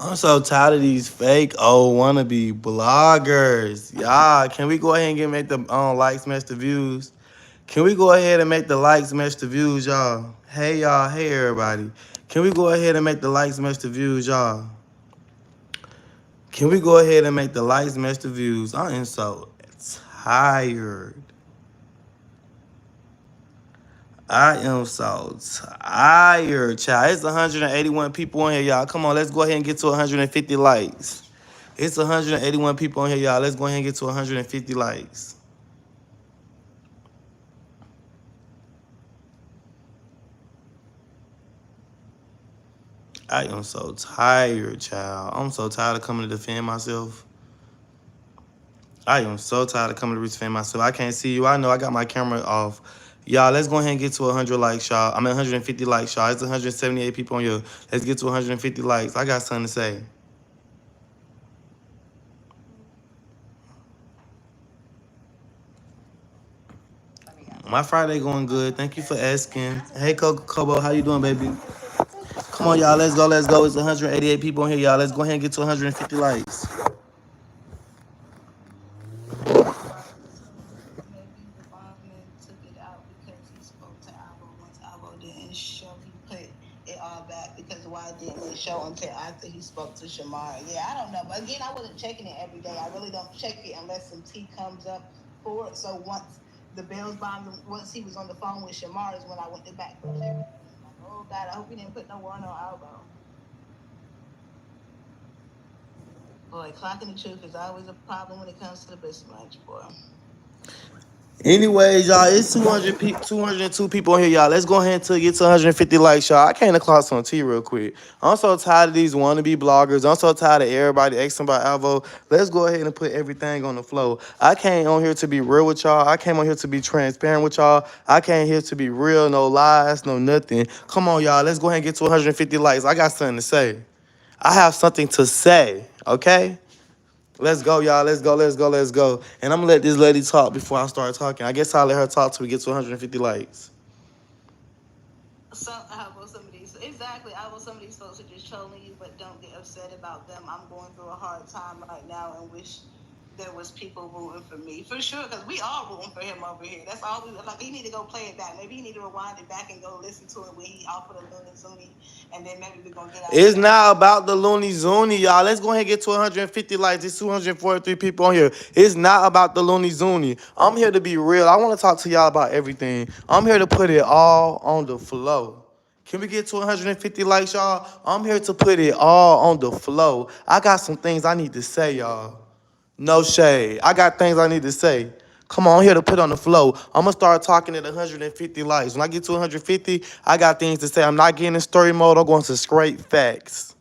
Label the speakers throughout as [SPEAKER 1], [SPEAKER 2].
[SPEAKER 1] I'm so tired of these fake old wannabe bloggers. Y'all, can we go ahead and make the likes match the views? Can we go ahead and make the likes match the views, y'all? Hey y'all, hey everybody. Can we go ahead and make the likes match the views, y'all? Can we go ahead and make the likes match the views? I am so tired. I am so tired, child. It's 181 people on here, y'all. Come on, let's go ahead and get to 150 likes. It's 181 people on here, y'all. Let's go ahead and get to 150 likes. I am so tired, child. I'm so tired of coming to defend myself. I am so tired of coming to defend myself. I can't see you. I know I got my camera off. Y'all, let's go ahead and get to 100 likes, y'all. I'm at 150 likes, y'all. It's 178 people on here. Let's get to 150 likes. I got something to say. My Friday going good. Thank you for asking. Hey, Coco Cobo, how you doing, baby? Come on, y'all. Let's go. Let's go. It's 188 people in here, y'all. Let's go ahead and get to 150 likes.
[SPEAKER 2] Maybe the Bondman took it out because he spoke to Alvo once Alvo didn't show. He put it all back because why didn't it show until after he spoke to Shamar? Yeah, I don't know. But again, I wasn't checking it every day. I really don't check it unless some tea comes up for it. So once the Bills bombed, once he was on the phone with Shamar is when I went to back and check it. Like, oh God, I hope he didn't put no warrant on Alvo. Boy, clocking the truth is always a problem when it comes to the business match, boy.
[SPEAKER 1] Anyways, y'all, it's 202 people in here, y'all. Let's go ahead and get to 150 likes, y'all. I came to clock some tea real quick. I'm so tired of these wannabe bloggers. I'm so tired of everybody asking about Alvo. Let's go ahead and put everything on the flow. I came on here to be real with y'all. I came on here to be transparent with y'all. I came here to be real, no lies, no nothing. Come on, y'all. Let's go ahead and get to 150 likes. I got something to say. I have something to say, okay? Let's go, y'all. Let's go, let's go, let's go. And I'm gonna let this lady talk before I start talking. I guess I'll let her talk till we get to 150 likes.
[SPEAKER 2] I will some of these exactly. I will some of these folks are just trolling you, but don't get upset about them. I'm going through a hard time right now and wish there was people rooting for me for sure because we are rooting for him over here. That's all we like. He need to go play it back. Maybe he need to rewind it back and go listen to it when he offered a Looney Zuni, and then maybe we're gonna get out.
[SPEAKER 1] It's not about the Looney Zuni, y'all. Let's go ahead and get to 150 likes. There's 243 people on here. It's not about the Looney Zuni. I'm here to be real. I want to talk to y'all about everything. I'm here to put it all on the flow. Can we get to 150 likes, y'all? I'm here to put it all on the flow. I got some things I need to say, y'all. No shade. I got things I need to say. Come on, I'm here to put on the flow. I'm gonna start talking at 150 likes. When I get to 150, I got things to say. I'm not getting in story mode. I'm going to straight facts.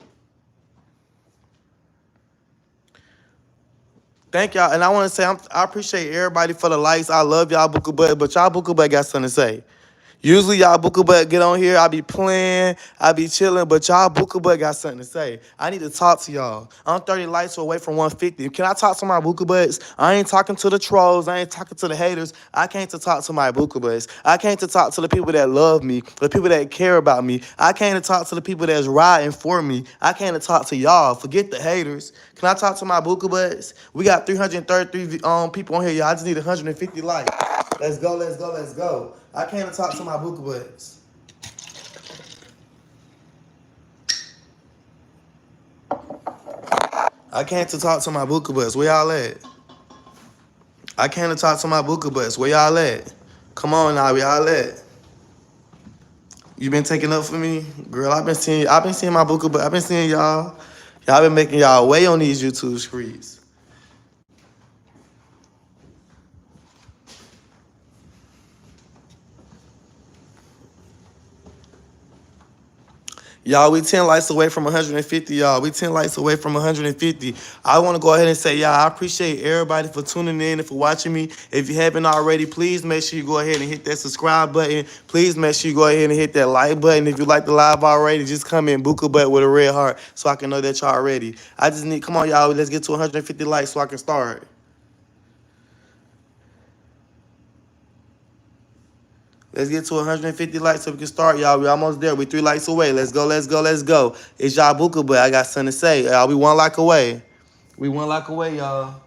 [SPEAKER 1] Thank y'all, and I want to say I appreciate everybody for the likes. I love y'all, Booker Butt, but y'all Booker Butt got something to say. Usually y'all Booker Butt get on here, I be playing, I be chilling, but y'all Booker Butt got something to say. I need to talk to y'all. I'm 30 likes away from 150. Can I talk to my Booker Butts? I ain't talking to the trolls, I ain't talking to the haters. I came to talk to my Booker Butts. I came to talk to the people that love me, the people that care about me. I came to talk to the people that's riding for me. I came to talk to y'all. Forget the haters. Can I talk to my Booker Butts? We got 333 people on here, y'all. I just need 150 likes. Let's go, let's go, let's go. I came to talk to my Booker Butts. I came to talk to my Booker Butts. Where y'all at? I came to talk to my Booker Butts. Where y'all at? Come on now, where y'all at? You been taking up for me? Girl, I've been seeing my Booker Butts. I've been seeing y'all. Y'all been making y'all way on these YouTube streets. Y'all, we 10 likes away from 150, y'all. We 10 likes away from 150. I want to go ahead and say, y'all, I appreciate everybody for tuning in and for watching me. If you haven't already, please make sure you go ahead and hit that subscribe button. Please make sure you go ahead and hit that like button. If you like the live already, just come in Buka Butt with a red heart so I can know that y'all ready. I just need, come on, y'all, let's get to 150 likes so I can start. Let's get to 150 likes so we can start, y'all. We almost there. We 3 likes away. Let's go, let's go, let's go. It's y'all Buka, but I got something to say. Y'all, we 1 like away. We 1 like away, y'all.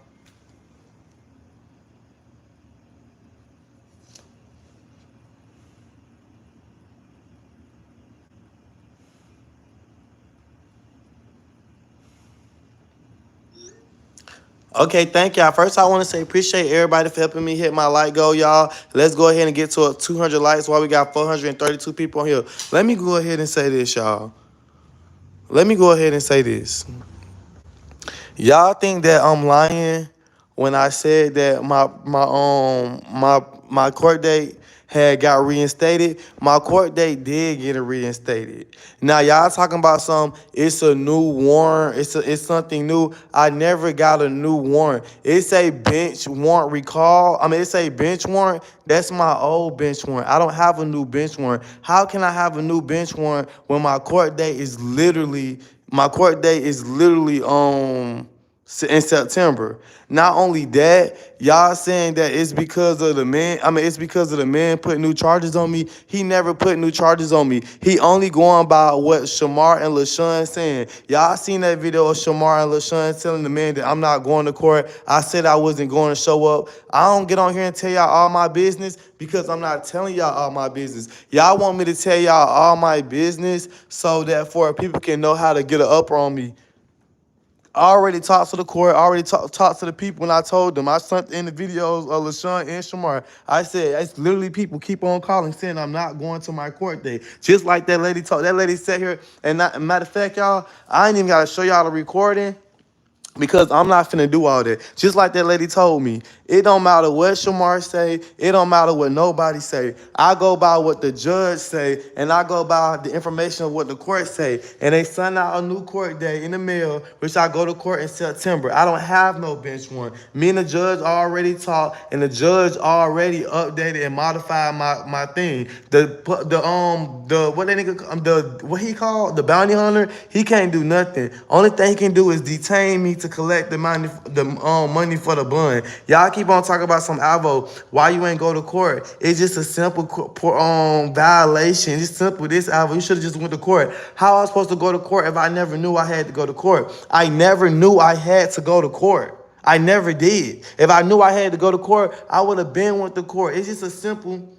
[SPEAKER 1] Okay, thank y'all. First, I want to say appreciate everybody for helping me hit my like goal, y'all. Let's go ahead and get to 200 likes while we got 432 people on here. Let me go ahead and say this, y'all. Let me go ahead and say this. Y'all think that I'm lying when I said that my court date had got reinstated? My court date did get reinstated. Now y'all talking about it's a new warrant, it's something new. I never got a new warrant. It's a bench warrant recall. I mean it's a bench warrant. That's my old bench warrant. I don't have a new bench warrant. How can I have a new bench warrant when my court date is literally in September? Not only that, y'all saying that it's because of the man. I mean, it's because of the man putting new charges on me. He never put new charges on me. He only going by what Shamar and LaShawn saying. Y'all seen that video of Shamar and LaShawn telling the man that I'm not going to court. I said I wasn't going to show up. I don't get on here and tell y'all all my business because I'm not telling y'all all my business. Y'all want me to tell y'all all my business so that for people can know how to get an upper on me. I already talked to the court. I already talked to the people, and I told them. I sent in the videos of LaShawn and Shamar. I said, it's literally people keep on calling saying I'm not going to my court date. Just like that lady told. That lady sat here, and matter of fact, y'all, I ain't even got to show y'all the recording because I'm not finna do all that. Just like that lady told me. It don't matter what Shamar say. It don't matter what nobody say. I go by what the judge say, and I go by the information of what the court say. And they send out a new court date in the mail, which I go to court in September. I don't have no bench warrant. Me and the judge already talked, and the judge already updated and modified my thing. What he called the bounty hunter. He can't do nothing. Only thing he can do is detain me to collect the money for the bond. Y'all keep on talking about some Alvo. Why you ain't go to court? It's just a simple violation. It's simple. This Alvo, you should have just went to court. How I was supposed to go to court if I never knew I had to go to court? I never knew I had to go to court. I never did. If I knew I had to go to court, I would have been went to court. It's just a simple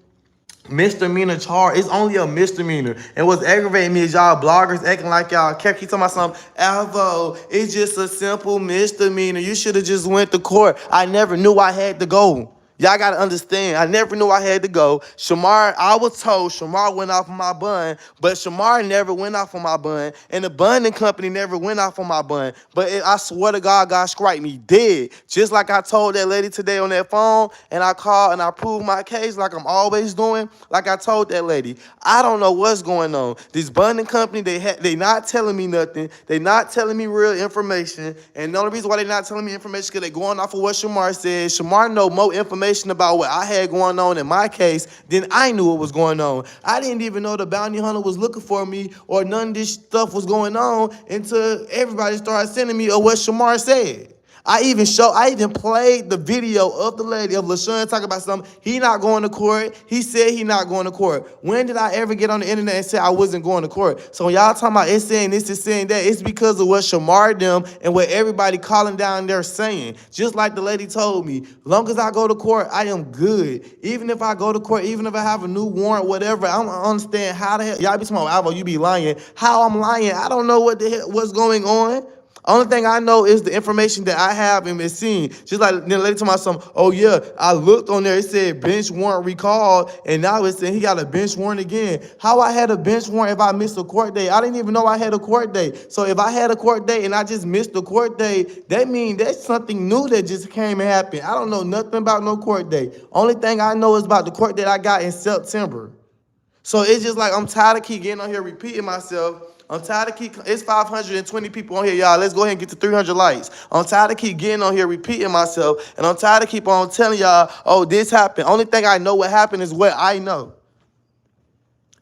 [SPEAKER 1] misdemeanor charge. It's only a misdemeanor. And what's aggravating me is y'all bloggers acting like y'all keep talking about something. Alvo, it's just a simple misdemeanor. You should have just went to court. I never knew I had to go. Y'all gotta understand. I never knew I had to go. Shamar, I was told Shamar went off on my bun, but Shamar never went off on my bun, and the bonding company never went off on my bun. But I swear to God strike me dead. Just like I told that lady today on that phone, and I called and I proved my case like I'm always doing. Like I told that lady, I don't know what's going on. This bonding company, they not telling me nothing. They not telling me real information, and the only reason why they not telling me information because they going off of what Shamar said. Shamar know more information about what I had going on in my case than I knew what was going on. I didn't even know the bounty hunter was looking for me or none of this stuff was going on until everybody started sending me what Shamar said. I even played the video of the lady of LaShawn talking about something. He not going to court. He said he not going to court. When did I ever get on the internet and say I wasn't going to court? So when y'all talking about it's saying this, it's saying that, it's because of what Shamar them and what everybody calling down there saying. Just like the lady told me, long as I go to court, I am good. Even if I go to court, even if I have a new warrant, whatever, I don't understand how the hell, y'all be talking about, Alvo, you be lying. How I'm lying? I don't know what the hell, what's going on. Only thing I know is the information that I have and been seen. Just like the lady told me something, oh yeah, I looked on there, it said bench warrant recalled, and now it's saying he got a bench warrant again. How I had a bench warrant if I missed a court date? I didn't even know I had a court date. So if I had a court date and I just missed the court date, that means that's something new that just came and happened. I don't know nothing about no court date. Only thing I know is about the court date I got in September. So it's just like I'm tired of keep getting on here repeating myself. I'm tired of it's 520 people on here, y'all. Let's go ahead and get to 300 likes. I'm tired of keep getting on here repeating myself, and I'm tired of keep on telling y'all, oh, this happened. Only thing I know what happened is what I know.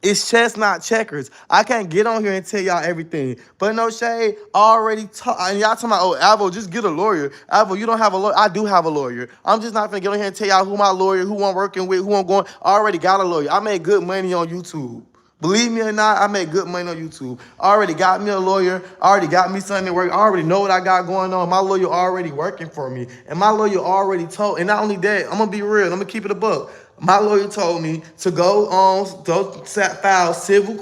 [SPEAKER 1] It's chess, not checkers. I can't get on here and tell y'all everything. But no shade, I already talk. And y'all talking about, oh, Alvo, just get a lawyer. Alvo, you don't have a lawyer. I do have a lawyer. I'm just not gonna get on here and tell y'all who my lawyer, who I'm working with, who I'm going. I already got a lawyer. I made good money on YouTube. Believe me or not, I make good money on YouTube. I already got me a lawyer. I already got me something to work. I already know what I got going on. My lawyer already working for me. And my lawyer already told, and not only that, I'm gonna be real, I'm gonna keep it a buck. My lawyer told me to go file civil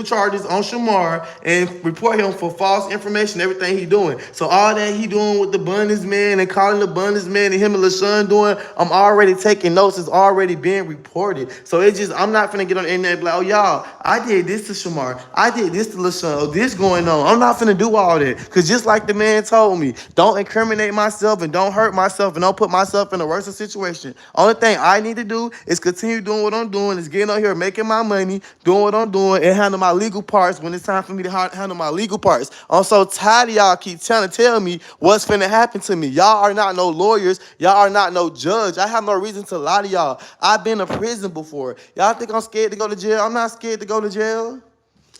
[SPEAKER 1] charges on Shamar and report him for false information, everything he doing. So all that he doing with the Bunnies man and calling the Bunnies man and him and LaShawn doing, I'm already taking notes. It's already being reported. So it's just, I'm not finna get on the internet and be like, oh y'all, I did this to Shamar. I did this to LaShawn. Oh, this going on. I'm not finna do all that. Cause just like the man told me, don't incriminate myself and don't hurt myself and don't put myself in a worse situation. Only thing I need to do is continue doing what I'm doing, is getting on here, making my money, doing what I'm doing, and handle my legal parts when it's time for me to handle my legal parts. I'm so tired of y'all keep trying to tell me what's finna happen to me. Y'all are not no lawyers. Y'all are not no judge. I have no reason to lie to y'all. I've been to prison before. Y'all think I'm scared to go to jail? I'm not scared to go to jail.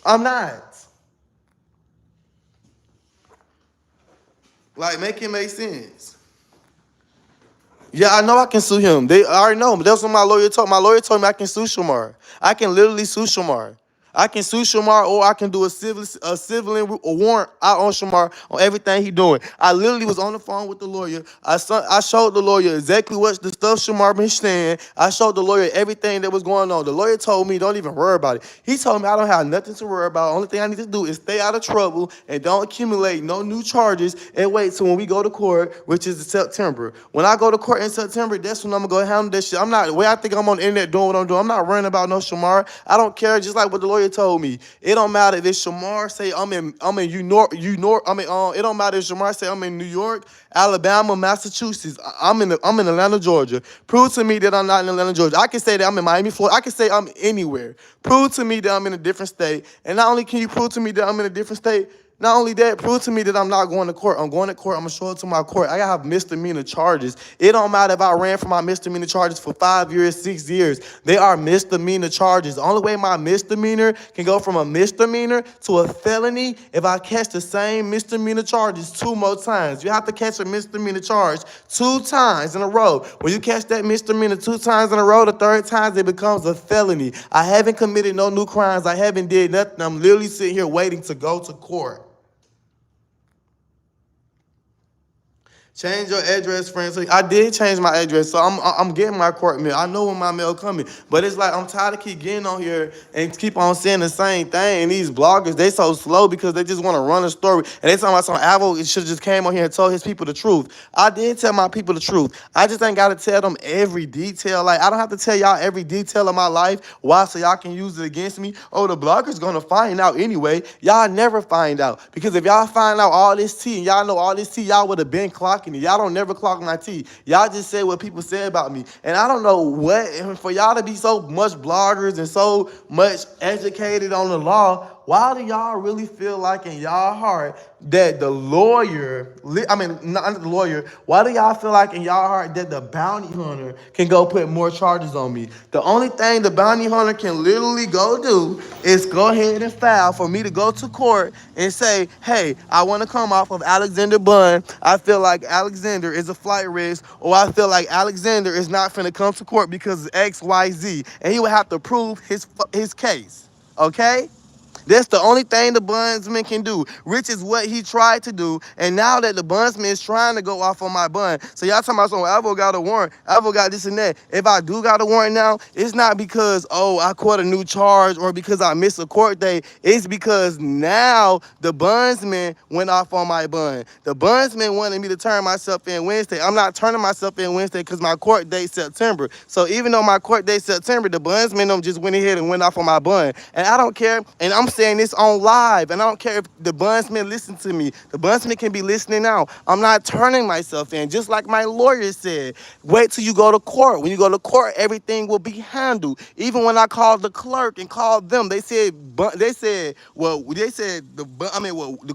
[SPEAKER 1] I'm not. Like, make it make sense. Yeah, I know I can sue him. They already know. That's what my lawyer told. My lawyer told me I can sue Shamar. I can literally sue Shamar. I can sue Shamar, or I can do a civil warrant out on Shamar on everything he doing. I literally was on the phone with the lawyer. I showed the lawyer exactly what the stuff Shamar been saying. I showed the lawyer everything that was going on. The lawyer told me don't even worry about it. He told me I don't have nothing to worry about. Only thing I need to do is stay out of trouble and don't accumulate no new charges and wait till when we go to court, which is September. When I go to court in September, that's when I'm gonna go handle that shit. I'm not the way I think I'm on the internet doing what I'm doing. I'm not worrying about no Shamar. I don't care. Just like what the lawyer told me, it don't matter if Shamar say it don't matter if Shamar say I'm in New York, Alabama, Massachusetts. I'm in Atlanta, Georgia. Prove to me that I'm not in Atlanta, Georgia. I can say that I'm in Miami, Florida. I can say I'm anywhere. Prove to me that I'm in a different state. And not only can you prove to me that I'm in a different state, not only that, prove to me that I'm not going to court. I'm going to court. I'm going to show it to my court. I got to have misdemeanor charges. It don't matter if I ran for my misdemeanor charges for 5 years, 6 years. They are misdemeanor charges. The only way my misdemeanor can go from a misdemeanor to a felony if I catch the same misdemeanor charges 2 more times. You have to catch a misdemeanor charge 2 times in a row. When you catch that misdemeanor 2 times in a row, the 3rd time it becomes a felony. I haven't committed no new crimes. I haven't did nothing. I'm literally sitting here waiting to go to court. Change your address, friend. So I did change my address, so I'm getting my court mail. I know when my mail coming, but it's like I'm tired of keep getting on here and keep on saying the same thing. And these bloggers, they so slow because they just want to run a story. And they talking about some Alvo should have just came on here and told his people the truth. I did tell my people the truth. I just ain't got to tell them every detail. Like, I don't have to tell y'all every detail of my life. Why? So y'all can use it against me. Oh, the blogger's gonna find out anyway. Y'all never find out, because if y'all find out all this tea and y'all know all this tea, y'all would have been clocking it. Y'all don't never clock my tea. Y'all just say what people say about me. And I don't know what, and for y'all to be so much bloggers and so much educated on the law, why do y'all really feel like in y'all heart that the lawyer, not the lawyer, why do y'all feel like in y'all heart that the bounty hunter can go put more charges on me? The only thing the bounty hunter can literally go do is go ahead and file for me to go to court and say, hey, I want to come off of Alexander Bunn. I feel like Alexander is a flight risk, or I feel like Alexander is not finna come to court because of X, Y, Z. And he would have to prove his case, okay? That's the only thing the bondsman can do, which is what he tried to do. And now that the bondsman is trying to go off on my bond, so y'all talking about some Alvo got a warrant, Alvo got this and that. If I do got a warrant now, it's not because, oh, I caught a new charge or because I missed a court date. It's because now the bondsman went off on my bond. The bondsman wanted me to turn myself in Wednesday. I'm not turning myself in Wednesday because my court date September. So even though my court date September, the bondsman just went ahead and went off on my bond. And I don't care. And I'm saying this on live, and I don't care if the bondsman listen to me. The bondsman can be listening now. I'm not turning myself in. Just like my lawyer said, wait till you go to court. When you go to court, everything will be handled. Even when I called the clerk and called them, the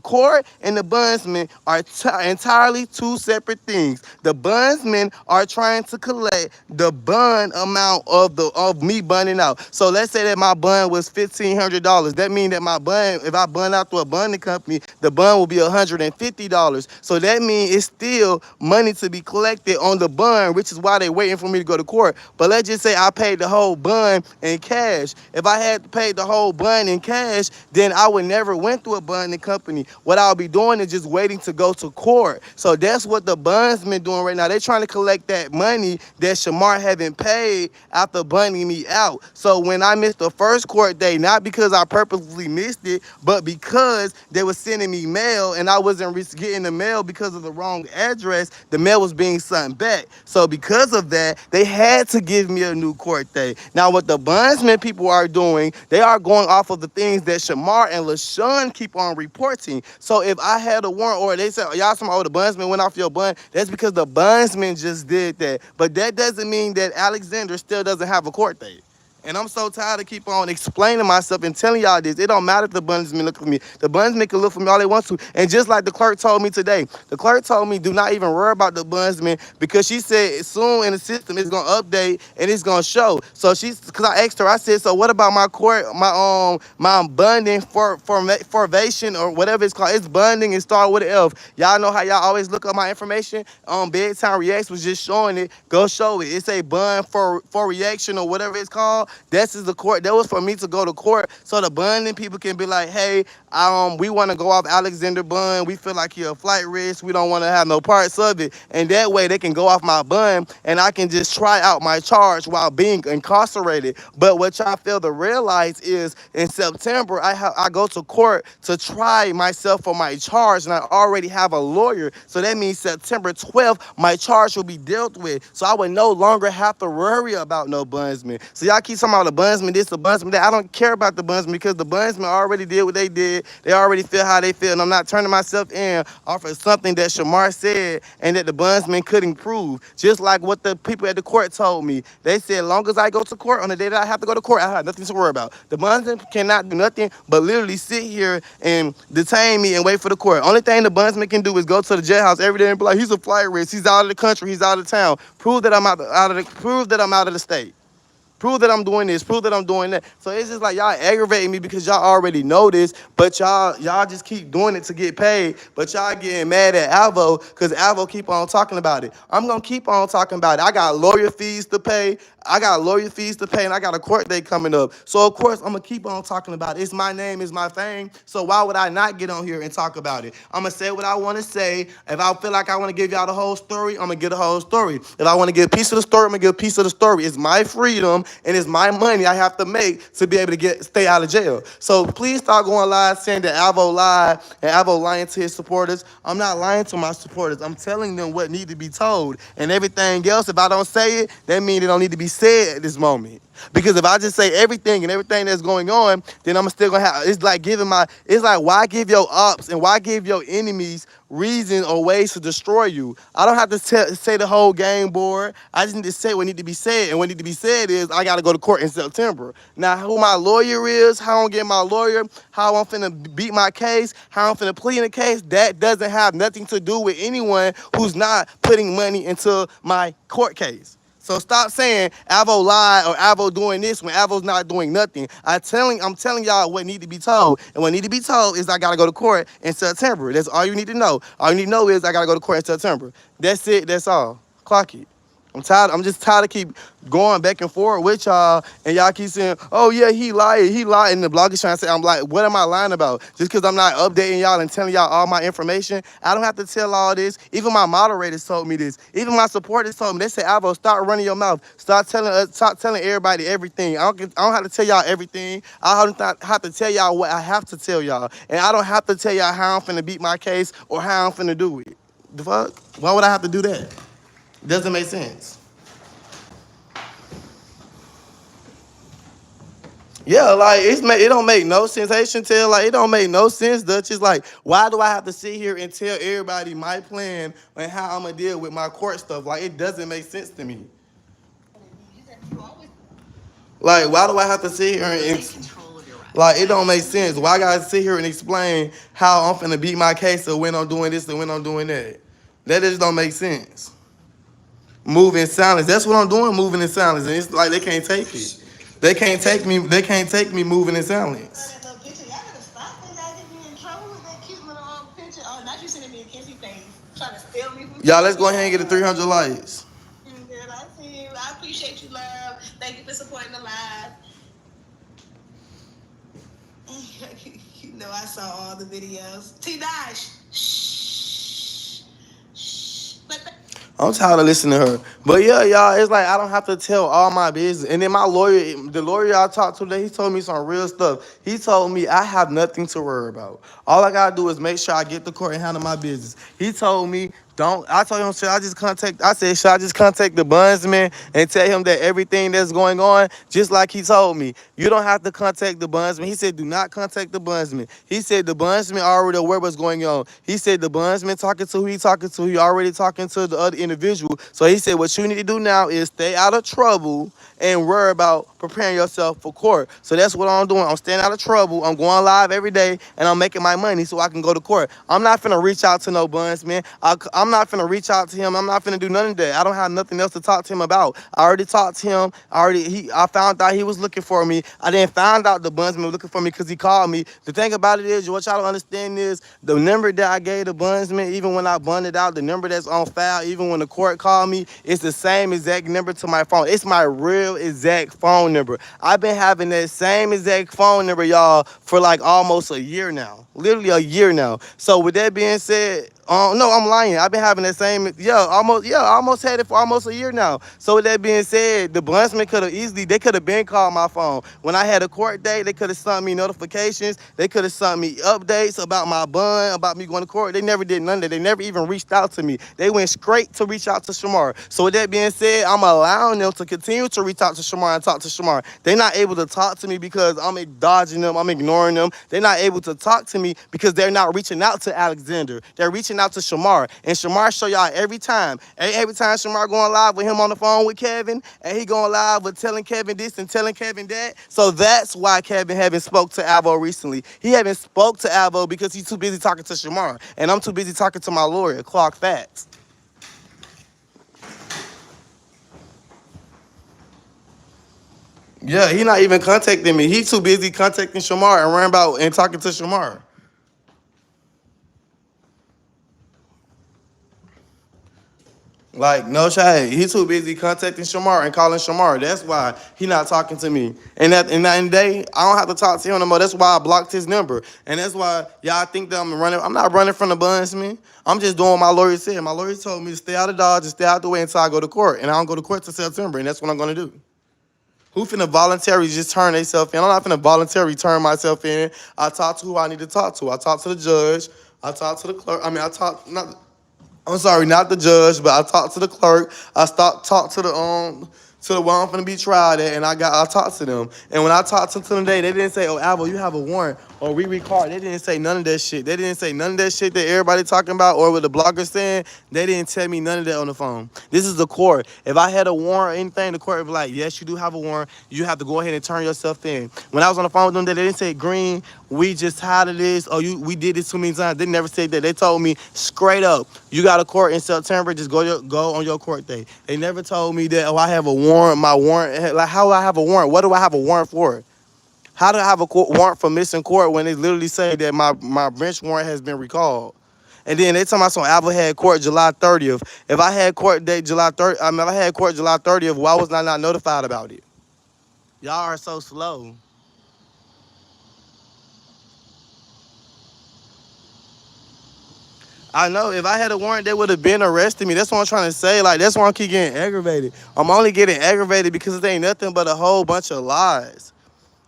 [SPEAKER 1] court and the bondsman are entirely two separate things. The bondsmen are trying to collect the bond amount of me bonding out. So let's say that my bond was $1,500. That means that my bond, if I bond out to a bonding company, the bond will be $150. So that means it's still money to be collected on the bond, which is why they're waiting for me to go to court. But let's just say I paid the whole bond in cash. If I had paid the whole bond in cash, then I would never went through a bonding company. What I'll be doing is just waiting to go to court. So that's what the bondsmen doing right now. They're trying to collect that money that Shamar haven't paid after bonding me out. So when I missed the first court date, not because I purposely missed it, but because they were sending me mail and I wasn't getting the mail because of the wrong address, the mail was being sent back. So because of that, they had to give me a new court date. Now what the bondsman people are doing, they are going off of the things that Shamar and LaShawn keep on reporting. So if I had a warrant, or they said, y'all some, oh, the bondsman went off your bond, that's because the bondsman just did that. But that doesn't mean that Alexander still doesn't have a court date. And I'm so tired of keep on explaining myself and telling y'all this. It don't matter if the bondsmen look for me. The bondsmen can look for me all they want to. And just like the clerk told me today, the clerk told me do not even worry about the bondsmen, because she said soon in the system it's gonna update and it's gonna show. So because I asked her, I said, so what about my court, my bonding for formation or whatever it's called? It's bonding and start with an F. Y'all know how y'all always look up my information on Bedtime Reacts was just showing it. Go show it. It's a bond for reaction or whatever it's called. That's is the court. That was for me to go to court so the bonding people can be like, hey, we want to go off Alexander bond. We feel like you're a flight risk. We don't want to have no parts of it. And that way they can go off my bond and I can just try out my charge while being incarcerated. But what y'all fail to realize is in September, I go to court to try myself for my charge, and I already have a lawyer. So that means September 12th, my charge will be dealt with. So I would no longer have to worry about no bondsman. So y'all keep talking about the bondsman this, the bondsman that. I don't care about the bondsman because the bondsman already did what they did. They already feel how they feel, and I'm not turning myself in off of something that Shamar said and that the bondsman couldn't prove. Just like what the people at the court told me. They said, long as I go to court on the day that I have to go to court, I have nothing to worry about. The bondsman cannot do nothing but literally sit here and detain me and wait for the court. Only thing the bondsman can do is go to the jailhouse every day and be like, he's a flight risk, he's out of the country, he's out of town. Prove that I'm out of the state. Prove that I'm doing this. Prove that I'm doing that. So it's just like y'all aggravating me because y'all already know this, but y'all just keep doing it to get paid. But y'all getting mad at Alvo because Alvo keep on talking about it. I'm gonna keep on talking about it. I got lawyer fees to pay. And I got a court date coming up. So of course I'm gonna keep on talking about it. It's my name, it's my fame. So why would I not get on here and talk about it? I'm gonna say what I want to say. If I feel like I want to give y'all the whole story, I'm gonna get the whole story. If I want to give a piece of the story, I'm gonna give a piece of the story. It's my freedom and it's my money I have to make to be able to stay out of jail. So please start going live saying that Alvo lied and Alvo lying to his supporters. I'm not lying to my supporters. I'm telling them what needs to be told. And everything else, if I don't say it, that means it don't need to be said at this moment. Because if I just say everything and everything that's going on, then I'm still gonna have. It's like why give your ops and why give your enemies reason or ways to destroy you? I don't have to say the whole game board. I just need to say what need to be said, and what need to be said is I gotta go to court in September. Now, who my lawyer is, how I'm getting my lawyer, how I'm finna beat my case, how I'm finna plead in the case, that doesn't have nothing to do with anyone who's not putting money into my court case. So stop saying Alvo lied or Alvo doing this when Alvo's not doing nothing. I'm telling y'all what need to be told. And what need to be told is I gotta go to court in September. That's all you need to know. All you need to know is I gotta go to court in September. That's it, that's all. Clock it. I'm just tired of keep going back and forth with y'all, and y'all keep saying, oh yeah, he lied, and the blog is trying to say, I'm like, what am I lying about? Just because I'm not updating y'all and telling y'all all my information, I don't have to tell all this. Even my moderators told me this. Even my supporters told me, they said, Alvo, stop running your mouth. Stop telling everybody everything. I don't have to tell y'all everything. I don't have to tell y'all what I have to tell y'all. And I don't have to tell y'all how I'm finna beat my case or how I'm finna do it. The fuck? Why would I have to do that? Doesn't make sense. Yeah, like it don't make no sense. Haitian tell like it don't make no sense, Dutch. It's like, why do I have to sit here and tell everybody my plan and how I'm gonna deal with my court stuff? Like it doesn't make sense to me.
[SPEAKER 2] You always
[SPEAKER 1] Like, why do I have to sit here and
[SPEAKER 2] take control of your
[SPEAKER 1] like
[SPEAKER 2] rights.
[SPEAKER 1] it don't make sense? Why I gotta sit here and explain how I'm finna beat my case or when I'm doing this and when I'm doing that? That just don't make sense. Moving silence. That's what I'm doing, moving in silence. And it's like they can't take it. They can't take me. They can't take me moving in silence.
[SPEAKER 2] That little picture, y'all gotta stop it. Y'all get me in trouble with that cute little picture. Oh, not you sending me a kissy face, trying to steal me from
[SPEAKER 1] Y'all, let's
[SPEAKER 2] somebody
[SPEAKER 1] go ahead and get
[SPEAKER 2] else.
[SPEAKER 1] the 300 likes.
[SPEAKER 2] Girl, I see you. I appreciate you, love. Thank you for supporting the live. You know I saw all the videos. T Dash. Shh. Shh.
[SPEAKER 1] I'm tired of listening to her. But yeah, y'all, it's like I don't have to tell all my business. And then my lawyer, the lawyer I talked to today, he told me some real stuff. He told me I have nothing to worry about. All I gotta do is make sure I get to court and handle my business. He told me, don't. I told him, should I just contact? I said, should I just contact the bondsman and tell him that everything that's going on, just like he told me, you don't have to contact the bondsman. He said, do not contact the bondsman. He said the bondsman already aware what's going on. He said the bondsman talking to who he talking to. He already talking to the other individual. So he said, what you need to do now is stay out of trouble and worry about preparing yourself for court. So that's what I'm doing. I'm staying out of trouble. I'm going live every day and I'm making my money so I can go to court. I'm not finna reach out to no bondsman. I'm not finna reach out to him. I'm not finna do none of that. I don't have nothing else to talk to him about. I already talked to him. I found out he was looking for me. I didn't find out the bondsman was looking for me because he called me. The thing about it is, what y'all don't understand is the number that I gave the bondsman, even when I bonded out, the number that's on file, even when the court called me, it's the same exact number to my phone. It's my real exact phone number. I've been having that same exact phone number, y'all, for like almost a year now. Literally a year now. So with that being said, no, I'm lying. I've been having that same, I almost had it for almost a year now. So with that being said, the bondsman could have easily, they could have been called my phone. When I had a court date, they could have sent me notifications. They could have sent me updates about my bond, about me going to court. They never did none of that. They never even reached out to me. They went straight to reach out to Shamar. So with that being said, I'm allowing them to continue to reach out to Shamar and talk to Shamar. They're not able to talk to me because I'm dodging them. I'm ignoring them. They're not able to talk to me because they're not reaching out to Alexander. They're reaching out to Shamar. And Shamar show y'all every time. Every time Shamar going live with him on the phone with Kevin, and he going live with telling Kevin this and telling Kevin that. So that's why Kevin haven't spoke to Alvo recently. He haven't spoke to Alvo because he's too busy talking to Shamar. And I'm too busy talking to my lawyer, Clark Facts. Yeah, he not even contacting me. He too busy contacting Shamar and worrying about and talking to Shamar. Like, no shade. He too busy contacting Shamar and calling Shamar. That's why he not talking to me. And at the end of the day, I don't have to talk to him no more. That's why I blocked his number. And that's why y'all think that I'm running. I'm not running from the bondsman. I'm just doing what my lawyer said. My lawyer told me to stay out of Dodge and stay out the way until I go to court. And I don't go to court till September. And that's what I'm going to do. Who finna voluntarily just turn themselves in? I'm not finna voluntarily turn myself in. I talk to who I need to talk to. I talk to the judge. I talk to the clerk. I mean, I talk not. I'm sorry, not the judge, but I talked to the clerk. I talked to the one I'm finna be tried at, and I talked to them. And when I talked to them today, they didn't say, "Oh, Alvo, you have a warrant," or "We record." They didn't say none of that shit. They didn't say none of that shit that everybody talking about or what the bloggers saying. They didn't tell me none of that on the phone. This is the court. If I had a warrant or anything, the court would be like, "Yes, you do have a warrant. You have to go ahead and turn yourself in." When I was on the phone with them, they didn't say, "Green, we just tired of this," or we did this too many times. They never said that. They told me straight up, "You got a court in September. Just go on your court day." They never told me that. Oh, I have a warrant. My warrant. Like, how do I have a warrant? What do I have a warrant for? How do I have a warrant for missing court when they literally say that my bench warrant has been recalled? And then they tell me some Alvo had court July 30th. If I had court date July 30th, if I had court July 30th, why was I not notified about it? Y'all are so slow. I know if I had a warrant, they would have been arresting me. That's what I'm trying to say. Like, that's why I keep getting aggravated. I'm only getting aggravated because it ain't nothing but a whole bunch of lies.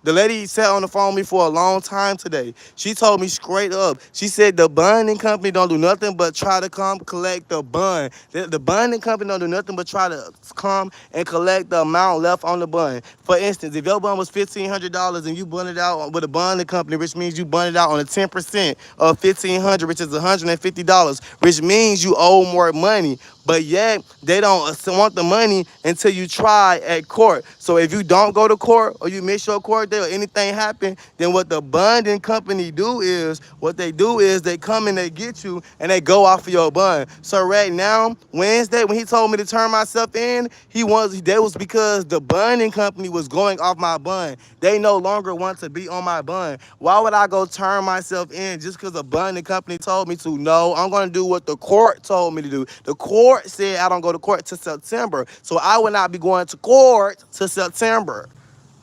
[SPEAKER 1] The lady sat on the phone with me for a long time today. She told me straight up. She said the bonding company don't do nothing but try to come collect the bond. The bonding company don't do nothing but try to come and collect the amount left on the bond. For instance, if your bond was $1,500 and you bonded out with a bonding company, which means you bonded out on a 10% of $1,500, which is $150, which means you owe more money. But yet they don't want the money until you try at court. So if you don't go to court or you miss your court date or anything happen, then what the bonding company do is they come and they get you and they go off of your bond. So right now, Wednesday, when he told me to turn myself in, that was because the bonding company was going off my bond. They no longer want to be on my bond. Why would I go turn myself in just because a bonding company told me to? No, I'm going to do what the court told me to do. The court said I don't go to court till September, so I will not be going to court till September.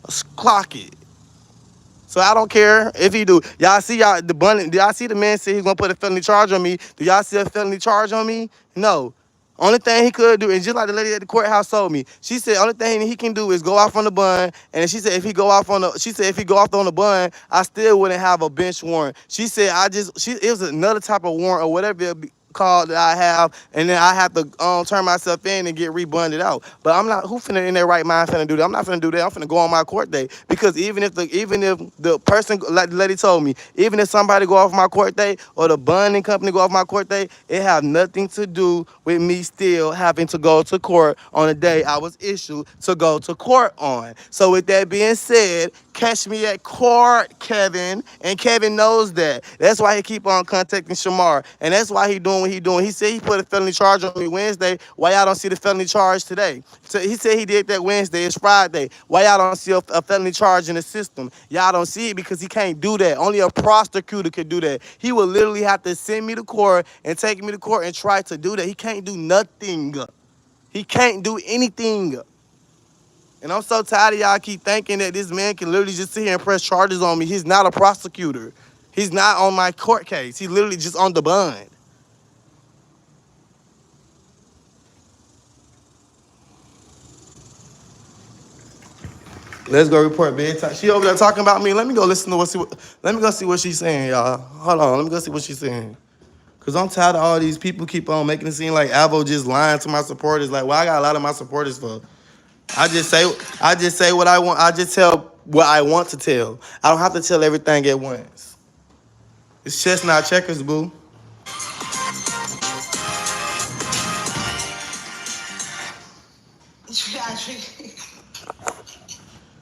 [SPEAKER 1] Let's clock it. So I don't care if he do. Y'all see do y'all see the man said he's gonna put a felony charge on me? Do y'all see a felony charge on me? No. Only thing he could do, and just like the lady at the courthouse told me, she said only thing he can do is go off on the bun. And she said if he go off on the bun, I still wouldn't have a bench warrant. She said it was another type of warrant or whatever it be called that I have, and then I have to turn myself in and get rebunded out. But I'm not who finna in their right mind finna do that. I'm not finna do that. I'm finna go on my court date because even if the person like the lady told me, even if somebody go off my court date or the bonding company go off my court date, it have nothing to do with me still having to go to court on the day I was issued to go to court on. So with that being said, catch me at court, Kevin, and Kevin knows that. That's why he keep on contacting Shamar, and that's why he doing what he doing. He said he put a felony charge on me Wednesday. Why y'all don't see the felony charge today? So he said he did that Wednesday. It's Friday. Why y'all don't see a felony charge in the system? Y'all don't see it because he can't do that. Only a prosecutor could do that. He would literally have to send me to court and take me to court and try to do that. He can't do nothing. He can't do anything. And I'm so tired of y'all keep thinking that this man can literally just sit here and press charges on me. He's not a prosecutor. He's not on my court case. He's literally just on the bond. Let's go report bedtime. She over there talking about me. Let me go listen to let me go see what she's saying, y'all. Hold on. Let me go see what she's saying. Cause I'm tired of all these people keep on making it seem like Alvo just lying to my supporters. Like, well, I got a lot of my supporters for. I just say I just say what I want. I just tell what I want to tell. I don't have to tell everything at once. It's chestnut checkers, boo.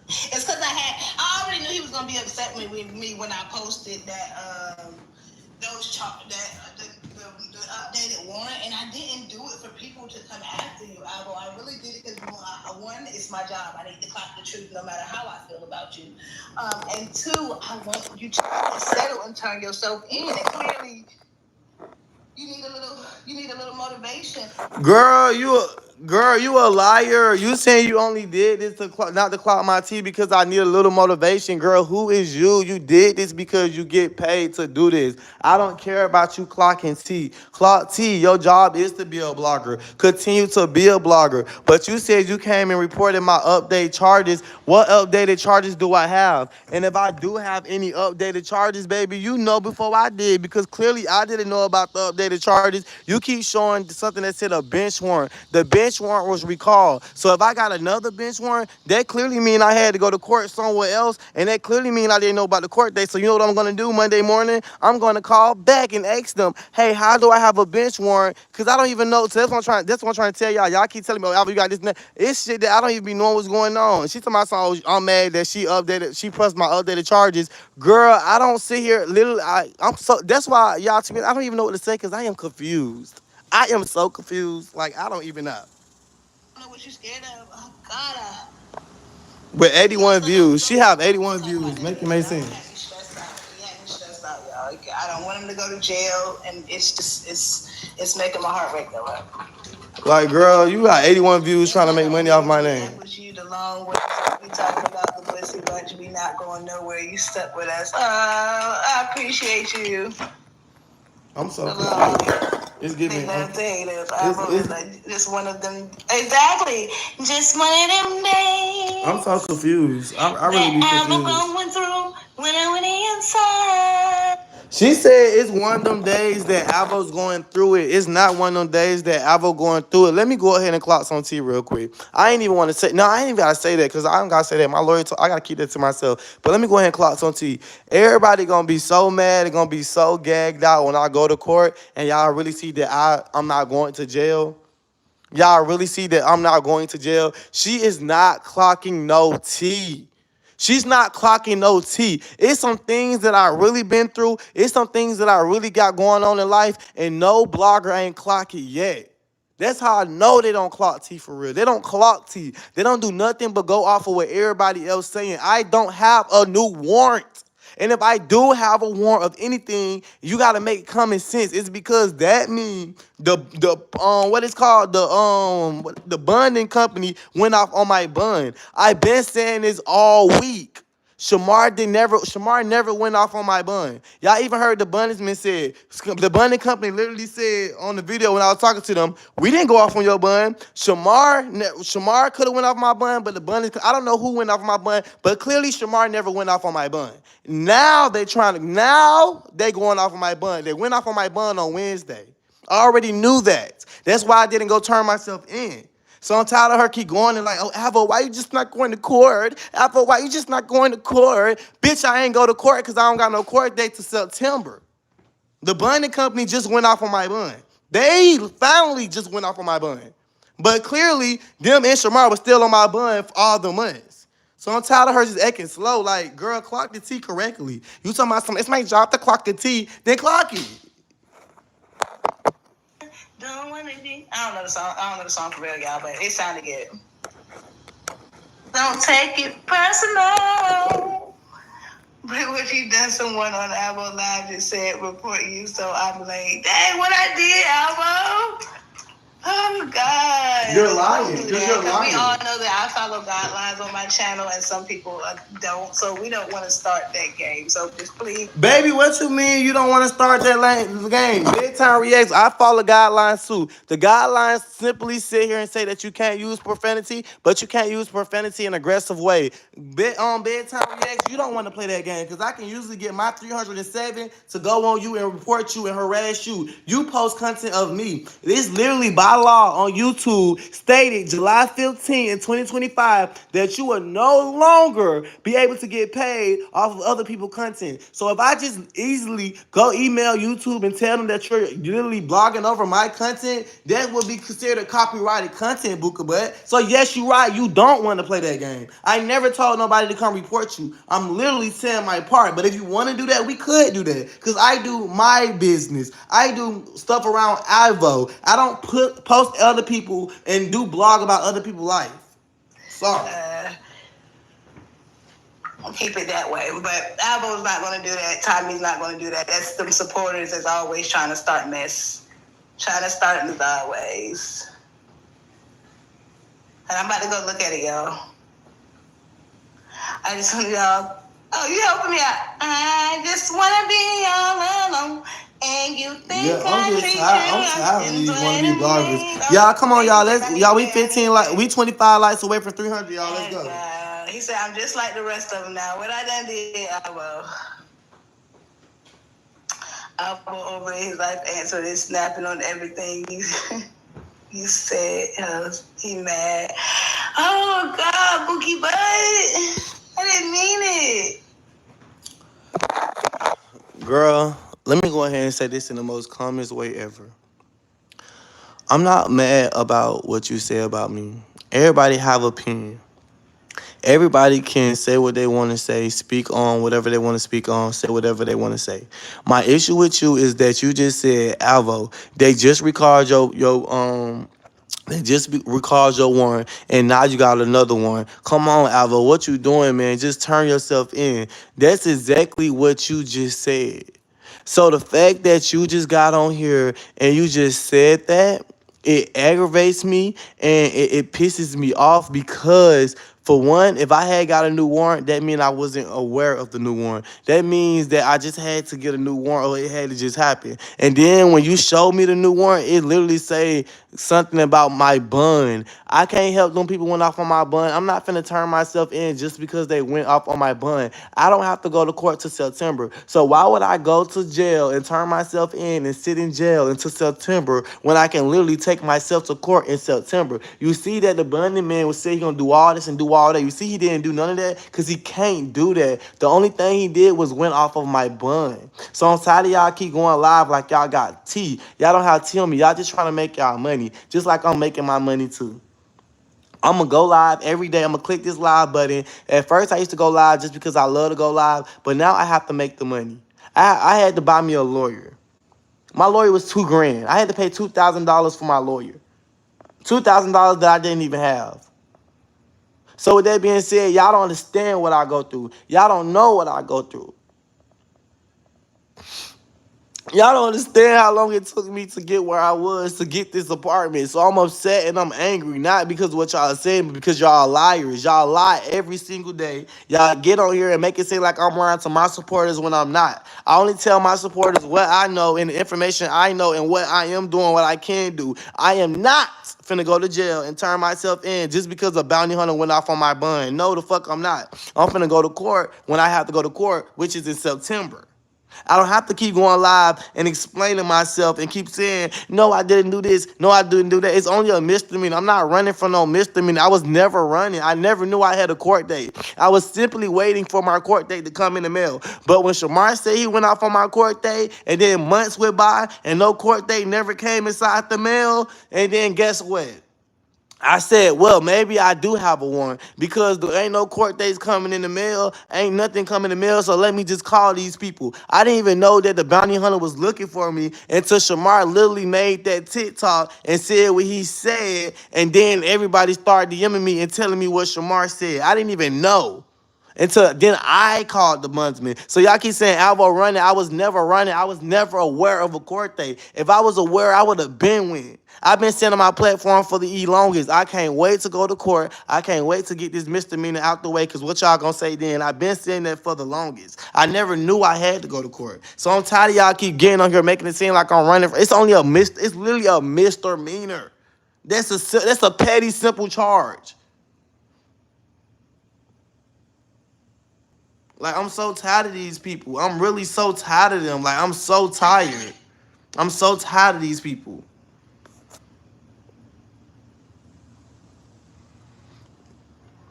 [SPEAKER 2] It's because I already knew he was gonna be upset with me when I posted that the updated warrant, and I didn't do it for people to come after you, Alvo. I really did it because one, it's my job. I need to clock the truth, no matter how I feel about you. And two, I want you to settle and turn yourself in. And clearly, you need a little motivation.
[SPEAKER 1] Girl, you a liar. You saying you only did this not to clock my tea because I need a little motivation. Girl, who is you? You did this because you get paid to do this. I don't care about you clocking tea. Clock tea. Your job is to be a blogger. Continue to be a blogger. But you said you came and reported my update charges. What updated charges do I have? And if I do have any updated charges, baby, you know before I did because clearly I didn't know about the updated charges. You keep showing something that said a bench warrant. The bench warrant was recalled. So if I got another bench warrant, that clearly mean I had to go to court somewhere else, and that clearly mean I didn't know about the court date. So you know what I'm gonna do Monday morning? I'm gonna call back and ask them, hey, how do I have a bench warrant? Cause I don't even know. So that's what I'm trying to tell y'all. Y'all keep telling me, oh, Alvin, you got this. It's shit that I don't even be knowing what's going on. She told my son, I'm mad that she pressed my updated charges. Girl, I don't sit here literally. I'm so that's why y'all to me, I don't even know what to say because I am confused. I am so confused. Like I don't even know.
[SPEAKER 2] I don't know what you're scared of. Oh God.
[SPEAKER 1] With 81 views, she have 81 views. Make it make sense.
[SPEAKER 2] Stressed out, y'all. I don't want him to go to jail, and it's making my heart break though.
[SPEAKER 1] Like, girl, you got 81 views trying to make money off my name.
[SPEAKER 2] With you the long way. We talking about the Bussy Bunch. We not going nowhere. You stuck with us. I appreciate you.
[SPEAKER 1] I'm so confused. It's giving.
[SPEAKER 2] It's one of them. Exactly. Just one of them days.
[SPEAKER 1] I'm so confused. I really be
[SPEAKER 2] that Alvo
[SPEAKER 1] confused.
[SPEAKER 2] going through when I went inside.
[SPEAKER 1] She said it's one of them days that Alvo's going through it. It's not one of them days that Alvo going through it. Let me go ahead and clock some tea real quick. I ain't even want to say, no, I ain't even got to say that because I don't got to say that. My lawyer, I got to keep that to myself. But let me go ahead and clock some tea. Everybody going to be so mad. They're going to be so gagged out when I go to court and y'all really see that I'm not going to jail. Y'all really see that I'm not going to jail. She is not clocking no tea. She's not clocking no tea. It's some things that I really been through. It's some things that I really got going on in life, and no blogger ain't clock it yet. That's how I know they don't clock tea for real. They don't clock tea. They don't do nothing but go off of what everybody else saying. I don't have a new warrant. And if I do have a warrant of anything, you gotta make common sense. It's because that means the what is called the bonding company went off on my bond. I've been saying this all week. Shamar never went off on my bun. Y'all even heard the bondsman said, the bonding company literally said on the video when I was talking to them, we didn't go off on your bun. Shamar could have went off my bun, but the bun, I don't know who went off my bun, but clearly Shamar never went off on my bun. Now they going off on my bun. They went off on my bun on Wednesday. I already knew that. That's why I didn't go turn myself in. So I'm tired of her keep going and like, oh, Alvo, why you just not going to court? Alvo, why you just not going to court? Bitch, I ain't go to court because I don't got no court date to September. The bonding company just went off on my bun. They finally just went off on my bun. But clearly, them and Shamar was still on my bun for all the months. So I'm tired of her just acting slow. Like, girl, clock the T correctly. You talking about something, it's my job to clock the T, then clock it.
[SPEAKER 2] Don't wanna be. I don't know the song. I don't know the song for real, y'all, but it sounded good. Don't take it personal. But what you done someone on Alvo Live just said report you, so I'm like, dang, what I did, Alvo? Oh God!
[SPEAKER 1] You're lying. You're lying.
[SPEAKER 2] We all know that I follow guidelines on my channel, and some people don't. So we don't want to start that game. So just please,
[SPEAKER 1] baby, what you mean you don't want to start that game? Big Time Reacts, I follow guidelines too. The guidelines simply sit here and say that you can't use profanity, but you can't use profanity in an aggressive way. Bedtime Reacts, you don't want to play that game because I can usually get my 307 to go on you and report you and harass you. You post content of me. This literally by law on YouTube stated July 15 in 2025 that you will no longer be able to get paid off of other people's content. So if I just easily go email YouTube and tell them that you're literally blogging over my content, that would be considered copyrighted content, Buka Butt. So yes, you're right. You don't want to play that game. I never told nobody to come report you. I'm literally saying my part. But if you want to do that, we could do that. Because I do my business. I do stuff around Alvo. I don't post other people and do blog about other people's life. Sorry.
[SPEAKER 2] Keep it that way. But Alvo's not going to do that. Tommy's not going to do that. That's them supporters that's always trying to start mess. Trying to start in the sideways. And I'm about to go look at it, y'all. I just want y'all. Oh, you helping me out? I just want to be all alone. And you think
[SPEAKER 1] I'm tired of these wannabe bloggers. Y'all, come on, y'all. We 15 like we 25 likes away from 300. Y'all, let's go.
[SPEAKER 2] He said, I'm just like the rest of them now. What I done did, Alvo over his life answered is snapping on everything you said. He mad. Oh God, Bookie Butt. I didn't mean it.
[SPEAKER 1] Girl, let me go ahead and say this in the most calmest way ever. I'm not mad about what you say about me. Everybody have opinion. Everybody can say what they want to say, speak on whatever they want to speak on, say whatever they want to say. My issue with you is that you just said, Alvo, they just recalled they just recalled your one, and now you got another one. Come on, Alvo, what you doing, man? Just turn yourself in. That's exactly what you just said. So the fact that you just got on here and you just said that, it aggravates me and it pisses me off because For one, if I had got a new warrant, that means I wasn't aware of the new warrant. That means that I just had to get a new warrant or it had to just happen. And then when you showed me the new warrant, it literally say something about my bun. I can't help them people went off on my bun. I'm not finna turn myself in just because they went off on my bun. I don't have to go to court to September. So why would I go to jail and turn myself in and sit in jail until September when I can literally take myself to court in September? You see that the Bundy man was saying he gonna do all this and do all that. You see he didn't do none of that because he can't do that. The only thing he did was went off of my bun. So I'm tired of y'all keep going live like y'all got tea. Y'all don't have tea on me. Y'all just trying to make y'all money, just like I'm making my money too. I'm gonna go live every day. I'm gonna click this live button. At first, I used to go live just because I love to go live, but now I have to make the money. I had to buy me a lawyer. My lawyer was $2,000. I had to pay $2,000 for my lawyer. $2,000 that I didn't even have. So with that being said, y'all don't understand what I go through. Y'all don't know what I go through. Y'all don't understand how long it took me to get where I was to get this apartment. So I'm upset and I'm angry, not because of what y'all are saying, but because y'all are liars. Y'all lie every single day. Y'all get on here and make it seem like I'm lying to my supporters when I'm not. I only tell my supporters what I know and the information I know and what I am doing, what I can do. I am not finna go to jail and turn myself in just because a bounty hunter went off on my bun. No, the fuck I'm not. I'm finna go to court when I have to go to court, which is in September. I don't have to keep going live and explaining myself and keep saying, no, I didn't do this. No, I didn't do that. It's only a misdemeanor. I'm not running for no misdemeanor. I was never running. I never knew I had a court date. I was simply waiting for my court date to come in the mail. But when Shamar said he went off on my court date and then months went by and no court date never came inside the mail, and then guess what? I said, well, maybe I do have a warrant because there ain't no court dates coming in the mail. Ain't nothing coming in the mail, so let me just call these people. I didn't even know that the bounty hunter was looking for me until Shamar literally made that TikTok and said what he said, and then everybody started DMing me and telling me what Shamar said. I didn't even know. Until then, I called the bondsman. So y'all keep saying Alvo running. I was never running. I was never aware of a court date. If I was aware, I would have been winning. I've been sitting on my platform for the longest. I can't wait to go to court. I can't wait to get this misdemeanor out the way because what y'all gonna say then? I've been saying that for the longest. I never knew I had to go to court. So I'm tired of y'all keep getting on here making it seem like I'm running. It's only a it's literally a misdemeanor. That's a petty, simple charge. Like, I'm so tired of these people. I'm really so tired of them. Like, I'm so tired. I'm so tired of these people.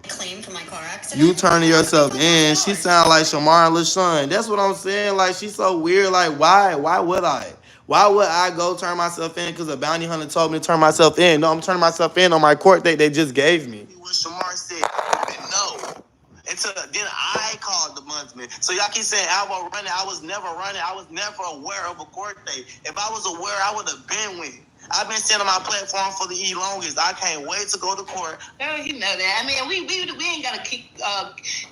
[SPEAKER 1] Claim for my car accident. You turning yourself in. She sound like Shamar and LaShawn. That's what I'm saying. Like, she's so weird. Like, why? Why would I? Why would I go turn myself in because a bounty hunter told me to turn myself in? No, I'm turning myself in on my court date they just gave me. What Shamar said, I didn't know. Until then, I called the bondsman. So y'all keep saying Alvo running. I was never running. I was never aware of a court date. If I was aware, I would have been winning. I've been sitting on my platform for the longest. I can't wait to go to court. Oh, you know that. I mean, we ain't gotta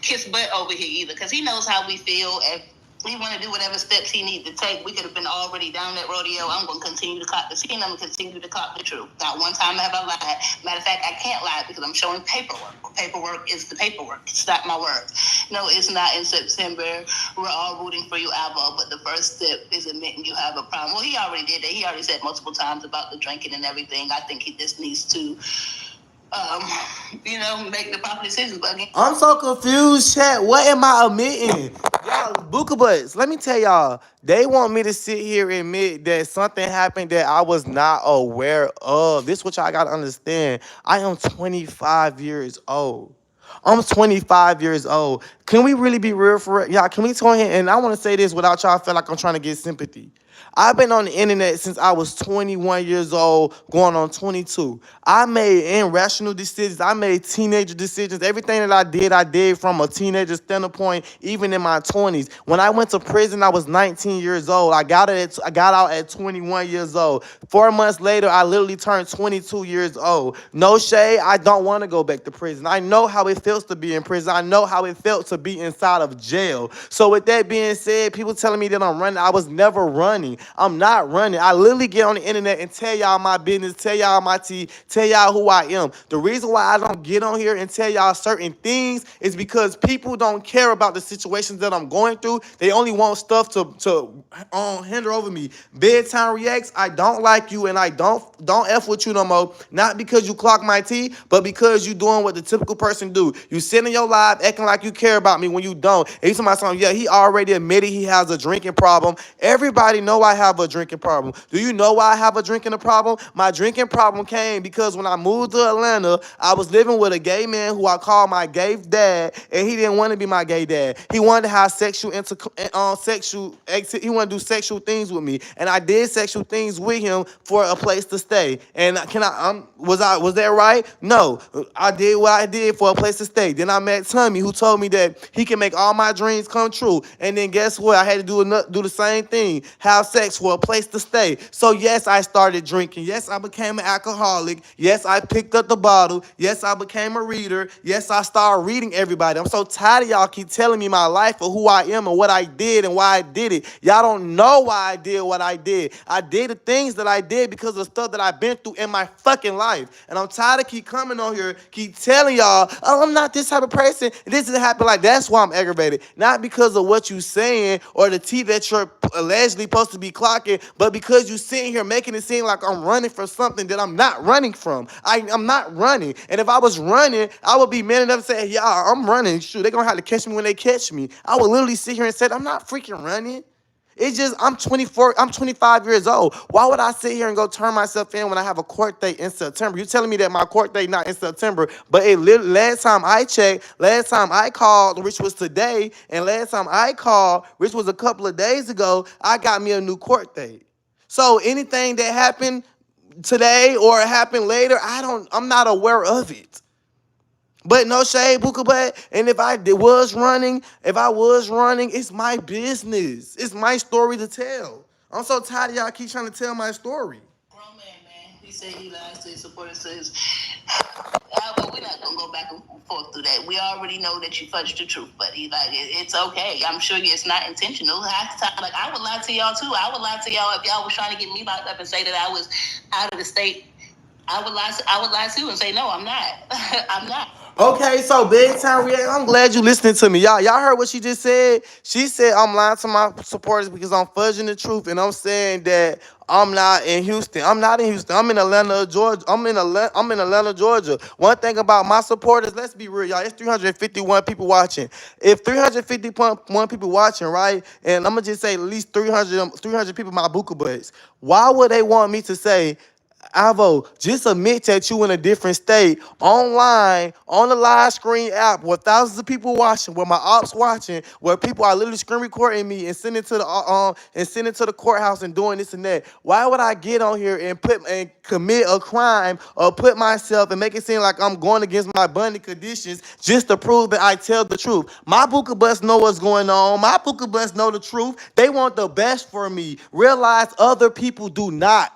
[SPEAKER 1] kiss butt over here either, because he knows how we feel. If we want to do whatever steps he needs to take, we could have been already down that rodeo. I'm going to continue to cop the skin. I'm going to continue to cop the truth. Not one time have I lied. Matter of fact, I can't lie because I'm showing paperwork. Paperwork is the paperwork. It's not my words. No, it's not in September. We're all rooting for you, Alvo, but the first step is admitting you have a problem. Well, he already did that. He already said multiple times about the drinking and everything. I think he just needs to make the proper decisions. But again, I'm so confused, chat. What am I admitting? Y'all, Booka Butts, let me tell y'all, they want me to sit here and admit that something happened that I was not aware of. This is what y'all gotta understand. I am 25 years old. I'm 25 years old. Can we really be real for it? Y'all, can we tell him? And I want to say this without y'all feel like I'm trying to get sympathy. I've been on the internet since I was 21 years old, going on 22. I made irrational decisions. I made teenager decisions. Everything that I did from a teenager standpoint, even in my 20s. When I went to prison, I was 19 years old. I got out at 21 years old. 4 months later, I literally turned 22 years old. No shade, I don't want to go back to prison. I know how it feels to be in prison. I know how it felt to be inside of jail. So with that being said, people telling me that I'm running, I was never running. I'm not running. I literally get on the internet and tell y'all my business, tell y'all my tea, tell y'all who I am. The reason why I don't get on here and tell y'all certain things is because people don't care about the situations that I'm going through. They only want stuff to hinder over me. Bedtime reacts. I don't like you, and I don't f with you no more. Not because you clock my tea, but because you doing what the typical person do. You sit in your live acting like you care about me when you don't. And you talking about something, yeah, he already admitted he has a drinking problem. Everybody know I have a drinking problem. Do you know why I have a drinking problem? My drinking problem came because when I moved to Atlanta, I was living with a gay man who I call my gay dad, and he didn't want to be my gay dad. He wanted to have he wanted to do sexual things with me, and I did sexual things with him for a place to stay. And was that right? No, I did what I did for a place to stay. Then I met Tommy, who told me that he can make all my dreams come true. And then guess what? I had to do the same thing, have sex for a place to stay. So yes, I started drinking. Yes, I became an alcoholic. Yes, I picked up the bottle. Yes, I became a reader. Yes, I started reading everybody. I'm so tired of y'all keep telling me my life of who I am and what I did and why I did it. Y'all don't know why I did what I did. I did the things that I did because of the stuff that I've been through in my fucking life. And I'm tired of keep coming on here, keep telling y'all, oh, I'm not this type of person. This is happening. Like, that's why I'm aggravated. Not because of what you saying or the tea that you're allegedly supposed to be clocking, but because you sitting here making it seem like I'm running for something that I'm not running from. I'm not running. And if I was running, I would be man enough to say, yeah, I'm running. Shoot, they're going to have to catch me when they catch me. I would literally sit here and say, I'm not freaking running. It's just, I'm 24, I'm 25 years old. Why would I sit here and go turn myself in when I have a court date in September? You're telling me that my court date not in September, but last time I checked, last time I called, which was today, and last time I called, which was a couple of days ago, I got me a new court date. So anything that happened today or happened later, I'm not aware of it. But no shade, Buka Butt. And if I was running, it's my business. It's my story to tell. I'm so tired of y'all keep trying to tell my story.
[SPEAKER 2] Grown man. He said he lies to his supporters. Says, Alvo, we're not gonna go back and forth through that. We already know that you fudged the truth, buddy. Like it's okay. I'm sure it's not intentional. Half the time, like I would lie to y'all too. I would lie to y'all if y'all was trying to get me locked up and say that I was out of the state. I would lie too and say no, I'm not. I'm not.
[SPEAKER 1] Okay, so big time react. I'm glad you listening to me. Y'all heard what she just said? She said I'm lying to my supporters because I'm fudging the truth, and I'm saying that I'm not in Houston. I'm not in Houston. I'm in Atlanta, Georgia. I'm in Atlanta, Georgia. One thing about my supporters, let's be real, y'all. It's 351 people watching. If 351 people watching, right, and I'm gonna just say at least 300 people my Buka Butts, why would they want me to say, Alvo, just admit that you in a different state, online, on the live screen app, where thousands of people watching, where my ops watching, where people are literally screen recording me and sending to the courthouse and doing this and that. Why would I get on here and commit a crime or put myself and make it seem like I'm going against my bonding conditions just to prove that I tell the truth? My Buka Butts know what's going on. My Buka Butts know the truth. They want the best for me. Realize other people do not.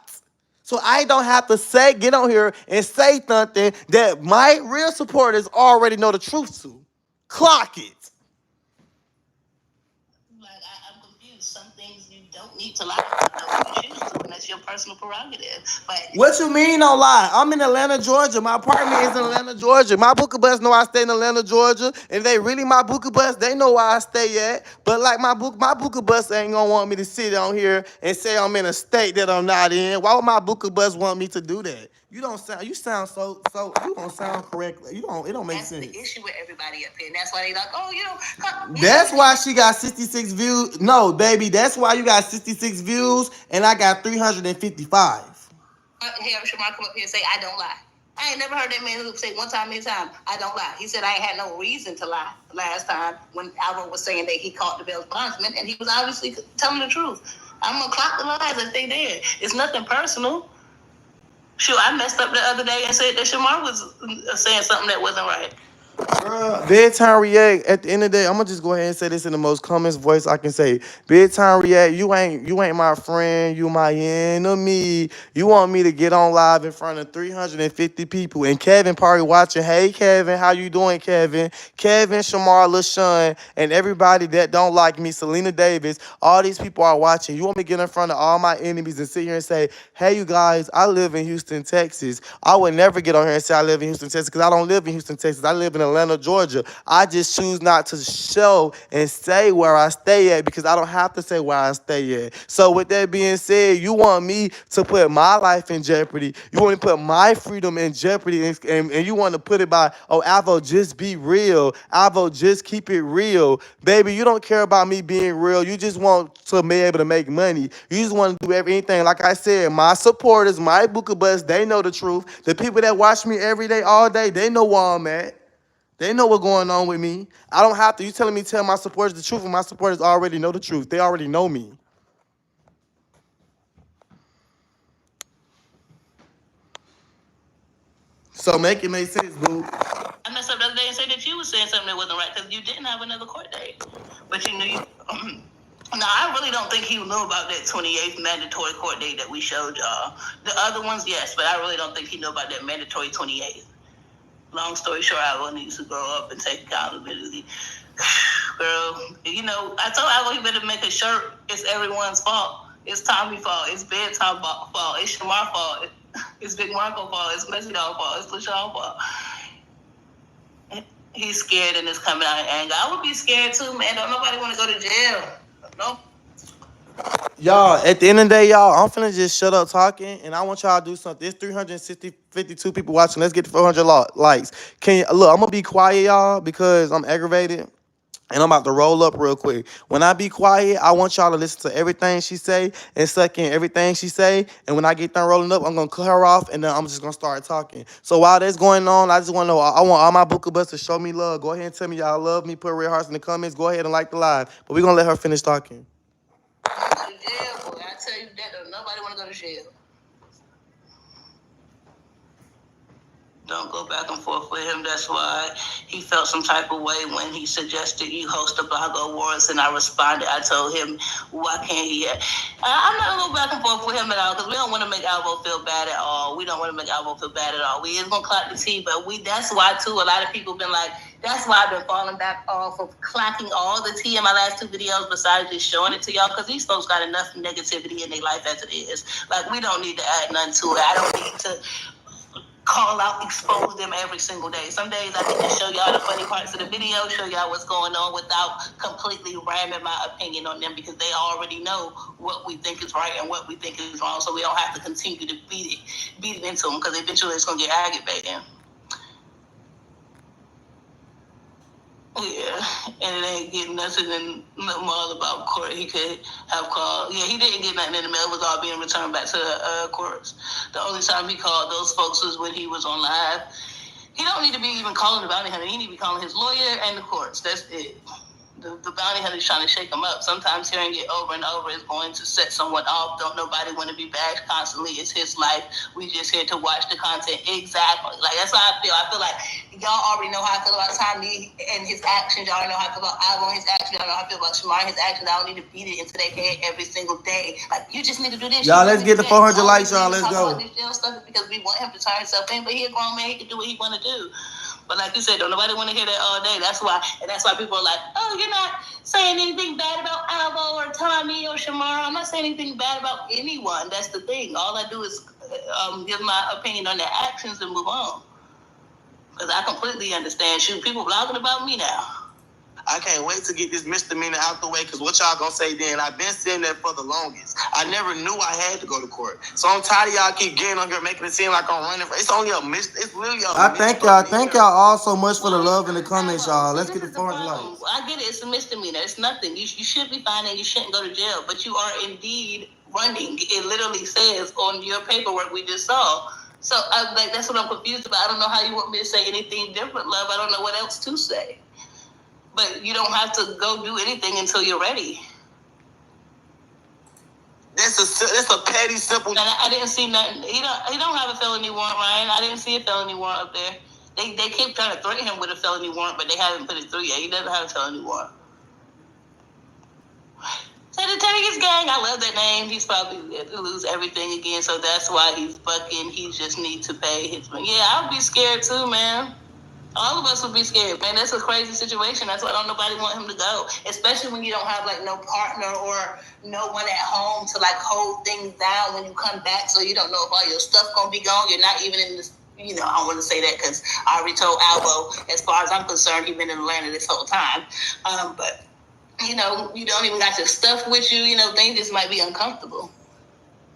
[SPEAKER 1] So I don't have to get on here and say something that my real supporters already know the truth to. Clock it.
[SPEAKER 2] Like I'm confused. Some things you don't need to lie about. You choose to, and that's your personal prerogative. But
[SPEAKER 1] What you mean don't lie? I'm in Atlanta, Georgia. My apartment is in Atlanta, Georgia. My Buka Butts know I stay in Atlanta, Georgia. If they really my Buka Butts, they know where I stay at. But like my Buka Butts ain't gonna want me to sit on here and say I'm in a state that I'm not in. Why would my Buka Butts want me to do that? You sound so you don't sound correctly. It don't make
[SPEAKER 2] that's
[SPEAKER 1] sense.
[SPEAKER 2] the issue with everybody up here. And that's why they like, oh,
[SPEAKER 1] That's why she got 66 views. No, baby, that's why you got 66 views and I got 355.
[SPEAKER 2] Hey, Shamar come up here and say, I don't lie. I ain't never heard that man say one time, anytime, I don't lie. He said I ain't had no reason to lie last time when Alvo was saying that he caught the Bell's bondsman, and he was obviously telling the truth. I'm going to clock the lies if they did. It's nothing personal. Sure, I messed up the other day and said that Shamar was saying something that wasn't right.
[SPEAKER 1] Bedtime react. At the end of the day, I'm gonna just go ahead and say this in the most calmest voice I can say. Bedtime react. You ain't my friend. You my enemy. You want me to get on live in front of 350 people and Kevin probably watching. Hey Kevin, how you doing, Kevin? Kevin, Shamar, LaShawn, and everybody that don't like me, Selena Davis. All these people are watching. You want me to get in front of all my enemies and sit here and say, hey, you guys, I live in Houston, Texas. I would never get on here and say I live in Houston, Texas, because I don't live in Houston, Texas. I live in Atlanta, Georgia. I just choose not to show and say where I stay at because I don't have to say where I stay at. So with that being said, you want me to put my life in jeopardy. You want me to put my freedom in jeopardy, and you want to put it by, oh, Alvo, just be real. Alvo, just keep it real. Baby, you don't care about me being real. You just want to be able to make money. You just want to do everything. Like I said, my supporters, my Booker Bus, they know the truth. The people that watch me every day, all day, they know where I'm at. They know what's going on with me. I don't have to. You telling me tell my supporters the truth, and my supporters already know the truth. They already know me. So make it make sense, boo.
[SPEAKER 2] I messed up the other day and said that you was saying something that wasn't right because you didn't have another court date, but you knew you. No, I really don't think he knew about that 28th mandatory court date that we showed y'all. The other ones, yes, but I really don't think he knew about that mandatory 28th. Long story short, Alvo needs to grow up and take accountability. Girl, I told Alvo he better make a shirt. It's everyone's fault. It's Tommy's fault. It's bedtime fault. It's Shamar's fault. It's Big Marco fault. It's Messi Dog fault. It's LaShawn fault. He's scared and it's coming out in anger. I would be scared too, man. Don't nobody want to go to jail. No.
[SPEAKER 1] Y'all, at the end of the day, y'all, I'm finna just shut up talking, and I want y'all to do something. There's 352 people watching. Let's get to 400 likes. Can you look? I'm gonna be quiet, y'all, because I'm aggravated. And I'm about to roll up real quick. When I be quiet, I want y'all to listen to everything she say and suck in everything she say. And when I get done rolling up, I'm gonna cut her off and then I'm just gonna start talking. So while that's going on, I just wanna know, I want all my Booker Bus to show me love. Go ahead and tell me y'all love me. Put red hearts in the comments. Go ahead and like the live. But we're gonna let her finish talking.
[SPEAKER 2] Go to jail, boy. I tell you that nobody want to go to jail. Don't go back and forth with him. That's why he felt some type of way when he suggested you host the Blog Awards, and I responded. I told him, why can't he? I'm not going to go back and forth with him at all because we don't want to make Alvo feel bad at all. We don't want to make Alvo feel bad at all. We is going to clap the tea, but that's why, too, a lot of people been like, that's why I've been falling back off of clacking all the tea in my last two videos besides just showing it to y'all because these folks got enough negativity in their life as it is. Like, we don't need to add nothing to it. I don't need to call out, expose them every single day. Some days I can just show y'all the funny parts of the video, show y'all what's going on without completely ramming my opinion on them because they already know what we think is right and what we think is wrong. So we don't have to continue to beat it into them because eventually it's going to get aggravating. Yeah, and it ain't getting nothing in the mail about court. He could have called. Yeah, he didn't get nothing in the mail. It was all being returned back to the courts. The only time he called those folks was when he was on live. He don't need to be even calling the bounty hunter. He need to be calling his lawyer and the courts. That's it. The bounty hunter is trying to shake him up. Sometimes hearing it over and over is going to set someone off. Don't nobody want to be bashed constantly. It's his life. We just here to watch the content. Exactly. Like, that's how I feel. I feel like y'all already know how I feel about Tommy and his actions. Y'all already know how I feel about Alvo and his actions. Y'all know how I feel about Shamar and his actions. I don't need to beat it into their head every single day. Like, you just need to do this.
[SPEAKER 1] Y'all, let's get to 400 likes, y'all. Let's go.
[SPEAKER 2] This stuff because we want him to turn himself in, but he a grown man. He can do what he want to do. But like you said, don't nobody want to hear that all day. That's why people are like, oh, you're not saying anything bad about Alvo or Tommy or Shamar. I'm not saying anything bad about anyone. That's the thing. All I do is give my opinion on their actions and move on. Because I completely understand. Shoot, people blogging about me now. I can't wait to get this misdemeanor out the way because what y'all gonna say then? I've been saying that for the longest. I never knew I had to go to court. So I'm tired of y'all keep getting on here making it seem like I'm running. It's only it's literally a
[SPEAKER 1] I thank y'all. Thank y'all all so much for the love in the comments, y'all. Let's get to 400 likes.
[SPEAKER 2] I get it. It's a misdemeanor. It's nothing. You should be fine and you shouldn't go to jail. But you are indeed running. It literally says on your paperwork we just saw. So that's what I'm confused about. I don't know how you want me to say anything different, love. I don't know what else to say. But you don't have to go do anything until you're ready. That's a petty, simple. And I didn't see nothing. He don't have a felony warrant, Ryan. I didn't see a felony warrant up there. They keep trying to threaten him with a felony warrant, but they haven't put it through yet. He doesn't have a felony warrant. Sagittarius gang, I love that name. He's probably going to lose everything again, so that's why he's fucking. He just needs to pay his money. Yeah, I would be scared too, man. All of us would be scared, man. That's a crazy situation. That's why don't nobody want him to go, especially when you don't have like no partner or no one at home to like hold things down when you come back. So you don't know if all your stuff gonna be gone. You're not even in this. You know, I don't want to say that because I already told Alvo, as far as I'm concerned, he's been in Atlanta this whole time. But you know, you don't even got your stuff with you. You know, things just might be uncomfortable.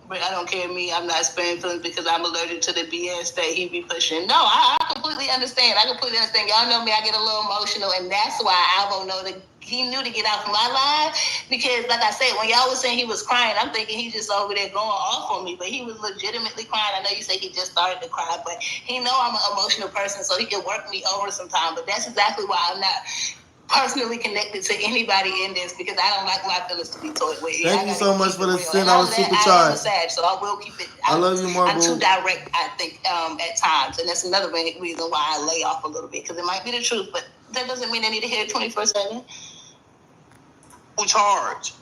[SPEAKER 2] But I don't care me. I'm not sparing feelings because I'm allergic to the BS that he be pushing. No, I completely understand. I completely understand. Y'all know me. I get a little emotional, and that's why Alvo know that he knew to get out from my line because, like I said, when y'all was saying he was crying, I'm thinking he's just over there going off on me. But he was legitimately crying. I know you say he just started to cry, but he know I'm an emotional person, so he can work me over sometimes. But that's exactly why I'm not personally connected to anybody in this because I don't like my feelings to be toyed with.
[SPEAKER 1] Thank you so much for the $10 super chat.
[SPEAKER 2] I am a Sag, so I will keep it.
[SPEAKER 1] I love you more,
[SPEAKER 2] I'm
[SPEAKER 1] boo.
[SPEAKER 2] too direct, I think, at times, and that's another reason why I lay off a little bit because it might be the truth, but that doesn't mean I need to hear it 24/7. Who charge?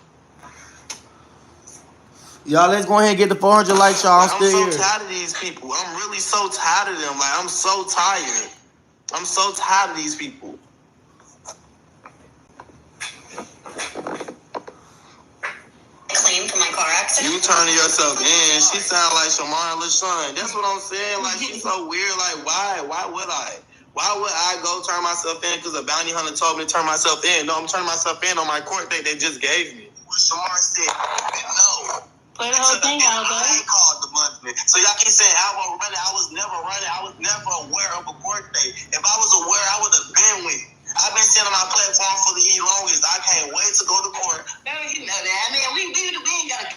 [SPEAKER 1] Y'all, let's go ahead and get the 400 likes, y'all. I'm still
[SPEAKER 2] here. Tired of these people. I'm really so tired of them. Like, I'm so tired. I'm so tired of these people. Claim for my car accident. You turning yourself in. She sound like Shamar LaShawn. That's what I'm saying. Like, she's so weird. Like, why? Why would I? Why would I go turn myself in because a bounty hunter told me to turn myself in? No, I'm turning myself in on my court date they just gave me. What Shamar said, no. Play the whole thing, Alvo. I ain't called the monthly. So y'all keep saying Alvo running. I was never running. I was never aware of a court date. If I was aware, I would have been with it. I've been sitting on my platform for the longest. I can't wait to go to court. You know that. I mean, we ain't got to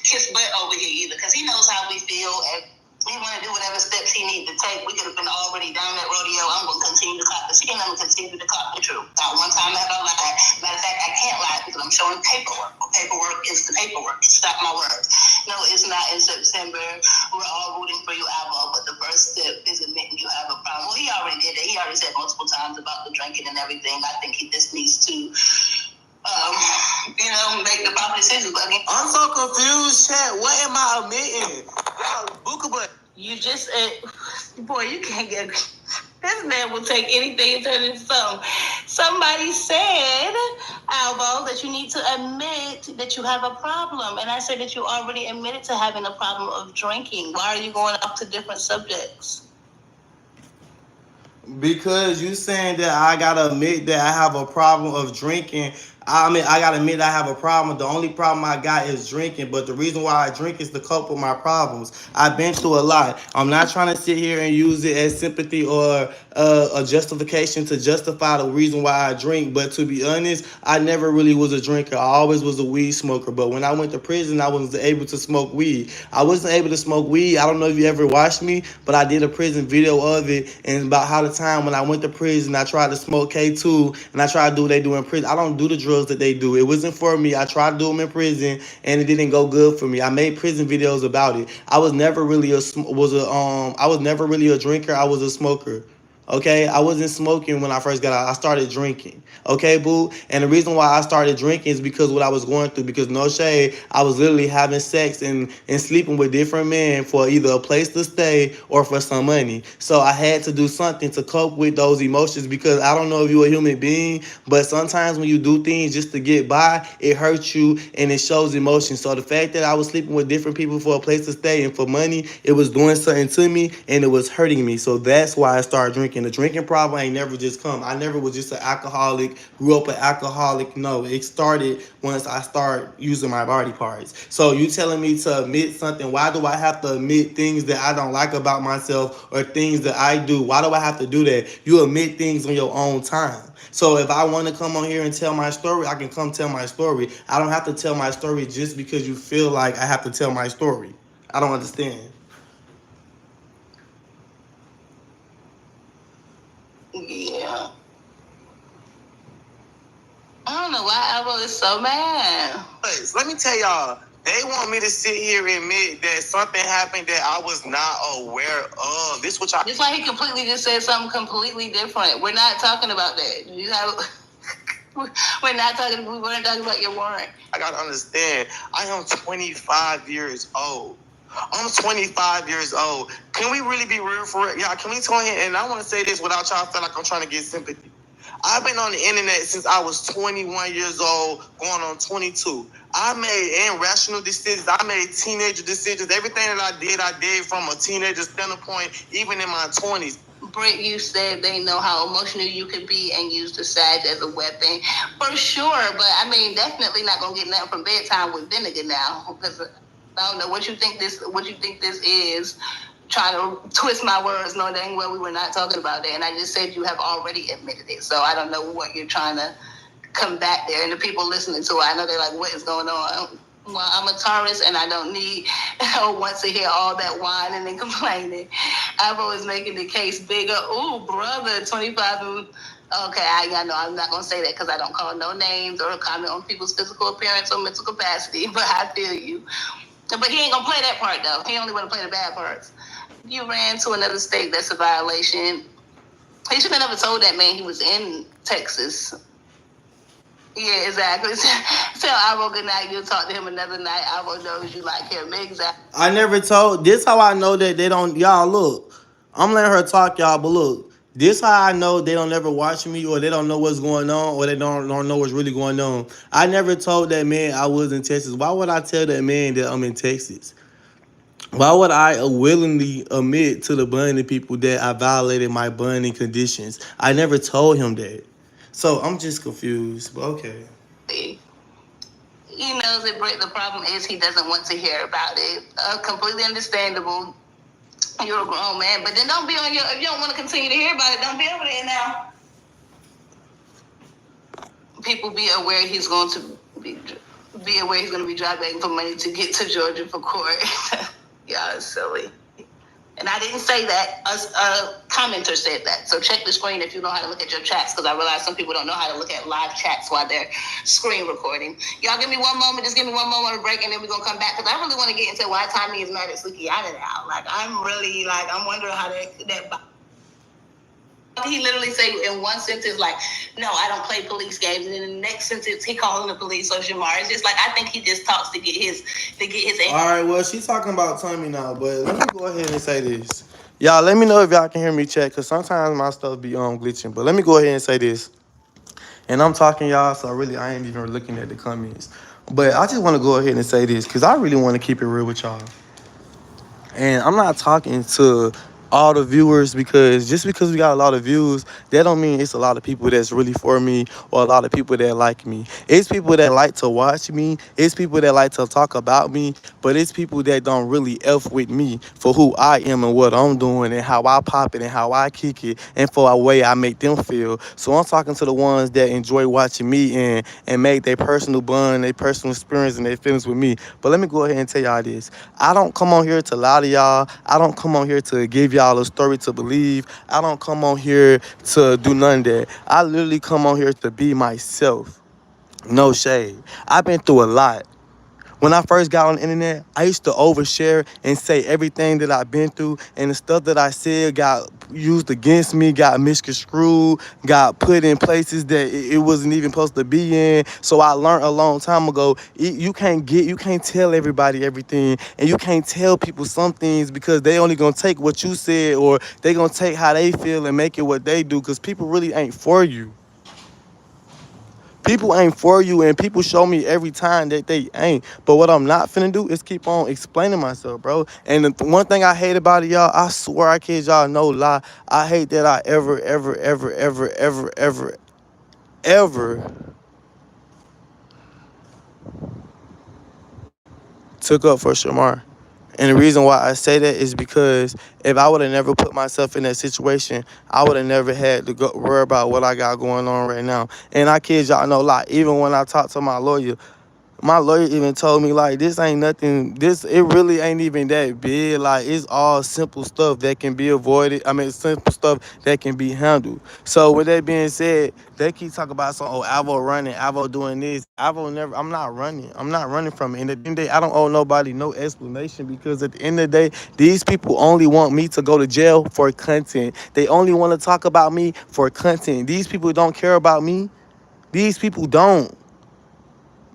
[SPEAKER 2] kiss butt over here either because he knows how we feel and we want to do whatever steps he needs to take. We could have been already down that rodeo. I'm going to continue to cop the skin. I'm going to continue to cop the truth. Not one time have I lied. Matter of fact, I can't lie because I'm showing paperwork. Paperwork is the paperwork. Stop my words. No, it's not in September. We're all rooting for you, Alvo, but the first step is admitting you have a problem. Well, he already did it. He already said multiple times about the drinking and everything. I think he just needs to make the proper decisions. I'm so confused, Chat. What am I admitting? You just, boy, you can't get. This man will take anything and turn it into something. Somebody said, Alvo, that you need to admit that you have a problem. And I said that you already admitted to having a problem of drinking. Why are you going off to different subjects?
[SPEAKER 1] Because you saying that I gotta admit that I have a problem of drinking. I mean, I gotta admit I have a problem. The only problem I got is drinking. But the reason why I drink is to cope with my problems. I've been through a lot. I'm not trying to sit here and use it as sympathy or a justification to justify the reason why I drink. But to be honest, I never really was a drinker. I always was a weed smoker. But when I went to prison, I was able to smoke weed. I wasn't able to smoke weed. I don't know if you ever watched me, but I did a prison video of it and about how the time when I went to prison, I tried to smoke K2 and I tried to do what they do in prison. I don't do the drugs that they do. It wasn't for me. I tried to do them in prison and it didn't go good for me. I made prison videos about it. I was never really I was never really a drinker. I was a smoker. Okay, I wasn't smoking when I first got out. I started drinking. Okay, boo. And the reason why I started drinking is because what I was going through. Because no shade, I was literally having sex and sleeping with different men for either a place to stay or for some money. So I had to do something to cope with those emotions because I don't know if you're a human being, but sometimes when you do things just to get by, it hurts you and it shows emotion. So the fact that I was sleeping with different people for a place to stay and for money, it was doing something to me and it was hurting me. So that's why I started drinking. The drinking problem ain't never just come. I never was just an alcoholic, grew up an alcoholic. No, it started once I started using my body parts. So you telling me to admit something? Why do I have to admit things that I don't like about myself or things that I do? Why do I have to do that? You admit things on your own time. So if I want to come on here and tell my story, I can come tell my story. I don't have to tell my story just because you feel like I have to tell my story. I don't understand.
[SPEAKER 2] Yeah. I don't know why Alvo is so mad.
[SPEAKER 1] Let me tell y'all, They want me to sit here and admit that something happened that I was not aware of. This what y'all.
[SPEAKER 2] Just like he completely just said something completely different. We're not talking about that. You have. We're not talking. We weren't talking about your warrant.
[SPEAKER 1] I gotta understand. I am 25 years old. I'm 25 years old. Can we really be real for it? Y'all, can we tell him? And I want to say this without y'all feel like I'm trying to get sympathy. I've been on the internet since I was 21 years old, going on 22. I made irrational decisions. I made teenager decisions. Everything that I did from a teenager standpoint, even in my 20s.
[SPEAKER 2] Britt, you said they know how emotional you can be and use the SAG as a weapon. For sure, but I mean, definitely not gonna get nothing from bedtime with vinegar now. Because I don't know what you think this. What you think this is? Trying to twist my words, knowing dang well we were not talking about that, and I just said you have already admitted it. So I don't know what you're trying to come back there, and the people listening to it, I know they're like, what is going on? Well, I'm a Taurus and I don't need or want to hear all that whining and complaining. Alvo is making the case bigger. Ooh, brother, 25 and okay, I know I'm not going to say that because I don't call no names or comment on people's physical appearance or mental capacity, but I feel you. But he ain't going to play that part, though. He only want to play the bad parts. You ran to another state, that's a violation. He should have never told that man he was in Texas. Yeah, exactly. Tell Alvo good night. You'll talk to him another night. Alvo knows you like him. Exactly.
[SPEAKER 1] I never told. This how I know that they don't. Y'all look. I'm letting her talk, y'all. But look, this how I know they don't ever watch me, or they don't know what's going on, or they don't know what's really going on. I never told that man I was in Texas. Why would I tell that man that I'm in Texas? Why would I willingly admit to the bonding people that I violated my bonding conditions? I never told him that. So I'm just confused. But okay.
[SPEAKER 2] He knows it, Britt. The problem is he doesn't want to hear about it. Completely understandable. You're a grown man, but then don't be on your. If you don't want to continue to hear about it, don't be over there now. People be aware he's going to be aware he's going to be driving for money to get to Georgia for court. Y'all are silly. And I didn't say that. A commenter said that. So check the screen if you know how to look at your chats, because I realize some people don't know how to look at live chats while they're screen recording. Y'all give me one moment. Just give me one moment of break, and then we're going to come back, because I really want to get into why Tommy is mad at Sukiana now. Like, I'm wondering how that he literally say in one sentence, like, no, I don't play police games, and in the next sentence he calling the police on Shamar. It's just like, I think he just talks to get his
[SPEAKER 1] All right, well, she's talking about Tommy now, but let me go ahead and say this. Y'all, let me know if y'all can hear me check, because sometimes my stuff be glitching. But let me go ahead and say this. And I'm talking, y'all, so really I ain't even looking at the comments. But I just want to go ahead and say this, because I really want to keep it real with y'all. And I'm not talking to all the viewers, because just because we got a lot of views, that don't mean it's a lot of people that's really for me, or a lot of people that like me. It's people that like to watch me. It's people that like to talk about me. But it's people that don't really F with me for who I am and what I'm doing and how I pop it and how I kick it and for a way I make them feel. So I'm talking to the ones that enjoy watching me and make their personal bond, their personal experience and their feelings with me. But let me go ahead and tell y'all this. I don't come on here to lie to y'all. I don't come on here to give y'all a story to believe. I don't come on here to do none of that. I literally come on here to be myself. No shade. I've been through a lot. When I first got on the internet, I used to overshare and say everything that I've been through, and the stuff that I said got used against me, got misconstrued, got put in places that it wasn't even supposed to be in. So I learned a long time ago, you can't tell everybody everything, and you can't tell people some things, because they only gonna take what you said, or they gonna take how they feel and make it what they do, because people really ain't for you. People ain't for you, and people show me every time that they ain't. But what I'm not finna do is keep on explaining myself, bro. And the one thing I hate about it, y'all, I swear I kid y'all no lie. I hate that I ever took up for Shamar. And the reason why I say that is because if I would have never put myself in that situation, I would have never had to worry about what I got going on right now. And I kid y'all no lie. Even when I talk to my lawyer, My lawyer even told me like this ain't nothing. This it really ain't even that big. Like it's all simple stuff that can be avoided. I mean, simple stuff that can be handled. So with that being said, they keep talking about some Alvo running, Alvo doing this. Alvo never. I'm not running. I'm not running from it. And at the end of the day, I don't owe nobody no explanation because at the end of the day, these people only want me to go to jail for content. They only want to talk about me for content. These people don't care about me. These people don't.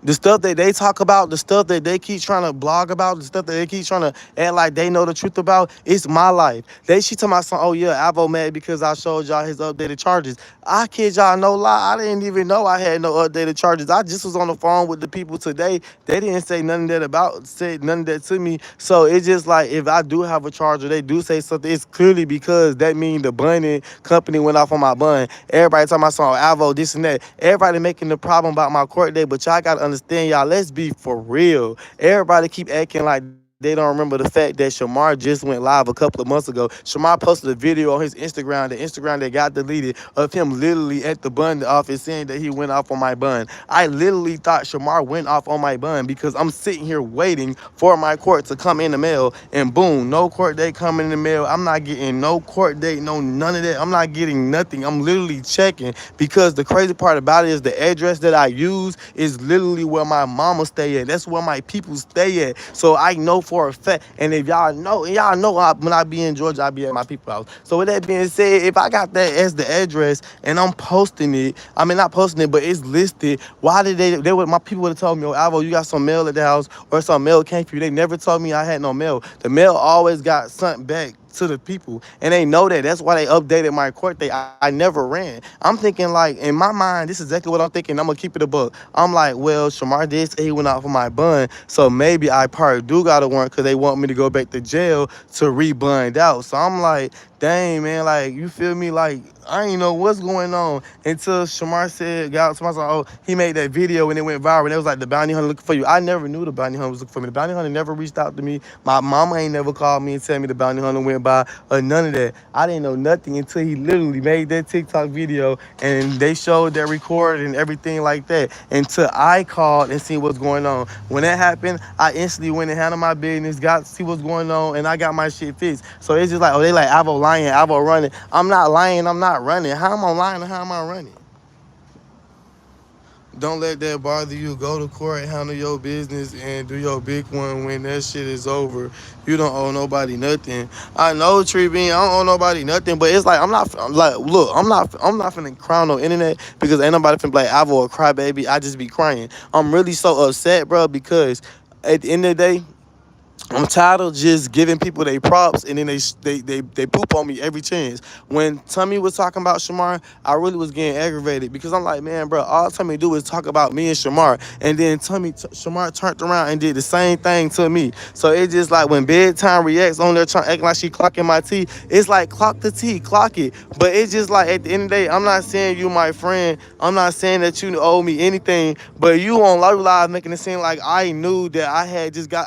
[SPEAKER 1] The stuff that they talk about, the stuff that they keep trying to blog about, the stuff that they keep trying to act like they know the truth about, it's my life. She talking about some, oh yeah, Alvo mad because I showed y'all his updated charges. I kid y'all no lie, I didn't even know I had no updated charges. I just was on the phone with the people today. They didn't say none of that to me. So it's just like if I do have a charger, they do say something. It's clearly because that means the bunding company went off on my bun. Everybody talking about some Alvo, this and that. Everybody making the problem about my court date, but y'all gotta understand, y'all. Let's be for real. Everybody keep acting like they don't remember the fact that Shamar just went live a couple of months ago. Shamar posted a video on his Instagram, the Instagram that got deleted, of him literally at the bun office saying that he went off on my bun. I literally thought Shamar went off on my bun because I'm sitting here waiting for my court to come in the mail, and boom, no court date coming in the mail. I'm not getting no court date, no none of that. I'm not getting nothing. I'm literally checking because the crazy part about it is the address that I use is literally where my mama stay at. That's where my people stay at. So I know for a fact. And if y'all know when I be in Georgia, I be at my people's house. So with that being said, if I got that as the address and I'm posting it, I mean not posting it, but it's listed. Why did they would my people would have told me, oh Alvo, you got some mail at the house or some mail came for you. They never told me I had no mail. The mail always got sent back to the people, and they know that. That's why they updated my court date. I never ran. I'm thinking like in my mind, this is exactly what I'm thinking. I'm gonna keep it a book. I'm like, well, Shamar did say he went out for my bun, so maybe I probably do got to warrant because they want me to go back to jail to re-bund out. So I'm like, dang man, like you feel me? Like I ain't know what's going on until Shamar said, got Shamar said, oh, he made that video and it went viral. And it was like the bounty hunter looking for you. I never knew the bounty hunter was looking for me. The bounty hunter never reached out to me. My mama ain't never called me and tell me the bounty hunter went by or none of that. I didn't know nothing until he literally made that TikTok video and they showed that record and everything like that. Until I called and see what's going on. When that happened, I instantly went and handled my business, got to see what's going on, and I got my shit fixed. So it's just like, oh, they like Alvo lying, Alvo running. I'm not lying, I'm not running. How am I lying and how am I running? Don't let that bother you. Go to court, handle your business, and do your big one when that shit is over. You don't owe nobody nothing. I know, Tree Bean, I don't owe nobody nothing, but it's like I'm like, look, I'm not finna cry on no internet because ain't nobody finna be like Avo a crybaby. I just be crying. I'm really so upset, bro, because at the end of the day, I'm tired of just giving people their props and then they poop on me every chance. When Tommy was talking about Shamar, I really was getting aggravated because I'm like, man, bro, all Tommy do is talk about me and Shamar, and then Shamar turned around and did the same thing to me. So it's just like when bedtime reacts on there trying acting like she clocking my tea, it's like clock the tea, clock it. But it's just like at the end of the day, I'm not saying you my friend. I'm not saying that you owe me anything, but you on Live making it seem like I knew that I had just got.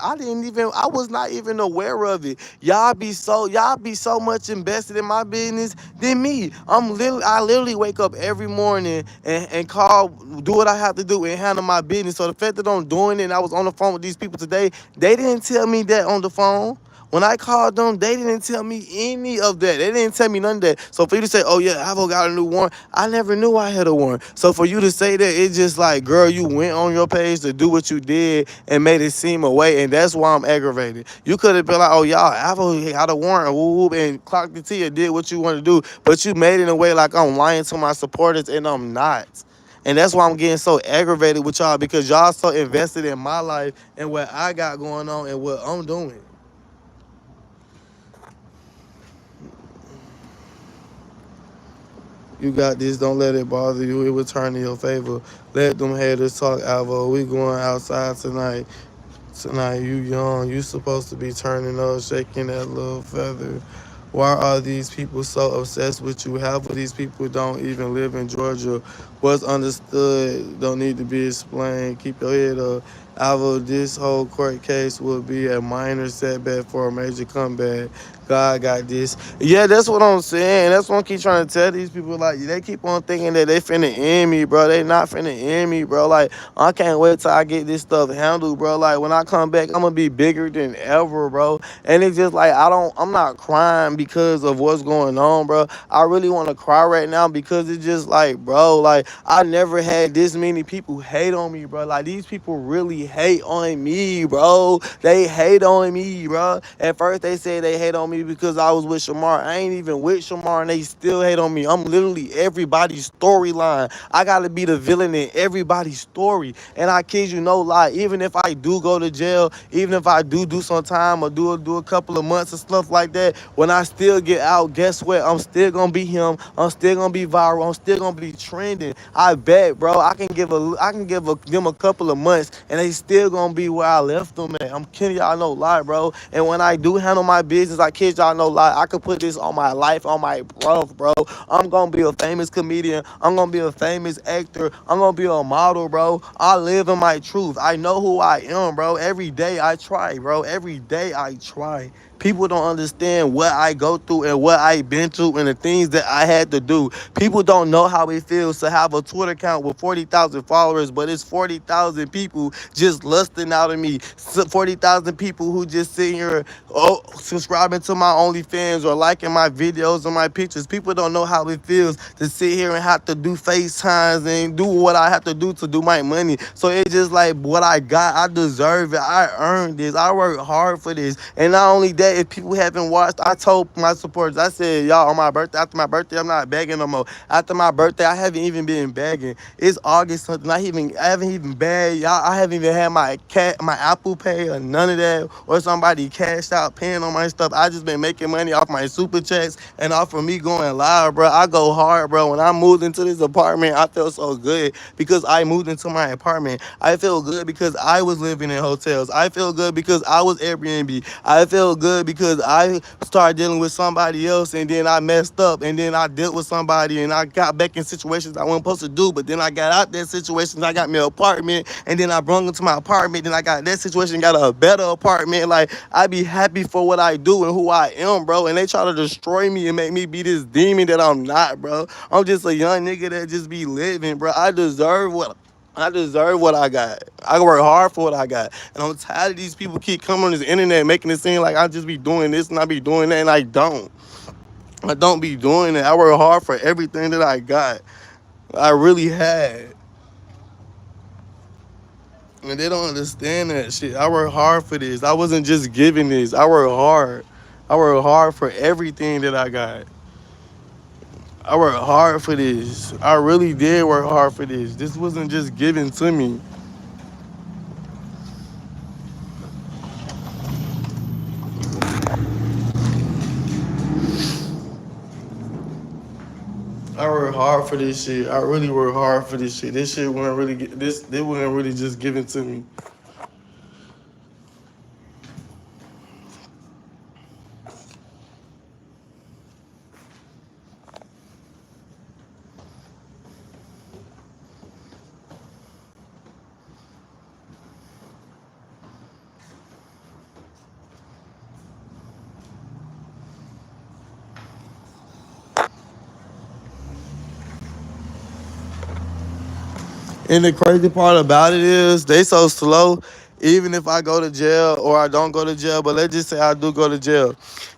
[SPEAKER 1] I was not even aware of it. Y'all be so much invested in my business than me. I literally wake up every morning and call, do what I have to do and handle my business. So the fact that I'm doing it and I was on the phone with these people today, they didn't tell me that on the phone. When I called them, they didn't tell me any of that. They didn't tell me none of that. So for you to say, oh yeah, Avo got a new warrant, I never knew I had a warrant. So for you to say that, it's just like, girl, you went on your page to do what you did and made it seem away, and that's why I'm aggravated. You could have been like, oh y'all, Avo got a warrant, whoop, and clocked the T and did what you want to do, but you made it in a way like I'm lying to my supporters, and I'm not. And that's why I'm getting so aggravated with y'all because y'all so invested in my life and what I got going on and what I'm doing. You got this. Don't let it bother you. It will turn in your favor. Let them haters talk, Alvo. We going outside tonight. Tonight, you young. You supposed to be turning up, shaking that little feather. Why are these people so obsessed with you? Half of these people don't even live in Georgia. What's understood don't need to be explained. Keep your head up. Alvo, this whole court case will be a minor setback for a major comeback. God got this. Yeah, that's what I'm saying. That's what I keep trying to tell these people. Like, they keep on thinking that they finna end me, bro. They not finna end me, bro. Like, I can't wait till I get this stuff handled, bro. Like, when I come back, I'm gonna be bigger than ever, bro. And it's just like, I'm not crying because of what's going on, bro. I really want to cry right now because it's just like, bro, like, I never had this many people hate on me, bro. Like, these people really hate on me, bro. They hate on me, bro. At first, they said they hate on me because I was with Shamar. I ain't even with Shamar, and they still hate on me. I'm literally everybody's storyline. I gotta be the villain in everybody's story. And I kid you no lie, even if I do go to jail, even if I do some time or do a couple of months and stuff like that, when I still get out, guess what? I'm still gonna be him. I'm still gonna be viral. I'm still gonna be trending. I bet, bro. I can give them a couple of months, and they still gonna be where I left them at. I'm kidding y'all no lie, bro. And when I do handle my business, I kid y'all no lie, I could put this on my life, on my growth, bro. I'm gonna be a famous comedian. I'm gonna be a famous actor. I'm gonna be a model, bro. I live in my truth. I know who I am, bro. Every day I try, bro. Every day I try. People don't understand what I go through and what I've been through and the things that I had to do. People don't know how it feels to have a Twitter account with 40,000 followers, but it's 40,000 people just lusting out of me. 40,000 people who just sitting here, subscribing to my OnlyFans or liking my videos or my pictures. People don't know how it feels to sit here and have to do FaceTimes and do what I have to do to do my money. So it's just like what I got, I deserve it. I earned this. I worked hard for this. And not only that, if people haven't watched, I told my supporters, I said, y'all, on my birthday, after my birthday, I'm not begging no more. After my birthday, I haven't even been begging. It's August something. I haven't even begged. Y'all, I haven't even had my Apple Pay or none of that, or somebody cashed out paying on my stuff. I just been making money off my super checks and off of me going live, bro. I go hard, bro. When I moved into this apartment, I felt so good because I moved into my apartment. I feel good because I was living in hotels. I feel good because I was Airbnb. I feel good because I started dealing with somebody else and then I messed up and then I dealt with somebody and I got back in situations I wasn't supposed to do, but then I got out that situation. I got me an apartment and then I brought them to my apartment. Then I got that situation, got a better apartment. Like, I be happy for what I do and who I am, bro. And they try to destroy me and make me be this demon that I'm not, bro. I'm just a young nigga that just be living, bro. I deserve what I got. I work hard for what I got. And I'm tired of these people keep coming on this internet making it seem like I just be doing this and I be doing that, and I don't. I don't be doing it. I work hard for everything that I got. I really had. And they don't understand that shit. I work hard for this. I wasn't just giving this. I work hard. I work hard for everything that I got. I worked hard for this. I really did work hard for this. This wasn't just given to me. I work hard for this shit. I really work hard for this shit. This shit wasn't really this. They wasn't really just given to me. And the crazy part about it is they so slow. Even if I go to jail or I don't go to jail, but let's just say I do go to jail.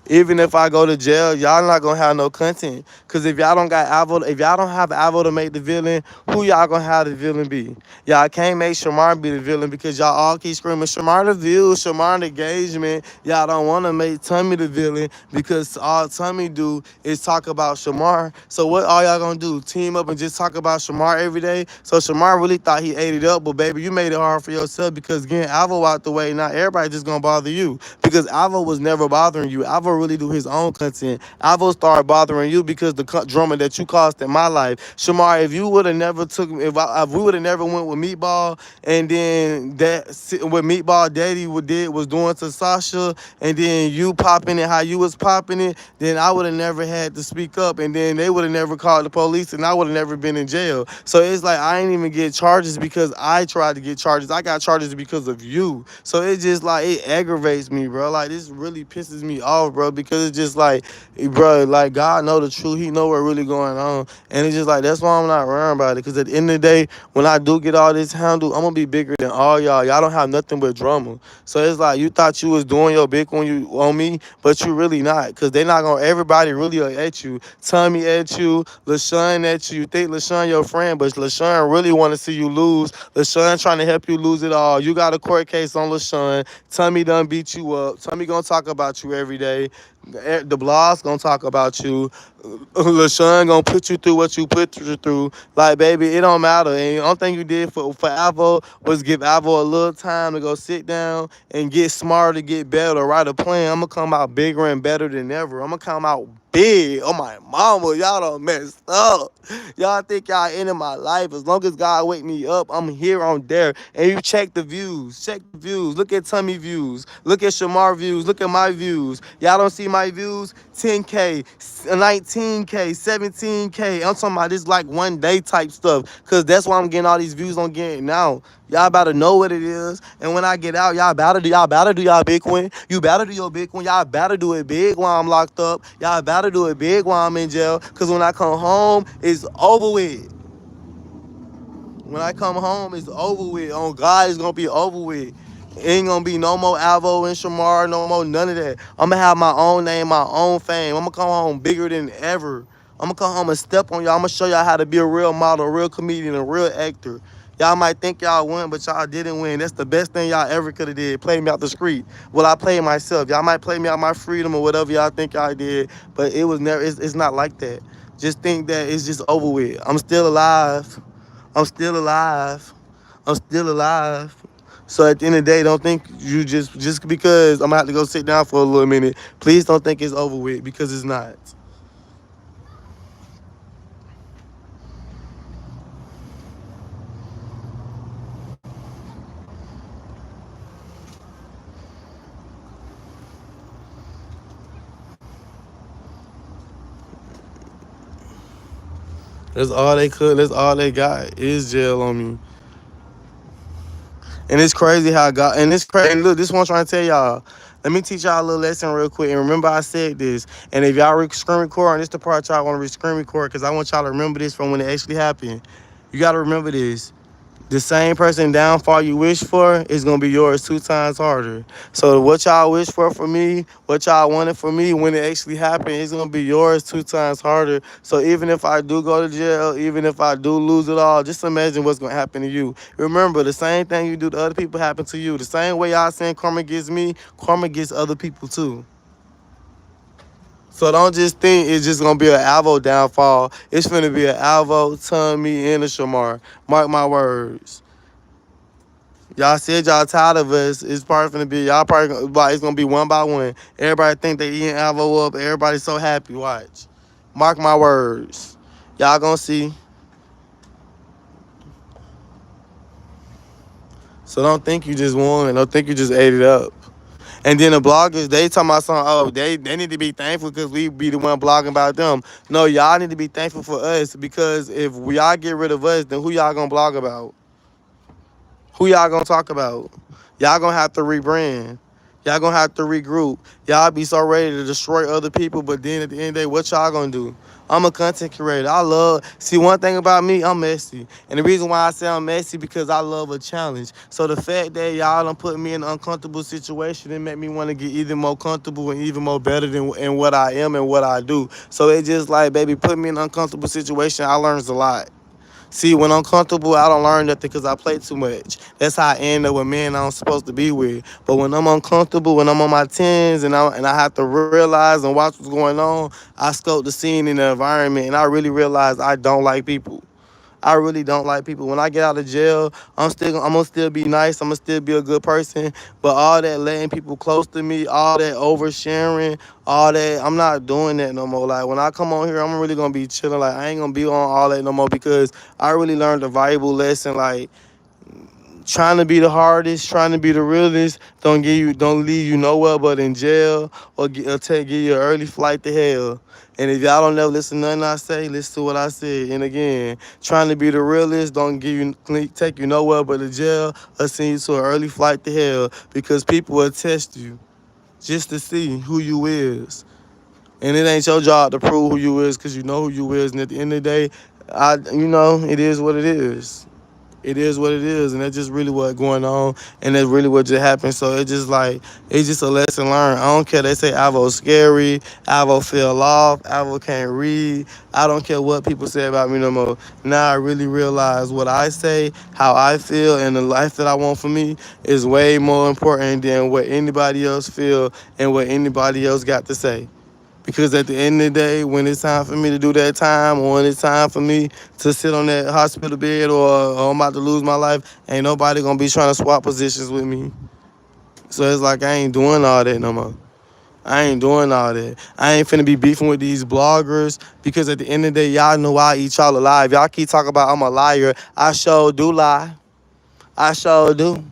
[SPEAKER 1] Even if I go to jail, y'all not gonna have no content. Cause if y'all don't got Alvo, if y'all don't have Alvo to make the villain, who y'all gonna have the villain be? Y'all can't make Shamar be the villain because y'all all keep screaming Shamar the views, Shamar the engagement. Y'all don't wanna make Tommy the villain because all Tommy do is talk about Shamar. So what all y'all gonna do? Team up and just talk about Shamar every day? So Shamar really thought he ate it up, but baby, you made it hard for yourself because getting Alvo out the way, not everybody just gonna bother you. Because Alvo was never bothering you. Alvo really do his own content. Alvo started bothering you because the drama that you caused in my life. Shamar, if you would have never took, if we would have never went with Meatball, and then that what Meatball Daddy was doing to Sasha, and then you popping it how you was popping it, then I would have never had to speak up, and then they would have never called the police, and I would have never been in jail. So it's like I ain't even get charges because I tried to get charges. I got charges because of you. So it's just like it aggravates me, bro. Like this really pisses me off, bro, because it's just like, bro, like God know the truth. He know what really going on, and it's just like that's why I'm not worrying about it. Because at the end of the day, when I do get all this handled, I'm gonna be bigger than all y'all. Y'all don't have nothing but drama. So it's like you thought you was doing your big when you on me, but you really not. Because they not gonna. Everybody really are at you. Tommy at you. LaShawn at you. You think LaShawn your friend, but LaShawn really want to see you lose. LaShawn trying to help you lose it all. You got a court case on LaShawn. Tommy done beat you up. Tommy gonna talk about you every day. The blogs gonna talk about you. LaShawn gonna put you through what you put you through. Like, baby, it don't matter. And the only thing you did for Alvo was give Alvo a little time to go sit down and get smarter, get better, write a plan. I'm gonna come out bigger and better than ever. I'm gonna come out big. Oh my mama, y'all done messed up. Y'all think y'all in my life. As long as God wake me up, I'm here, I'm there. And you check the views. Check the views. Look at Tummy views. Look at Shamar views. Look at my views. Y'all don't see my views? 10K, 19K, 17K. I'm talking about this like one day type stuff. Cause that's why I'm getting all these views on getting now. Y'all better know what it is. And when I get out, y'all better do y'all big one. You better do your big one. Y'all better do it big while I'm locked up. Y'all better do it big while I'm in jail. Cause when I come home, it's over with. When I come home, it's over with. On God, it's gonna be over with. Ain't gonna be no more Alvo and Shamar, no more none of that. I'm gonna have my own name, my own fame. I'm gonna come home bigger than ever. I'm gonna come home and step on y'all. I'm gonna show y'all how to be a real model, a real comedian, a real actor. Y'all might think y'all won, but y'all didn't win. That's the best thing y'all ever could have did. Play me out the street. Well, I played myself. Y'all might play me out my freedom or whatever y'all think y'all did, but it was never. It's not like that. Just think that it's just over with. I'm still alive. I'm still alive. I'm still alive. So at the end of the day, don't think you just because I'm gonna have to go sit down for a little minute. Please don't think it's over with because it's not. That's all they could. That's all they got is jail on me. And it's crazy how God. And it's crazy. And look, this one I'm trying to tell y'all. Let me teach y'all a little lesson real quick. And remember, I said this. And if y'all screen record, and this the part y'all want to screen record, because I want y'all to remember this from when it actually happened. You got to remember this. The same person downfall you wish for is gonna be yours 2 times harder. So what y'all wish for me, what y'all wanted for me, when it actually happened, it's gonna be yours 2 times harder. So even if I do go to jail, even if I do lose it all, just imagine what's gonna happen to you. Remember, the same thing you do to other people happen to you. The same way y'all saying karma gets me, karma gets other people too. So don't just think it's just gonna be an Alvo downfall. It's gonna be an Alvo, Tommy, and a Shamar. Mark my words. Y'all said y'all tired of us. It's probably gonna be y'all probably like it's gonna be one by one. Everybody think they eating Alvo up. Everybody's so happy. Watch. Mark my words. Y'all gonna see. So don't think you just won. Don't think you just ate it up. And then the bloggers, they talking about something, oh, they need to be thankful because we be the one blogging about them. No, y'all need to be thankful for us because if y'all get rid of us, then who y'all gonna blog about? Who y'all gonna talk about? Y'all gonna have to rebrand. Y'all gonna have to regroup. Y'all be so ready to destroy other people, but then at the end of the day, what y'all gonna do? I'm a content creator. See one thing about me, I'm messy. And the reason why I say I'm messy because I love a challenge. So the fact that y'all done put me in an uncomfortable situation, it make me want to get even more comfortable and even more better than in what I am and what I do. So it just like, baby, put me in an uncomfortable situation, I learns a lot. See, when I'm comfortable, I don't learn nothing because I play too much. That's how I end up with men I'm supposed to be with. But when I'm uncomfortable, when I'm on my tens and I have to realize and watch what's going on, I scope the scene in the environment and I really realize I don't like people. I really don't like people. When I get out of jail, I'm gonna still be nice. I'm gonna still be a good person. But all that letting people close to me, all that oversharing, all that, I'm not doing that no more. Like when I come on here, I'm really gonna be chilling. Like I ain't gonna be on all that no more because I really learned a valuable lesson. Like trying to be the hardest, trying to be the realest, don't leave you nowhere but in jail or give you an early flight to hell. And if y'all don't never listen to nothing I say, listen to what I said. And again, trying to be the realest don't take you nowhere but to jail or send you to an early flight to hell because people will test you just to see who you is. And it ain't your job to prove who you is because you know who you is. And at the end of the day, it is what it is. It is what it is, and that's just really what going on, and that's really what just happened. So it's just a lesson learned. I don't care. They say Alvo's scary, Alvo fell off, Alvo can't read. I don't care what people say about me no more. Now I really realize what I say, how I feel, and the life that I want for me is way more important than what anybody else feel and what anybody else got to say. Because at the end of the day, when it's time for me to do that time, or when it's time for me to sit on that hospital bed, or I'm about to lose my life, ain't nobody gonna be trying to swap positions with me. So it's like I ain't doing all that no more. I ain't doing all that. I ain't finna be beefing with these bloggers because at the end of the day, y'all know I eat y'all alive. Y'all keep talking about I'm a liar. I sure do lie. I sure do.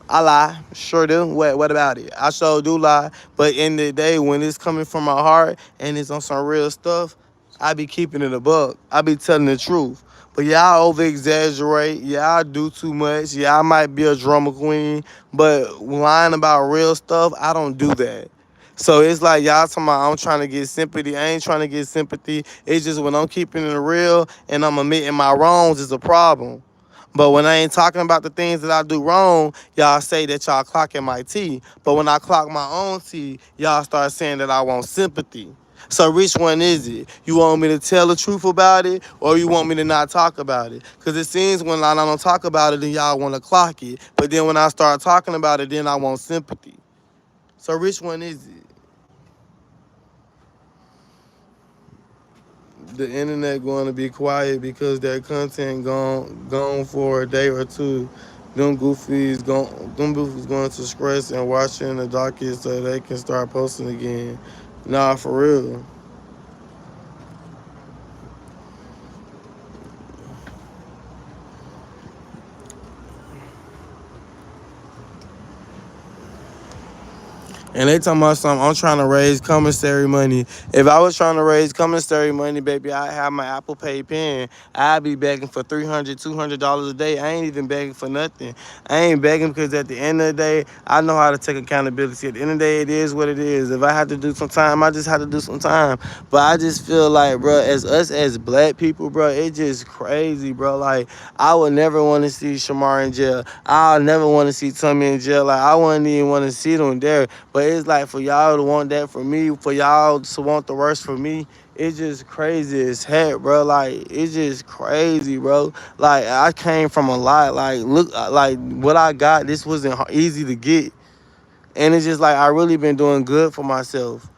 [SPEAKER 1] I lie, sure do. What about it? I sure do lie. But in the day, when it's coming from my heart and it's on some real stuff, I be keeping it a buck. I be telling the truth. But y'all over exaggerate. Y'all do too much. Y'all might be a drama queen, but lying about real stuff, I don't do that. So it's like y'all talking about I'm trying to get sympathy. I ain't trying to get sympathy. It's just when I'm keeping it real and I'm admitting my wrongs is a problem. But when I ain't talking about the things that I do wrong, y'all say that y'all clocking my T. But when I clock my own T, y'all start saying that I want sympathy. So which one is it? You want me to tell the truth about it, or you want me to not talk about it? Because it seems when I don't talk about it, then y'all want to clock it. But then when I start talking about it, then I want sympathy. So which one is it? The internet going to be quiet because their content gone for a day or two. Them goofies going to stress and watch it in the docket so they can start posting again. Nah, for real. And they talking about something. I'm trying to raise commissary money. If I was trying to raise commissary money, baby, I have my Apple Pay pen. I'd be begging for $300, $200 a day. I ain't even begging for nothing. I ain't begging because at the end of the day, I know how to take accountability. At the end of the day, it is what it is. If I have to do some time, I just have to do some time. But I just feel like, bro, as us as black people, bro, it's just crazy, bro. Like, I would never want to see Shamar in jail. I'll never want to see Tommy in jail. Like, I wouldn't even want to see them there. But it's like for y'all to want that for me, for y'all to want the worst for me, it's just crazy as heck, bro. Like it's just crazy, bro. Like I came from a lot. Like look, like what I got, this wasn't easy to get, and it's just like I really been doing good for myself.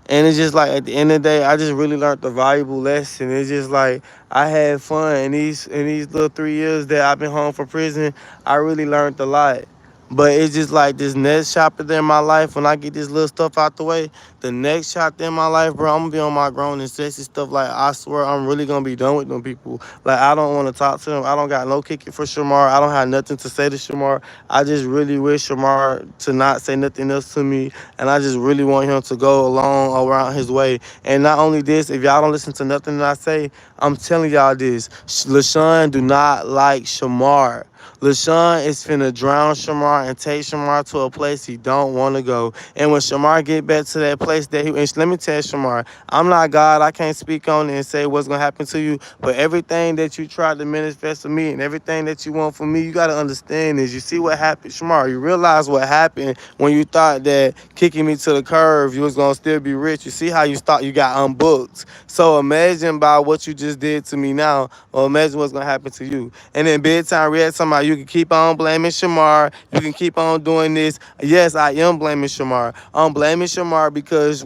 [SPEAKER 1] And it's just like at the end of the day, I just really learned the valuable lesson. It's just like I had fun in these little 3 years that I've been home from prison. I really learned a lot. But it's just like this next chapter in my life, when I get this little stuff out the way, the next chapter in my life, bro, I'm gonna be on my grown and sexy stuff. Like I swear I'm really gonna be done with them people. Like I don't wanna talk to them. I don't got no kicking for Shamar. I don't have nothing to say to Shamar. I just really wish Shamar to not say nothing else to me, and I just really want him to go along around his way. And not only this, if y'all don't listen to nothing that I say, I'm telling y'all this: LaShawn do not like Shamar. LaShawn is finna drown Shamar and take Shamar to a place he don't want to go. And when Shamar get back to that place that and let me tell Shamar, I'm not God. I can't speak on it and say what's gonna happen to you. But everything that you tried to manifest for me and everything that you want from me, you gotta understand is you see what happened, Shamar. You realize what happened when you thought that kicking me to the curve, you was gonna still be rich. You see how you thought you got unbooked. So imagine by what you just did to me now, or imagine what's gonna happen to you. And then bedtime read talking about you can keep on blaming Shamar. You can keep on doing this. Yes, I am blaming Shamar. I'm blaming Shamar because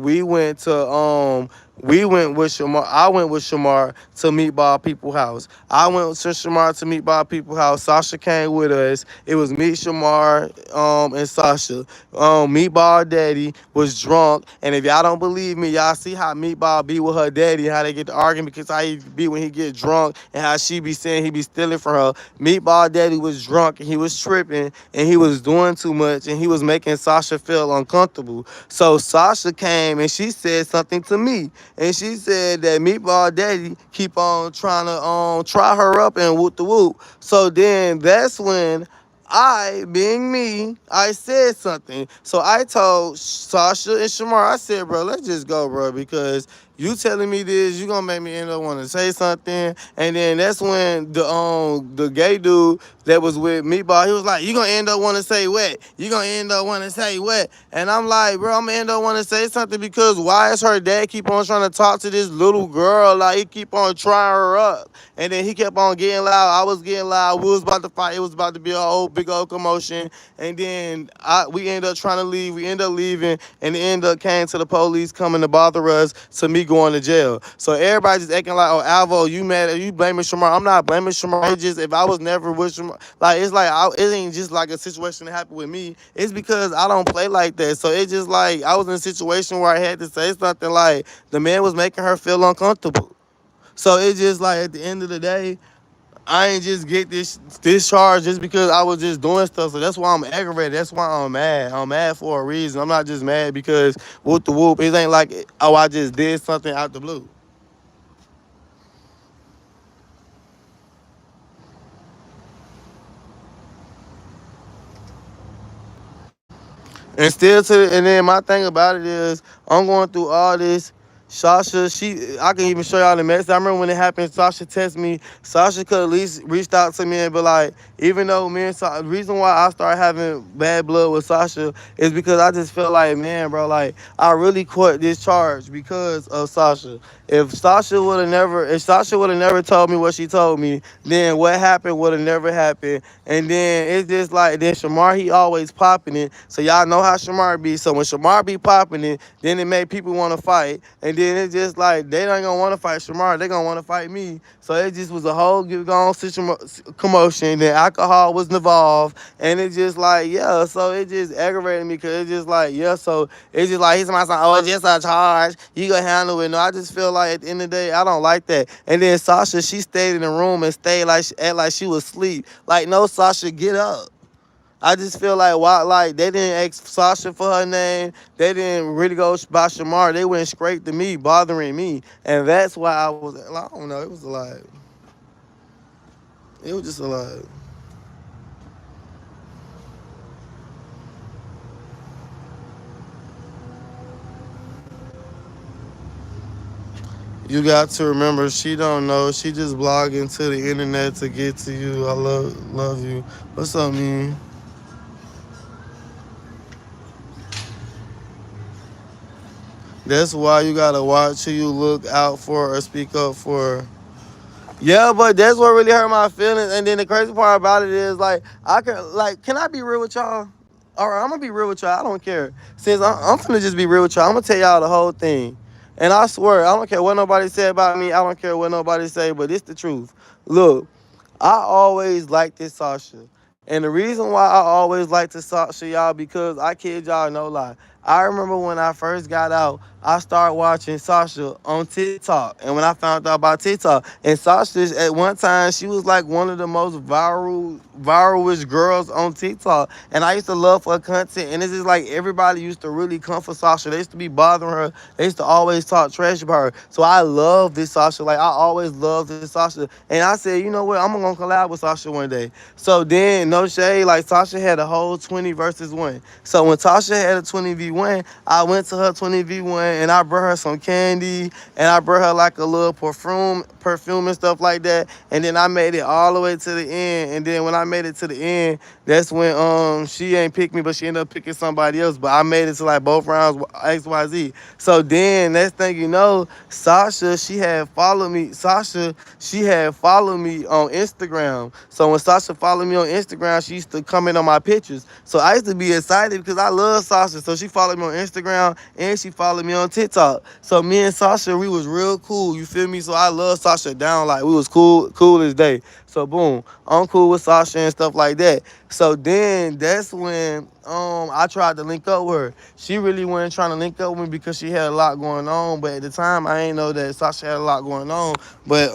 [SPEAKER 1] We went with Shamar. I went with Shamar to Meatball People House. I went to Shamar to Meatball People House. Sasha came with us. It was me, Shamar, and Sasha. Meatball Daddy was drunk, and if y'all don't believe me, y'all see how Meatball be with her daddy, how they get to arguing because how he be when he get drunk, and how she be saying he be stealing from her. Meatball Daddy was drunk and he was tripping and he was doing too much and he was making Sasha feel uncomfortable. So Sasha came and she said something to me, and she said that Meatball Daddy keep on trying to try her up and whoop the whoop. So then that's when I, being me, I said something. So I told Sasha and Shamar, I said, bro, let's just go, bro, because you telling me this, you gonna make me end up wanting to say something. And then that's when the gay dude that was with Meatball, he was like, you gonna end up wanting to say what? You gonna end up wanting to say what? And I'm like, bro, I'm gonna end up wanting to say something because why is her dad keep on trying to talk to this little girl? Like, he keep on trying her up. And then he kept on getting loud. I was getting loud. We was about to fight. It was about to be a whole big old commotion. And then we ended up trying to leave. We ended up leaving, and it ended up came to the police coming to bother us to me going to jail. So everybody just acting like, oh, Alvo, you mad? You blaming Shamar? I'm not blaming Shamar. It's just if I was never with Shamar, like it's like it ain't just like a situation that happened with me. It's because I don't play like that. So it's just like I was in a situation where I had to say something like the man was making her feel uncomfortable. So it's just like at the end of the day, I ain't just get this charge just because I was just doing stuff. So that's why I'm aggravated. That's why I'm mad. I'm mad for a reason. I'm not just mad because whoop the whoop. It ain't like oh I just did something out the blue. And then my thing about it is I'm going through all this. Sasha, I can even show y'all the message. I remember when it happened, Sasha texted me. Sasha could at least reached out to me and be like, even though me and Sasha, the reason why I started having bad blood with Sasha is because I just felt like, man, bro, like I really caught this charge because of Sasha. If Sasha would have never told me what she told me, then what happened would have never happened. And then it's just like then Shamar he always popping it. So y'all know how Shamar be. So when Shamar be popping it, then it made people want to fight. And then it's just like they ain't gonna want to fight Shamar. They gonna want to fight me. So it just was a whole gone commotion. Then alcohol was involved, and it just like yeah. So it just aggravated me because it's just like yeah. So it's just like he's my son. Oh, it's just a charge. You gonna handle it? No, I just feel like at the end of the day, I don't like that. And then Sasha, she stayed in the room and stayed like act like she was asleep. Like no, Sasha, get up. I just feel like why like they didn't ask Sasha for her name. They didn't really go by Shamar. They went straight to me, bothering me, and that's why I was. I don't know. It was a lot. It was just a lot. You got to remember, she don't know. She just blogging to the internet to get to you. I love you. What's up, man? That's why you gotta watch who you look out for or speak up for. Yeah, but that's what really hurt my feelings. And then the crazy part about it is can I be real with y'all? All right, I'm gonna be real with y'all. I don't care. Since I'm finna just be real with y'all, I'm gonna tell y'all the whole thing. And I swear, I don't care what nobody say about me. I don't care what nobody say, but it's the truth. Look, I always liked this Sasha. And the reason why I always liked this Sasha, y'all, because I kid y'all no lie. I remember when I first got out, I started watching Sasha on TikTok. And when I found out about TikTok, and Sasha at one time, she was like one of the most viralish girls on TikTok. And I used to love her content. And it's just like everybody used to really come for Sasha. They used to be bothering her. They used to always talk trash about her. So I love this Sasha. Like I always loved this Sasha. And I said, you know what? I'm gonna collab with Sasha one day. So then, no shade, like Sasha had a whole 20 versus 1. So when Tasha had a 20v1, I went to her 20v1 and I brought her some candy and I brought her like a little perfume and stuff like that. And then I made it all the way to the end. And then when I made it to the end, that's when she ain't picked me, but she ended up picking somebody else. But I made it to like both rounds XYZ. So then next thing you know, Sasha, she had followed me. Sasha, she had followed me on Instagram. So when Sasha followed me on Instagram, she used to comment on my pictures. So I used to be excited because I love Sasha. So she followed me on Instagram and she followed me on TikTok. So me and Sasha, we was real cool. You feel me? So I love Sasha down like we was cool as day. So boom, I'm cool with Sasha and stuff like that. So then that's when I tried to link up with her. She really wasn't trying to link up with me because she had a lot going on. But at the time I ain't know that Sasha had a lot going on. But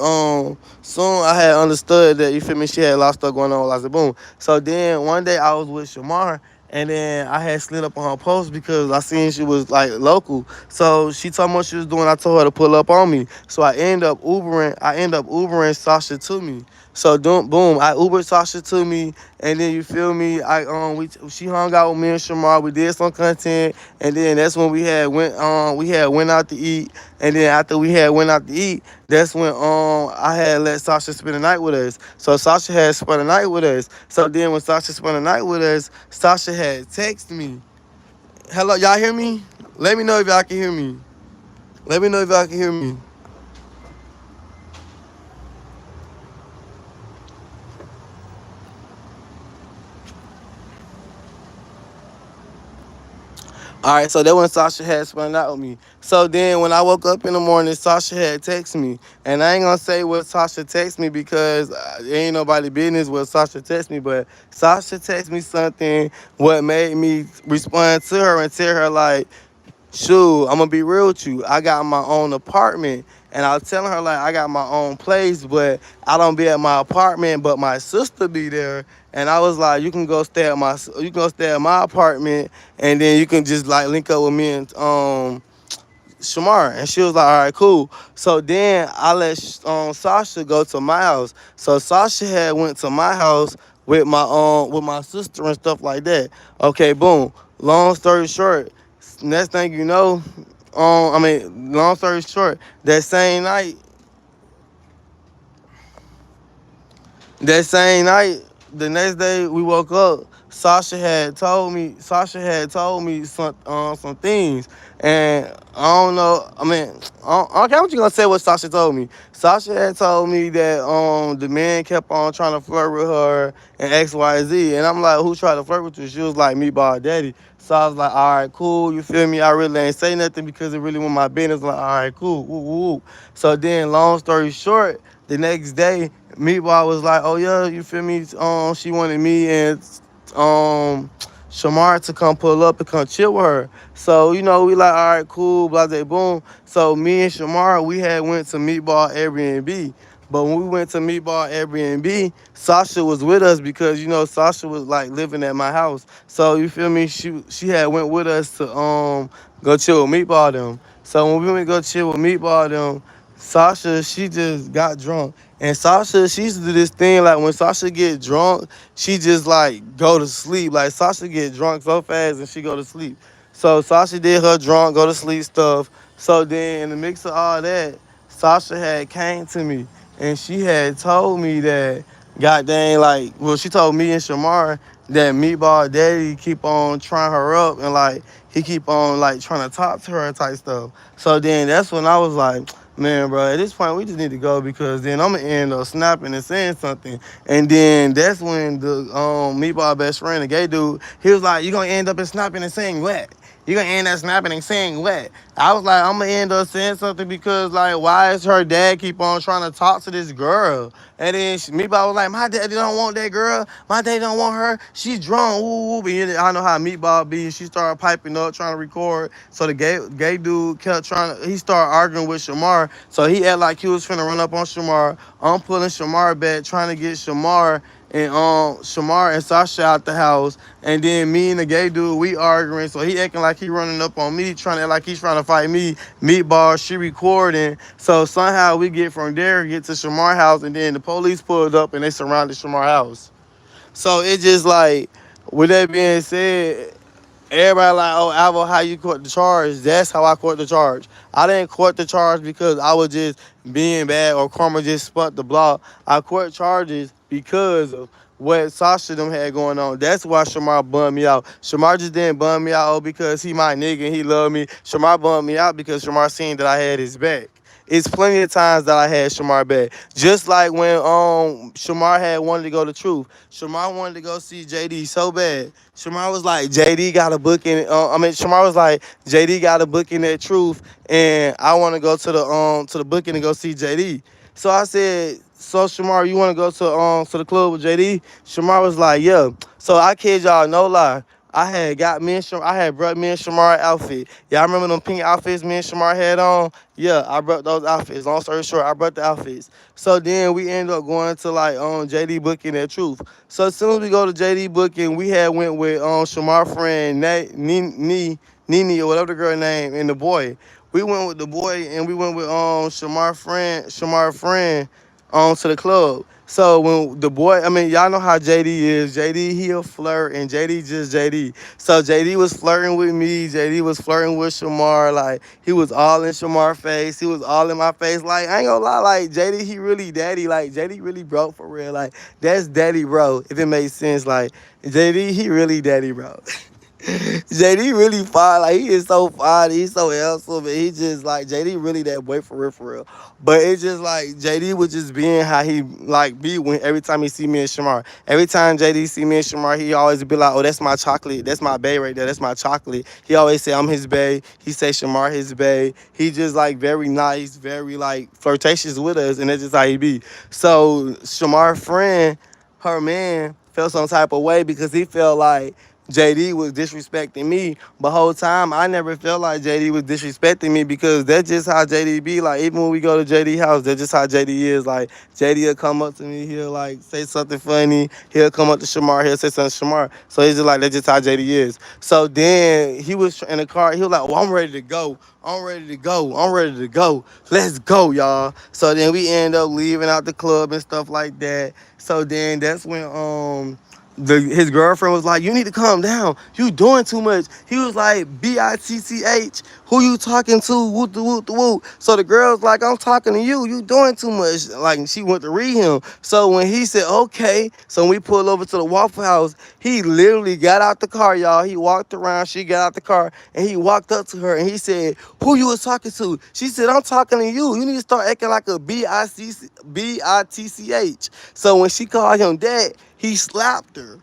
[SPEAKER 1] soon I had understood that, you feel me, she had a lot of stuff going on. I said boom. So then one day I was with Shamar, and then I had slid up on her post because I seen she was like local. So she told me what she was doing. I told her to pull up on me. So I end up Ubering. I end up Ubering Sasha to me. So boom, I Ubered Sasha to me, and then you feel me. She hung out with me and Shamar. We did some content, and then that's when we had went out to eat, and then after we had went out to eat, that's when I had let Sasha spend the night with us. So Sasha had spent the night with us. So then when Sasha spent the night with us, Sasha had texted me. Hello, y'all hear me? Let me know if y'all can hear me. Let me know if y'all can hear me. All right, so that when Sasha had spun out with me. So then when I woke up in the morning, Sasha had texted me. And I ain't gonna say what Sasha texted me because it ain't nobody business what Sasha texted me, but Sasha texted me something what made me respond to her and tell her like, shoot, I'm gonna be real with you. I got my own apartment, and I was telling her like I got my own place, but I don't be at my apartment, but my sister be there. And I was like, you can go stay at my apartment, and then you can just like link up with me and Shamar. And she was like, all right, cool. So then I let Sasha go to my house. So Sasha had went to my house with my sister and stuff like that. Okay, boom. Long story short, next thing you know, long story short, that same night, that same night, the next day we woke up. Sasha had told me some things, and I don't know. I don't care what you gonna say. What Sasha told me. Sasha had told me that the man kept on trying to flirt with her and XYZ, and I'm like, who tried to flirt with you? She was like, me, by daddy. So I was like, all right, cool. You feel me? I really ain't say nothing because it really was my business. Like, all right, cool. Woo, woo, woo. So then, long story short, the next day, Meatball was like, "Oh yeah, you feel me? She wanted me and Shamar to come pull up and come chill with her. So we like, all right, cool, blah blah boom. So me and Shamar, we had went to Meatball Airbnb. But when we went to Meatball Airbnb, Sasha was with us because Sasha was like living at my house. So you feel me? She had went with us to go chill with Meatball them. So when we went to go chill with Meatball them, Sasha, she just got drunk. And Sasha, she used to do this thing like when Sasha get drunk, she just like go to sleep. Like Sasha get drunk so fast and she go to sleep. So Sasha did her drunk, go to sleep stuff. So then in the mix of all that, Sasha had came to me and she had told me that, god dang, like, well, she told me and Shamar that Meatball Daddy keep on trying her up and like he keep on like trying to talk to her type stuff. So then that's when I was like, man, bro, at this point we just need to go because then I'm gonna end up snapping and saying something. And then that's when the Meatball best friend, the gay dude, he was like, you gonna end up and snapping and saying what? You gonna end up snapping and saying what? I was like, I'm gonna end up saying something because like, why is her dad keep on trying to talk to this girl? And then Meatball was like, my daddy don't want that girl. My daddy don't want her. She's drunk. Ooh, ooh. And I know how Meatball be. She started piping up, trying to record. So the gay dude kept trying to. He started arguing with Shamar. So he acted like he was finna run up on Shamar. I'm pulling Shamar back, trying to get Shamar and Sasha out the house, and then me and the gay dude we arguing. So he acting like he running up on me, trying to act like he's trying to fight me. Meatball, she recording. So somehow we get from there, get to Shamar house, and then the police pulled up and they surrounded Shamar house. So it just like, with that being said, Everybody like, oh, Alvo, how you court the charge? That's how I court the charge. I didn't court the charge because I was just being bad or karma just spun the block. I court charges because of what Sasha them had going on. That's why Shamar bummed me out. Shamar just didn't bum me out because he my nigga and he loved me. Shamar bummed me out because Shamar seen that I had his back. It's plenty of times that I had Shamar back. Just like when Shamar had wanted to go to Truth. Shamar wanted to go see JD so bad. Shamar was like, JD got a book in Shamar was like, JD got a book in that Truth and I want to go to the booking and go see JD. So I said, so Shamar, you want to go to the club with JD? Shamar was like, yeah. So I kid y'all, no lie. I had brought me and Shamar outfit. Y'all remember them pink outfits me and Shamar had on? Yeah, I brought those outfits. Long story short, I brought the outfits. So then we ended up going to like JD booking at Truth. So as soon as we go to JD booking, we had went with Shamar friend Nini or whatever the girl name and the boy. We went with the boy and we went with Shamar friend to the club. So when the boy, y'all know how JD is. JD, he'll flirt, and JD just JD. So JD was flirting with me. JD was flirting with Shamar. Like, he was all in Shamar's face. He was all in my face. Like, I ain't gonna lie, like, JD, he really daddy. Like, JD really broke for real. Like, that's daddy, bro, if it makes sense. Like, JD, he really daddy, bro. JD really fine. Like, he is so fine. He's so handsome. And he just like JD really that boy for real, for real. But it's just like JD was just being how he like be when every time he see me and Shamar. Every time JD see me and Shamar, he always be like, "Oh, that's my chocolate. That's my bae right there. That's my chocolate." He always say I'm his bae. He say Shamar his bae. He just like very nice, very like flirtatious with us, and that's just how he be. So Shamar friend, her man, felt some type of way because he felt like JD was disrespecting me, but whole time I never felt like JD was disrespecting me because that's just how JD be. Like, even when we go to JD house, that's just how JD is. Like, JD will come up to me, he'll like say something funny, he'll come up to Shamar, he'll say something to Shamar. So it's just like that's just how JD is. So then he was in the car, he was like, "Oh, I'm ready to go. I'm ready to go. I'm ready to go. Let's go, y'all." So then we end up leaving out the club and stuff like that. So then that's when his girlfriend was like, "You need to calm down. You doing too much." He was like, "BITCH, who you talking to? Woot the woot the woot." So the girl's like, "I'm talking to you. You doing too much." Like, she went to read him. So when he said, "Okay," so when we pulled over to the Waffle House, he literally got out the car, y'all. He walked around. She got out the car and he walked up to her and he said, "Who you was talking to?" She said, "I'm talking to you. You need to start acting like a BITCH." So when she called him that, he slapped her.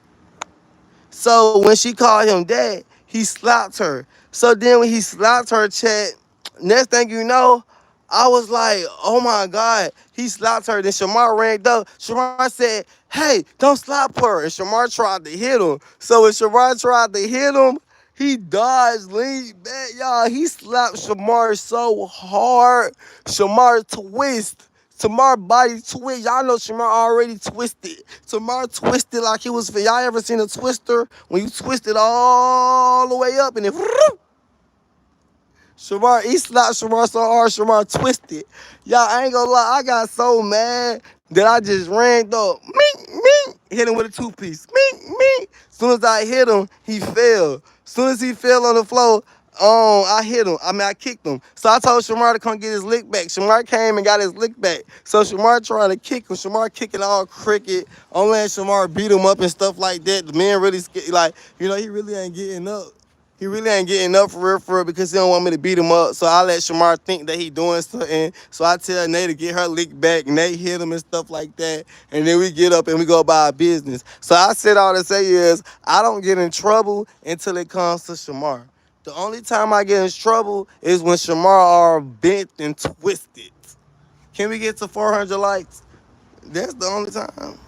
[SPEAKER 1] So when she called him dad, he slapped her. So then when he slapped her, chat, next thing you know, I was like, oh my God, he slapped her. Then Shamar ran up. Shamar said, "Hey, don't slap her." And Shamar tried to hit him. So when Shamar tried to hit him, he dodged, leaned back, y'all. He slapped Shamar so hard. Shamar twist. Tamar body twist. Y'all know Shamar already twisted. Tamar twisted like he was. Y'all ever seen a twister when you twist it all the way up and then Shamar, he slapped Shamar so hard, Shamar twisted. Y'all, I ain't gonna lie, I got so mad that I just ran up, mink, mink, hit him with a two-piece, mink, mink. Soon as I hit him, he fell. Soon as he fell on the floor, I hit him. I kicked him. So I told Shamar to come get his lick back. Shamar came and got his lick back. So Shamar trying to kick him. Shamar kicking all cricket. On letting Shamar beat him up and stuff like that. The man really scared, like, he really ain't getting up. He really ain't getting up for real because he don't want me to beat him up. So I let Shamar think that he doing something. So I tell Nate to get her lick back. Nate hit him and stuff like that. And then we get up and we go about our business. So I said all to say is I don't get in trouble until it comes to Shamar. The only time I get in trouble is when Shamar are bent and twisted. Can we get to 400 likes? That's the only time.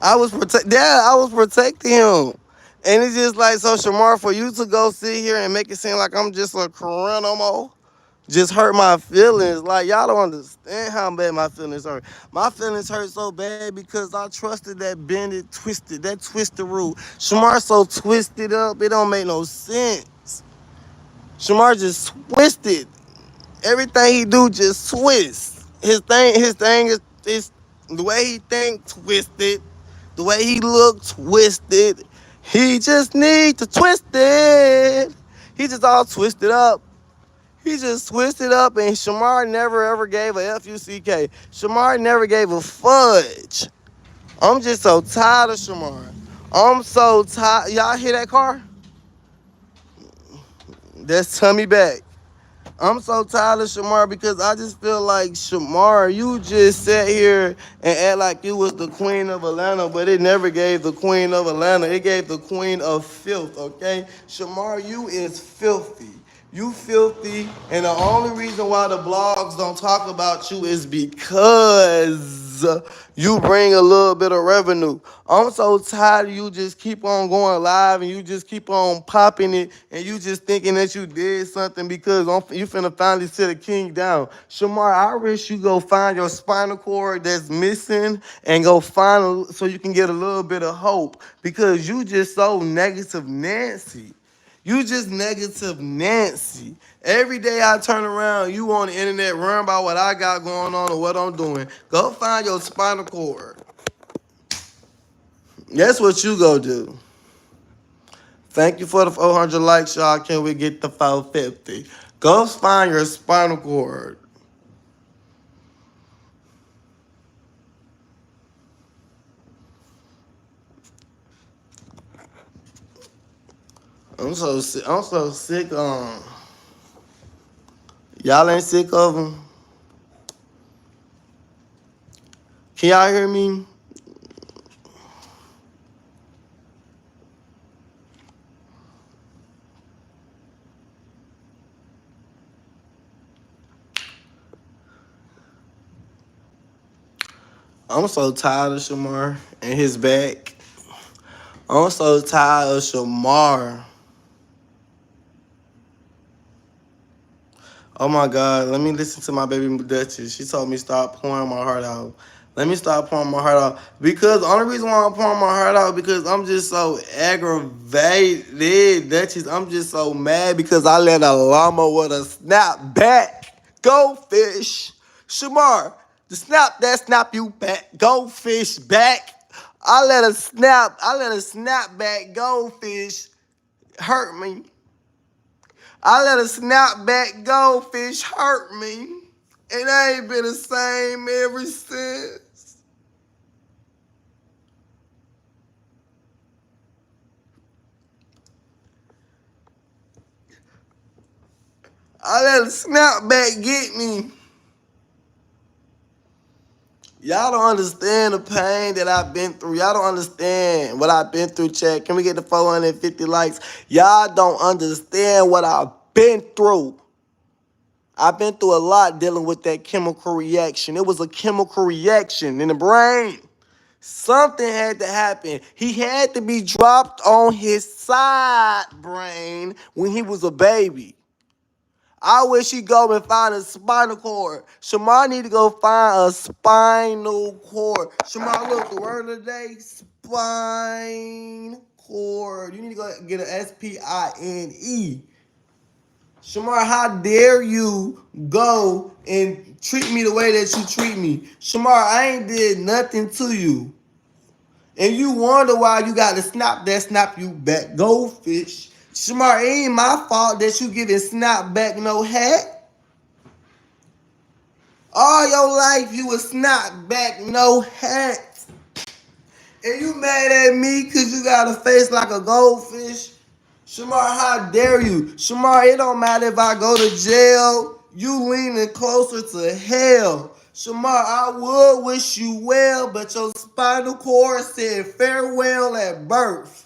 [SPEAKER 1] I was protecting him. And it's just like, so Shamar, for you to go sit here and make it seem like I'm just a criminal, just hurt my feelings. Like, y'all don't understand how bad my feelings hurt. My feelings hurt so bad because I trusted that bended, twisted, that twisted rule. Shamar so twisted up, it don't make no sense. Shamar just twisted. Everything he do just twist. His thing is the way he think twisted, the way he look twisted. He just need to twist it. He just all twisted up. He just twisted up, and Shamar never ever gave a F-U-C-K. Shamar never gave a fudge. I'm just so tired of Shamar. I'm so tired. Y'all hear that car? That's Tummy back. I'm so tired of Shamar because I just feel like Shamar, you just sat here and act like you was the queen of Atlanta, but it never gave the queen of Atlanta. It gave the queen of filth, okay? Shamar, you is filthy. You filthy, and the only reason why the blogs don't talk about you is because you bring a little bit of revenue. I'm so tired of you just keep on going live and you just keep on popping it and you just thinking that you did something because you finna finally sit a king down. Shamar, I wish you go find your spinal cord that's missing and go find so you can get a little bit of hope because you just so negative Nancy. You just negative Nancy. Every day I turn around, you on the internet worrying about what I got going on or what I'm doing. Go find your spinal cord. That's what you go do. Thank you for the 400 likes, y'all. Can we get the 450? Go find your spinal cord. I'm so sick. I'm so sick. Y'all ain't sick of them. Can y'all hear me? I'm so tired of Shamar and his back. I'm so tired of Shamar. Oh my God, let me listen to my baby Duchess. She told me stop pouring my heart out. Let me stop pouring my heart out. Because the only reason why I'm pouring my heart out because I'm just so aggravated. Duchess, I'm just so mad because I let a llama with a snap back. Go fish. Shamar, the snap that snap you back. Go fish back. I let a snap back go fish hurt me. I let a snapback goldfish hurt me. And I ain't been the same ever since. I let a snapback get me. Y'all don't understand the pain that I've been through. Y'all don't understand what I've been through, chat. Can we get the 450 likes? Y'all don't understand what I've been through. I've been through a lot dealing with that chemical reaction. It was a chemical reaction in the brain. Something had to happen. He had to be dropped on his side brain when he was a baby. I wish he'd go and find a spinal cord. Shamar need to go find a spinal cord. Shamar, look, the word of the day, spine cord. You need to go get an S-P-I-N-E. Shamar, how dare you go and treat me the way that you treat me? Shamar, I ain't did nothing to you. And you wonder why you got to snap you back. Goldfish. Shamar, it ain't my fault that you giving snap back no hat. All your life you was snap back no hat. And you mad at me because you got a face like a goldfish. Shamar, how dare you? Shamar, it don't matter if I go to jail. You leaning closer to hell. Shamar, I would wish you well, but your spinal cord said farewell at birth.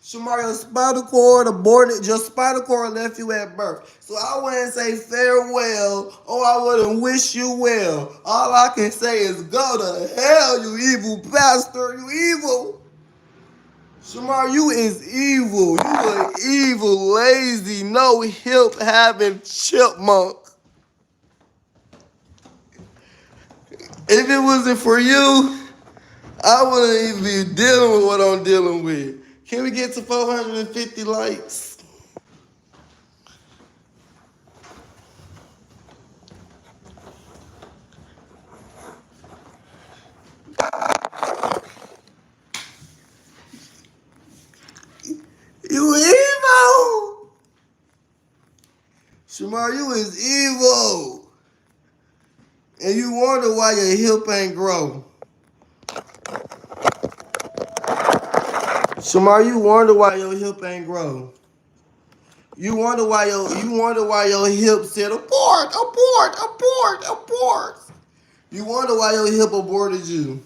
[SPEAKER 1] Shamar, your spinal cord aborted. Your spinal cord left you at birth. So I wouldn't say farewell, or I wouldn't wish you well. All I can say is go to hell, you evil bastard. You evil. Shamar, you is evil. You an evil, lazy, no hip having chipmunk. If it wasn't for you, I wouldn't even be dealing with what I'm dealing with. Can we get to 450 likes? Shamar, you is evil. And you wonder why your hip ain't grow. Shamar, you wonder why your hip ain't grow. You wonder why your hip said abort, abort, abort, abort. You wonder why your hip aborted you.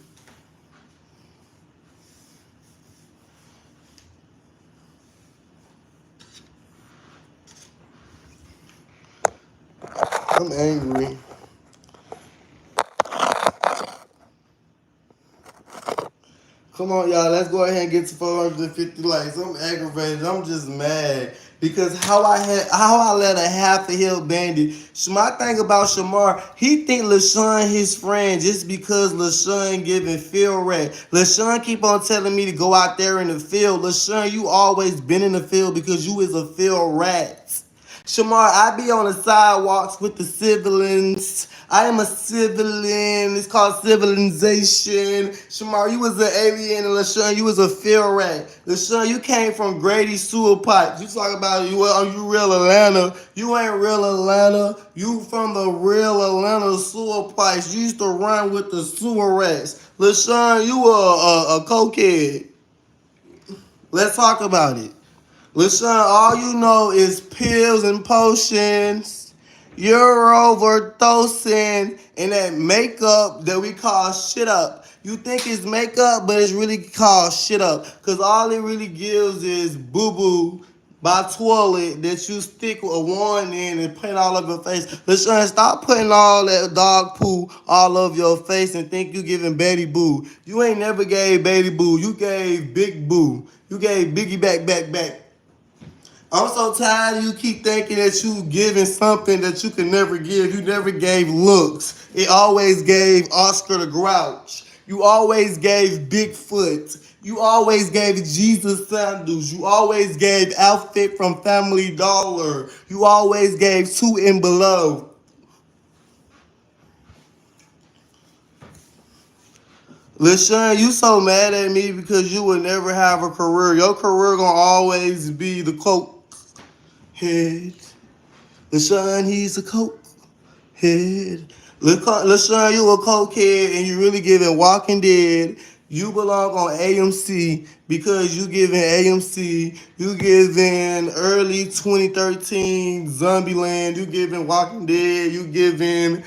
[SPEAKER 1] I'm angry. Come on, y'all. Let's go ahead and get to 450 likes. I'm aggravated. I'm just mad because how I let a half a hill bandit. My thing about Shamar, he think LaShawn his friend just because LaShawn giving field rat. LaShawn keep on telling me to go out there in the field. LaShawn, you always been in the field because you is a field rat. Shamar, I be on the sidewalks with the civilians. I am a civilian. It's called civilization. Shamar, you was an alien, and LaShawn, you was a field rat. LaShawn, you came from Grady Sewer Pipes. You talk about you real Atlanta. You ain't real Atlanta. You from the real Atlanta sewer pipes. You used to run with the sewer rats. LaShawn, you a cokehead. Let's talk about it. Listen, all you know is pills and potions. You're overdosing and that makeup that we call shit up. You think it's makeup, but it's really called shit up. Cause all it really gives is boo boo by toilet that you stick a wand in and paint all over your face. Listen, stop putting all that dog poo all over your face and think you giving Betty Boo. You ain't never gave Betty Boo. You gave Big Boo. You gave Biggie back. I'm so tired of you keep thinking that you giving something that you can never give. You never gave looks. It always gave Oscar the Grouch. You always gave Bigfoot. You always gave Jesus sandals. You always gave outfit from Family Dollar. You always gave two and below. LaShawn, you so mad at me because you will never have a career. Your career gonna always be the coke head. LaShawn, he's a coke head. LaShawn, you a cokehead and you really giving Walking Dead. You belong on AMC because you giving AMC. You giving early 2013 Zombieland. You giving Walking Dead. You giving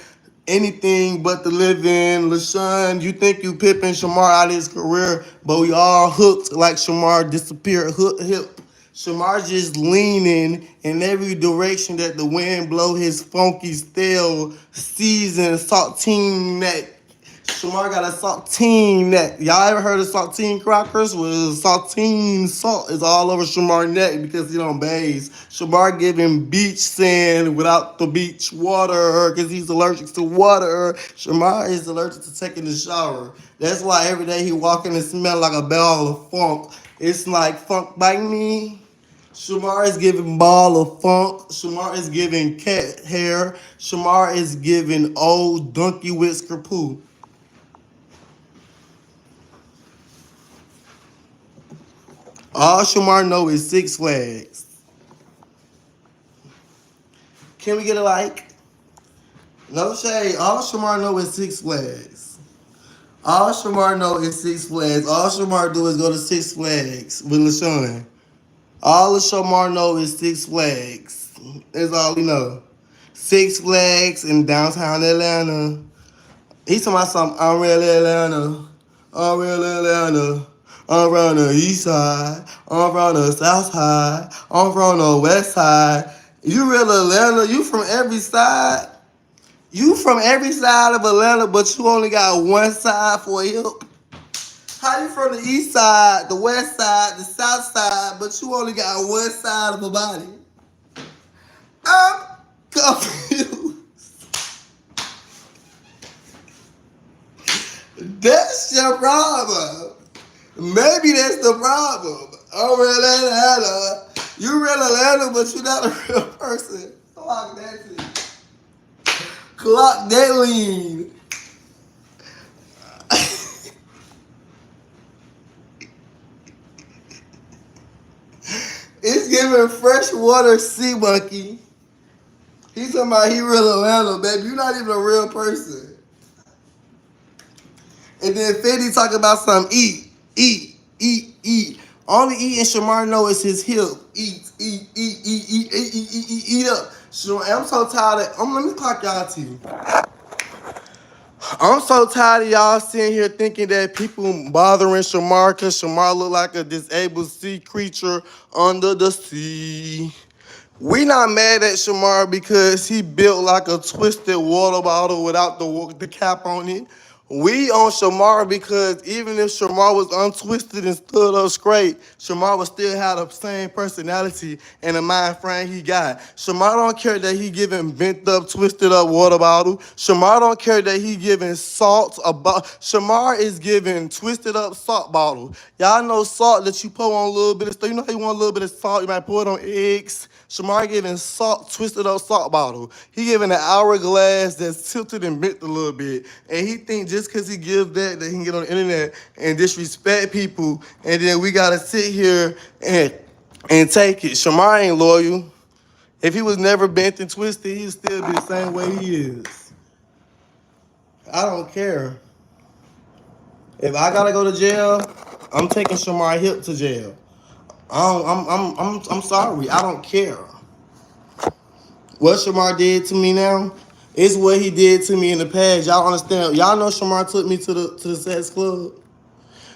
[SPEAKER 1] anything but the living. LaShawn, you think you pipping Shamar out of his career, but we all hooked like Shamar disappeared hip. Shamar just leaning in every direction that the wind blow his funky, stale, seasoned saltine neck. Shamar got a saltine neck. Y'all ever heard of saltine crackers? Well, saltine salt is all over Shamar's neck because he don't bathe. Shamar giving beach sand without the beach water because he's allergic to water. Shamar is allergic to taking the shower. That's why every day he walking and smell like a ball of funk. It's like funk bite me. Shamar is giving ball of funk. Shamar is giving cat hair. Shamar is giving old donkey whisker poo. All Shamar know is Six Flags. Can we get a like? No shade. All Shamar know is Six Flags. All Shamar know is Six Flags. All Shamar do is go to Six Flags with LaShawn. All Shamar know is Six Flags. That's all we know. Six Flags in downtown Atlanta. He's talking about something. I'm real Atlanta. I'm real Atlanta. I'm from the east side. I'm from the south side. I'm from the west side. You real Atlanta? You from every side? You from every side of Atlanta, but you only got one side for a hip? How you from the east side, the west side, the south side, but you only got one side of a body? I'm confused. That's your problem. Maybe that's the problem. I'm real Atlanta. You real Atlanta, but you're not a real person. Clock that shit. Clock that lean. It's giving freshwater sea monkey. He talking about he real Atlanta, baby. You're not even a real person. And then 50 talking about some eat. Only eating Shamar know is his hip. Eat up. I'm so tired of. Let me clock y'all to you. I'm so tired of y'all sitting here thinking that people bothering Shamar because Shamar look like a disabled sea creature under the sea. We not mad at Shamar because he built like a twisted water bottle without the cap on it. We on Shamar because even if Shamar was untwisted and stood up straight, Shamar would still have the same personality and the mind frame he got. Shamar don't care that he giving bent up, twisted up water bottle. Shamar don't care that he giving salt about. Shamar is giving twisted up salt bottle. Y'all know salt that you pour on a little bit of stuff. You know how you want a little bit of salt, you might pour it on eggs. Shamar giving salt, twisted up salt bottle. He giving an hourglass that's tilted and bent a little bit. And he think just because he gives that he can get on the internet and disrespect people. And then we got to sit here and take it. Shamar ain't loyal. If he was never bent and twisted, he'd still be the same way he is. I don't care. If I gotta go to jail, I'm taking Shamar Hip to jail. I'm sorry. I don't care. What Shamar did to me now is what he did to me in the past. Y'all understand? Y'all know Shamar took me to the sex club.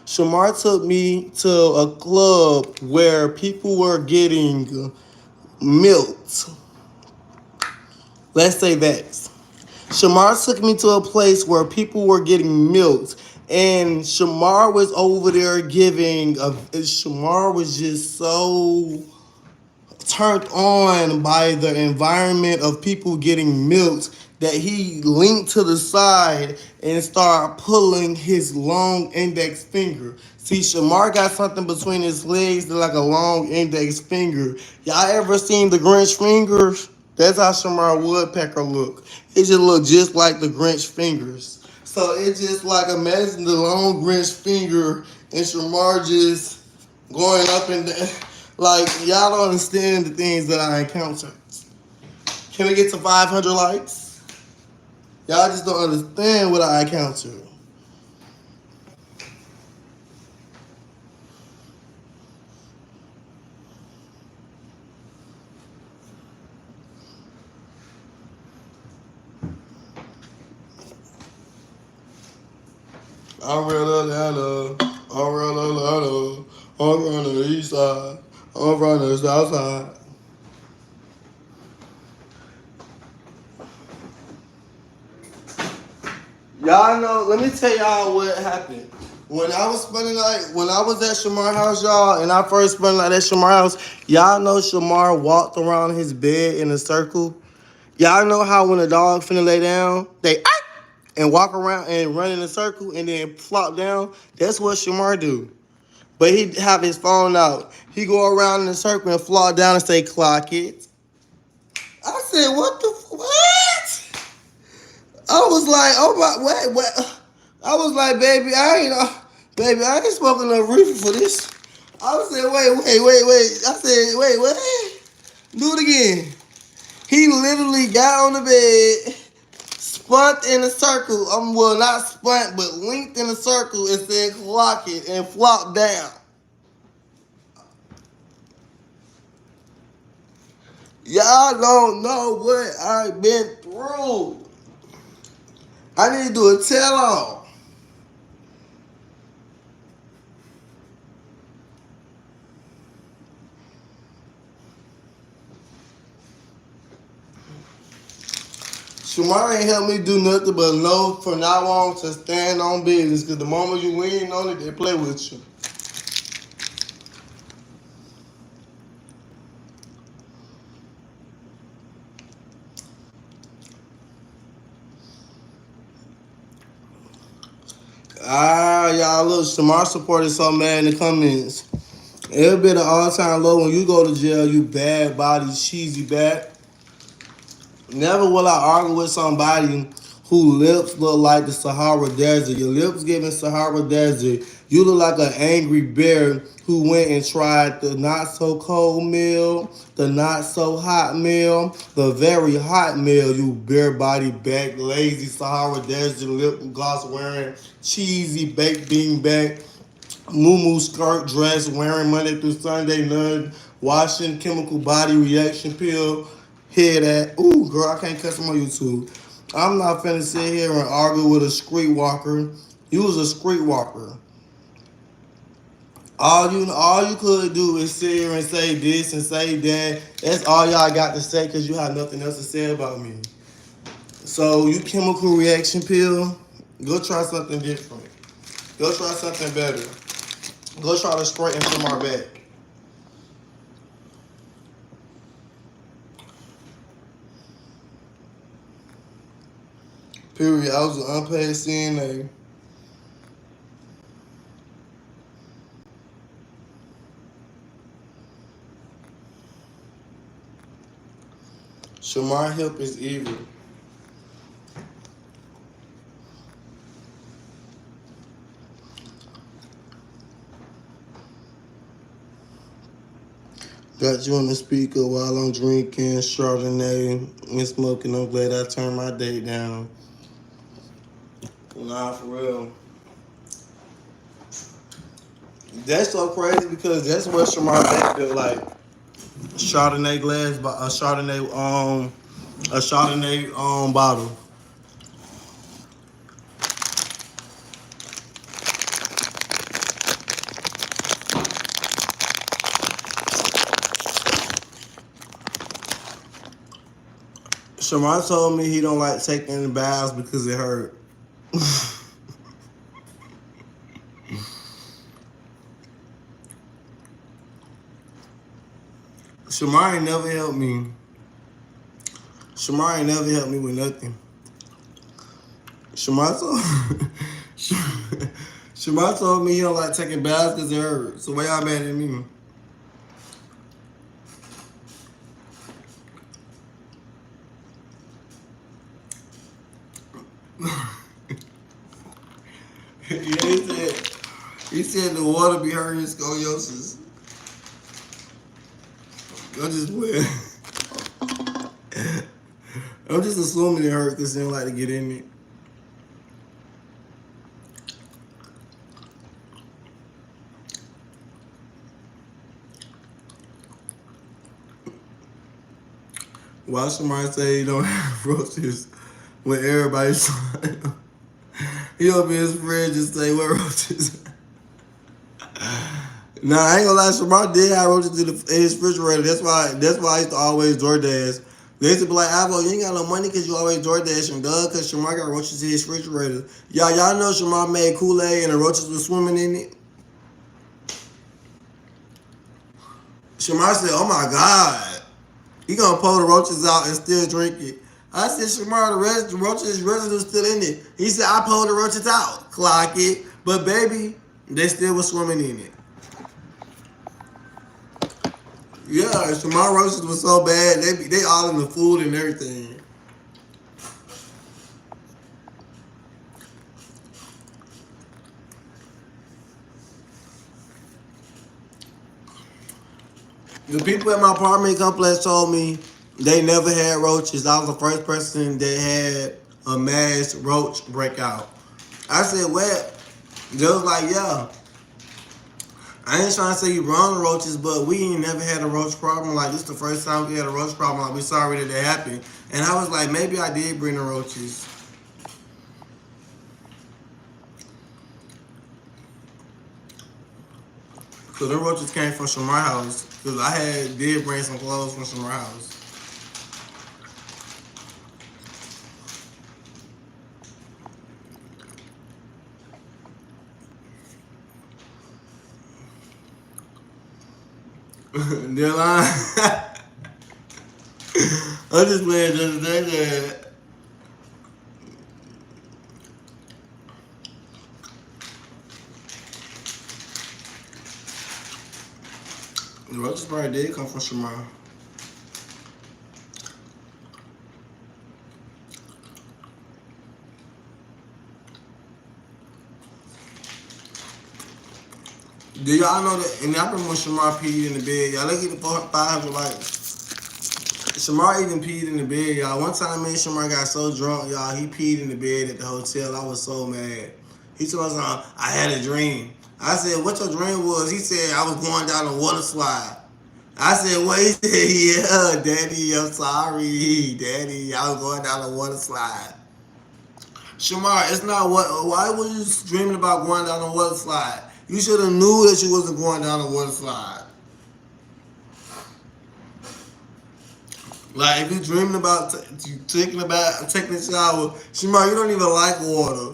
[SPEAKER 1] Shamar took me to a club where people were getting milked. Let's say that. Shamar took me to a place where people were getting milked. And Shamar was over there giving. Shamar was just so turned on by the environment of people getting milked that he leaned to the side and started pulling his long index finger. See, Shamar got something between his legs that's like a long index finger. Y'all ever seen the Grinch fingers? That's how Shamar Woodpecker look. It just look just like the Grinch fingers. So it's just like imagine the long Grinch finger and Shamar just going up and down. Like, y'all don't understand the things that I encountered. Can we get to 500 likes? Y'all just don't understand what I encountered. I'm real Atlanta. I'm real Atlanta. I'm from the east side. I'm from the south side. Y'all know, let me tell y'all what happened. When I was spending like, when I was at Shamar house, y'all, and I first spent like at Shamar house, y'all know Shamar walked around his bed in a circle. Y'all know how when a dog finna lay down, they and walk around and run in a circle and then flop down. That's what Shamar do. But he have his phone out. He go around in a circle and flop down and say, "Clock it." I said, "What the what?" I was like, "Oh my, what?" I was like, baby, I ain't smoking no reefer for this." I was saying, wait. I said, wait, what? Do it again. He literally got on the bed, spunt in a circle. Well, not spunt, but linked in a circle and said clock it and flopped down. Y'all don't know what I've been through. I need to do a tell all. Shamar ain't helped me do nothing but know from now on to stand on business. Because the moment you lean on it, they play with you. Y'all look, Shamar supported so mad in the comments. It'll be the all-time low when you go to jail, you bad body, cheesy bat. Never will I argue with somebody who lips look like the Sahara Desert. Your lips giving Sahara Desert. You look like an angry bear who went and tried the not so cold meal, the not so hot meal, the very hot meal. You bare body back, lazy Sahara desert lip gloss wearing, cheesy baked bean back, moo skirt dress wearing Monday through Sunday, none washing chemical body reaction pill. Hear that? Ooh, girl, I can't cuss on YouTube. I'm not finna sit here and argue with a street walker. You was a street walker. All you could do is sit here and say this and say that. That's all y'all got to say because you have nothing else to say about me. So you chemical reaction pill, go try something different. Go try something better. Go try to straighten from our back. Period. I was an unpaid CNA. Shamar Hip is evil. Got you on the speaker while I'm drinking Chardonnay and smoking. I'm glad I turned my date down. Nah, for real. That's so crazy because that's what Shamar back built like. Chardonnay glass, a Chardonnay bottle. Shamar told me he don't like taking baths because it hurt. Shamar ain't never helped me. Shamar ain't never helped me with nothing. Shamar told Shamar told me he don't like taking baths because it hurt. So why y'all mad at me? Yeah, he said the water be hurting scoliosis. I'm just playing. I'm just assuming it hurt because he don't like to get in it. Why somebody say he don't have roaches when everybody's trying? He open his fridge and say, what roaches? Nah, I ain't gonna lie, Shamar did have roaches in his refrigerator. That's why I used to always DoorDash. They used to be like, Alvo, you ain't got no money because you always DoorDash and Doug because Shamar got roaches in his refrigerator. Y'all know Shamar made Kool-Aid and the roaches were swimming in it? Shamar said, oh my God. He gonna pull the roaches out and still drink it. I said, Shamar, the roaches residue still in it. He said, I pulled the roaches out. Clock it. But baby, they still was swimming in it. Yeah, Shamar roaches was so bad. They all in the food and everything. The people at my apartment complex told me they never had roaches. I was the first person that had a mass roach breakout. I said, what? They was like, yeah. I ain't trying to say you wrong roaches, but we ain't never had a roach problem. Like, this is the first time we had a roach problem. Like, we sorry that happened. And I was like, maybe I did bring the roaches. Because the roaches came from Shamar house. Because did bring some clothes from Shamar house. They're lying. I'm just playing just that. The roaches probably did come from Shamar. Do y'all know that? And I remember when Shamar peed in the bed. Y'all look at the 500 likes. Shamar even peed in the bed, y'all. One time, me and Shamar got so drunk, y'all. He peed in the bed at the hotel. I was so mad. He told us, I had a dream. I said, what your dream was? He said, I was going down a water slide. I said, what? He said, yeah, Daddy, I'm sorry. Daddy, I was going down a water slide. Shamar, it's not what. Why was you dreaming about going down a water slide? You should have knew that you wasn't going down a water slide. Like if you're dreaming about taking a shower, Shamar, you don't even like water.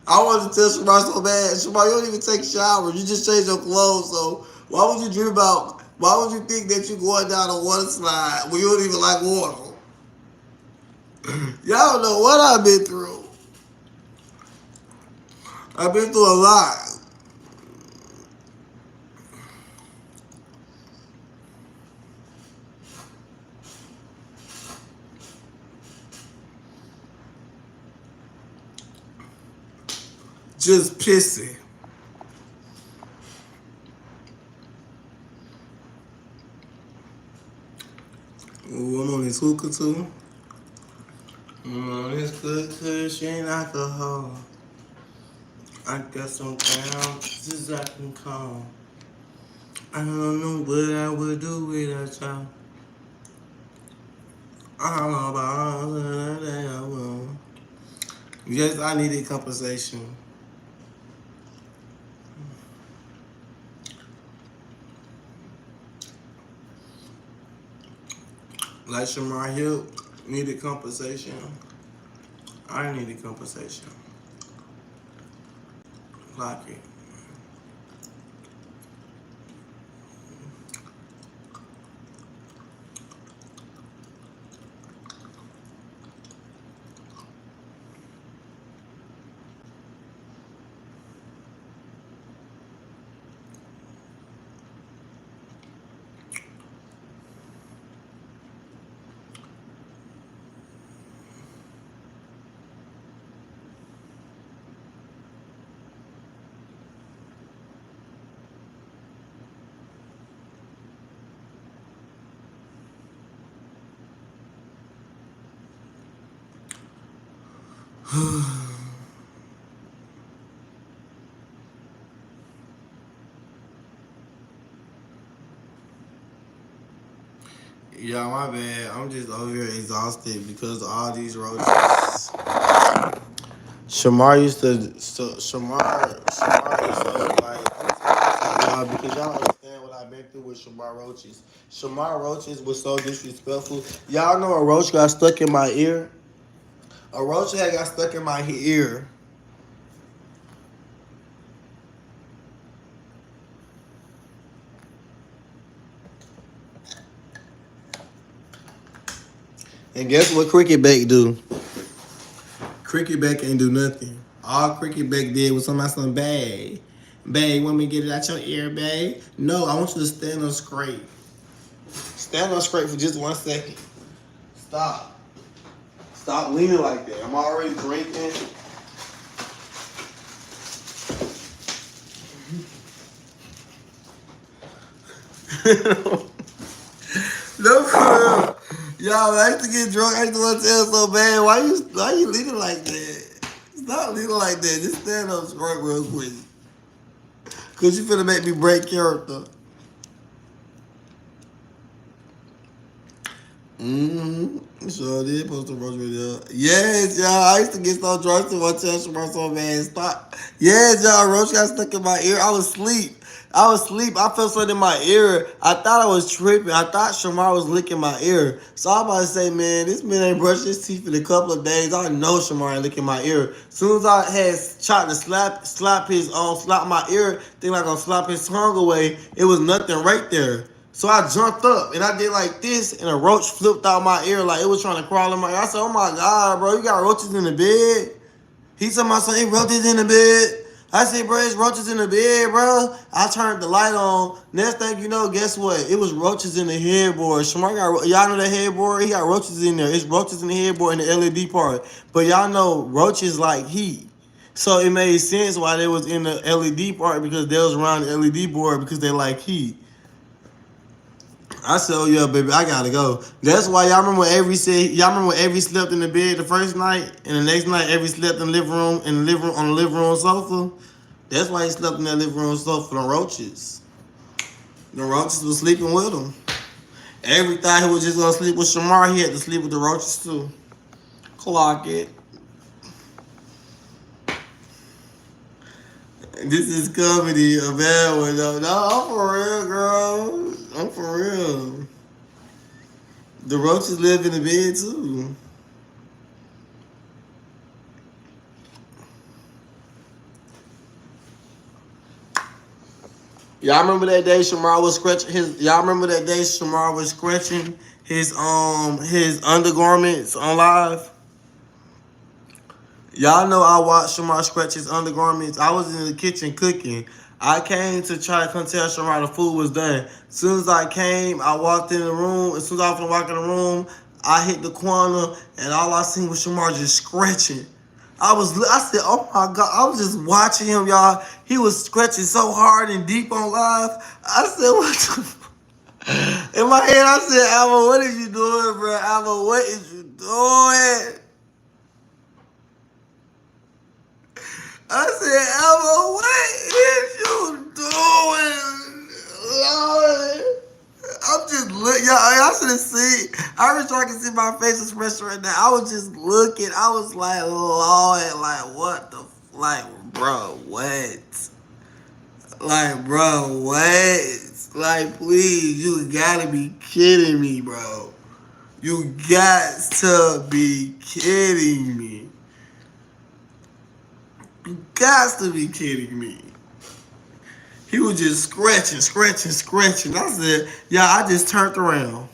[SPEAKER 1] I wanted to tell Shamar so bad. Shamar, you don't even take showers. You just change your clothes. So why would you dream about? Why would you think that you're going down a water slide when you don't even like water? Y'all don't know what I've been through. I've been through a lot. Just pissing. Ooh, I'm on this hookah too. I'm on this good cushion alcohol. I got some ounces I can call. I don't know what I would do without y'all. I don't know about all that I will. Yes, I needed compensation. Like Shamar Hill needed compensation. I needed compensation. Like it. Yeah, my bad. I'm just over here exhausted because of all these roaches. Shamar used to, Shamar used to like, y'all, because y'all understand what I've been through with Shamar roaches. Shamar roaches was so disrespectful. Y'all know a roach got stuck in my ear? A roach had got stuck in my ear. And guess what Cricket Bake do? Cricket Bake ain't do nothing. All Cricket Bake did was something bad. Babe, want me to get it out your ear, babe? No, I want you to stand up straight. Stand up straight for just 1 second. Stop. Stop leaning like that. I'm already drinking. No, for real. Y'all, I used to get drunk. I used to want to tell so bad. Why you leaning like that? Stop leaning like that. Just stand up straight real quick. Cause you finna make me break character. Mm-hmm. Sure did post a roast video. Yes, y'all. I used to get so drunk to watch that shit so bad. Stop. Yes, y'all. Roach got stuck in my ear. I was asleep. I felt something in my ear. I thought I was tripping. I thought Shamar was licking my ear. So I'm about to say, man, this man ain't brushed his teeth in a couple of days. I know Shamar ain't licking my ear. Soon as I had tried to slap my ear, think like I'm slap his tongue away, it was nothing right there. So I jumped up and I did like this, and a roach flipped out my ear like it was trying to crawl in my ear. I said, "Oh my god, bro, you got roaches in the bed?" He told me, "Son, roaches in the bed." I said, "Bro, it's roaches in the bed, bro." I turned the light on. Next thing you know, guess what? It was roaches in the headboard. Shamar got y'all know the headboard. He got roaches in there. It's roaches in the headboard in the LED part. But y'all know roaches like heat. So it made sense why they was in the LED part because they was around the LED board because they like heat. I said, "Oh yeah, baby, I gotta go." That's why y'all remember when Avery said y'all remember when Avery slept in the bed the first night, and the next night Avery slept in the living room on the living room sofa. That's why he slept in that living room sofa. The roaches, the roaches was sleeping with him. Avery thought he was just gonna sleep with Shamar. He had to sleep with the roaches too. Clock it. This is comedy, a bad one though. No, I'm for real, girl. I'm for real. The roaches live in the bed too. Y'all remember that day Shamar was scratching his? Y'all remember that day Shamar was scratching his undergarments on live? Y'all know I watched Shamar scratch his undergarments. I was in the kitchen cooking. I came to try to come tell Shamar the food was done. As soon as I came, I walked in the room. As soon as I was gonna walk in the room, I hit the corner and all I seen was Shamar just scratching. I said, oh my God, I was just watching him, y'all. He was scratching so hard and deep on live. I said, what the in my head, I said, Alvo, what is you doing, bro? Alvo, what is you doing? I said, Alvo, what is you doing? Lord. I'm just looking. Y'all should have seen. I wish I could see my face expression right now. I was just looking. I was like, Lord, like, what the, like, bro, what? Like, bro, what? Like, please, you gotta be kidding me, bro. You got to be kidding me. You got to be kidding me. He was just scratching, scratching, scratching. I said, yeah, I just turned around.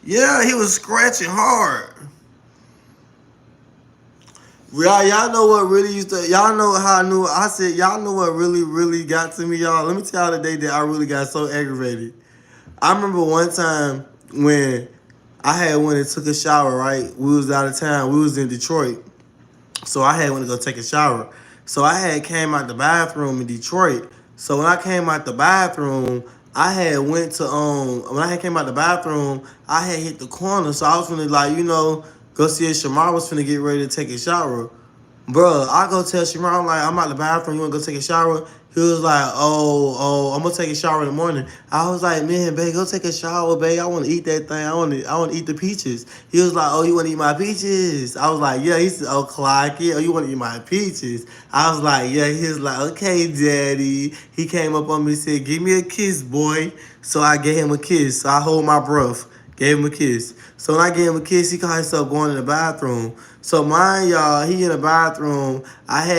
[SPEAKER 1] Yeah, he was scratching hard. Y'all know what really used to, y'all know how I knew, I said, y'all know what really, really got to me, y'all? Let me tell y'all the day that I really got so aggravated. I remember one time when I had went and took a shower, right? We was out of town. We was in Detroit. So I had went to go take a shower. So I had came out the bathroom in Detroit. So when I came out the bathroom, I had went to when I had came out the bathroom, I had hit the corner. So I was finna like, go see if Shamar was finna get ready to take a shower. Bro, I go tell Shamar, I'm like, I'm out the bathroom, you wanna go take a shower? He was like, I'm gonna take a shower in the morning. I was like, man, babe, go take a shower, babe. I wanna eat that thing. I wanna eat the peaches. He was like, oh, you wanna eat my peaches? I was like, yeah. He said, oh, Clock it. Oh, you wanna eat my peaches? I was like, yeah. He was like, okay, daddy. He came up on me and said, give me a kiss, boy. So I gave him a kiss. So I hold my breath. Gave him a kiss. So when I gave him a kiss, he caught himself going in the bathroom. So mind y'all, he in the bathroom. He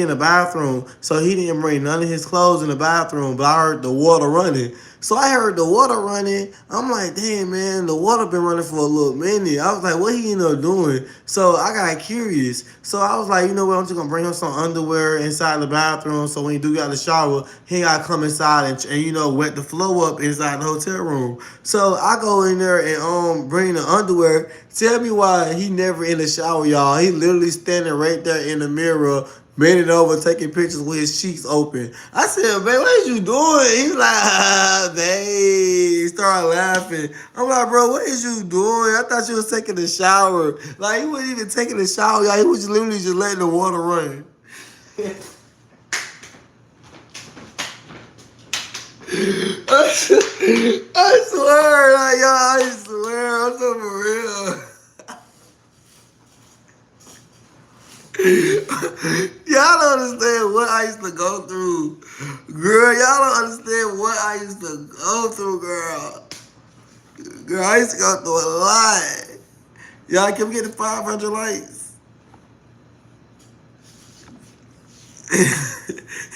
[SPEAKER 1] in the bathroom. So he didn't bring none of his clothes in the bathroom, but I heard the water running. So I heard the water running. I'm like, damn man, the water been running for a little minute. I was like, what he end up doing? So I got curious. So I was like, you know what, I'm just gonna bring him some underwear inside the bathroom. So when he do got the shower, he gotta come inside and wet the floor up inside the hotel room. So I go in there and bring the underwear. Tell me why he never in the shower, y'all. He literally standing right there in the mirror, bending over, taking pictures with his cheeks open. I said, babe, what is you doing? He's like, babe. He started laughing. I'm like, bro, what is you doing? I thought you was taking a shower. Like, he wasn't even taking a shower, y'all. He was literally just letting the water run. I swear, like, y'all, I swear, I'm so for real. Y'all don't understand what I used to go through. Girl, y'all don't understand what I used to go through, girl. Girl, I used to go through a lot. Y'all kept getting 500 likes.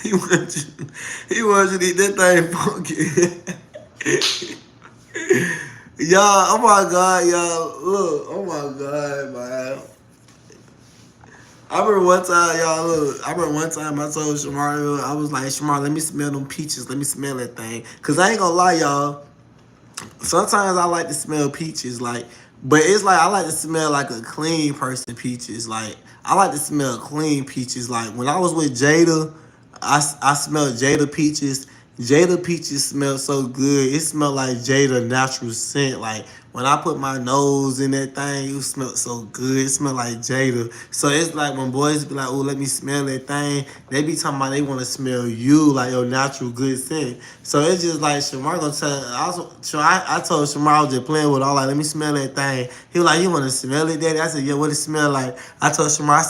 [SPEAKER 1] he wants you to eat that thing funky. Y'all, oh my God, y'all. Look, oh my God, man. I remember one time, y'all, look, I remember one time I told Shamar, I was like, Shamar, let me smell them peaches. Let me smell that thing. Because I ain't going to lie, y'all. Sometimes I like to smell peaches. Like, But it's like I like to smell like a clean person peaches. Like I like to smell clean peaches. Like when I was with Jada, I smelled Jada peaches. Jada peaches smell so good. It smelled like Jada natural scent. Like when I put my nose in that thing, it smelled so good. It smelled like Jada. So it's like when boys be like, "Oh, let me smell that thing." They be talking about they want to smell you like your natural good scent. So it's just like Shamar gonna tell. I told Shamar I was just playing with. All like, let me smell that thing. He was like, you want to smell it, Daddy? I said, yeah. What it smell like? I told Shamar,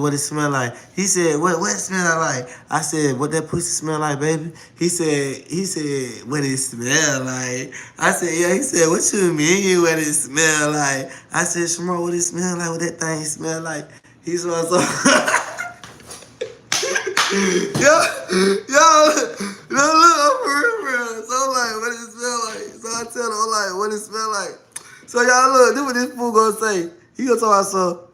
[SPEAKER 1] what it smell like? He said, what it smell like? I said, what that pussy smell like, baby? He said, what it smell like? I said, yeah. He said, what you mean, what it smell like? I said, Shamar, what it smell like? What that thing smell like? He's so. Yo, look, I'm for real, for real. So I'm like, what it smell like? So I tell him, I'm like, what it smell like? So y'all look, this what this fool gonna say. He gonna talk about so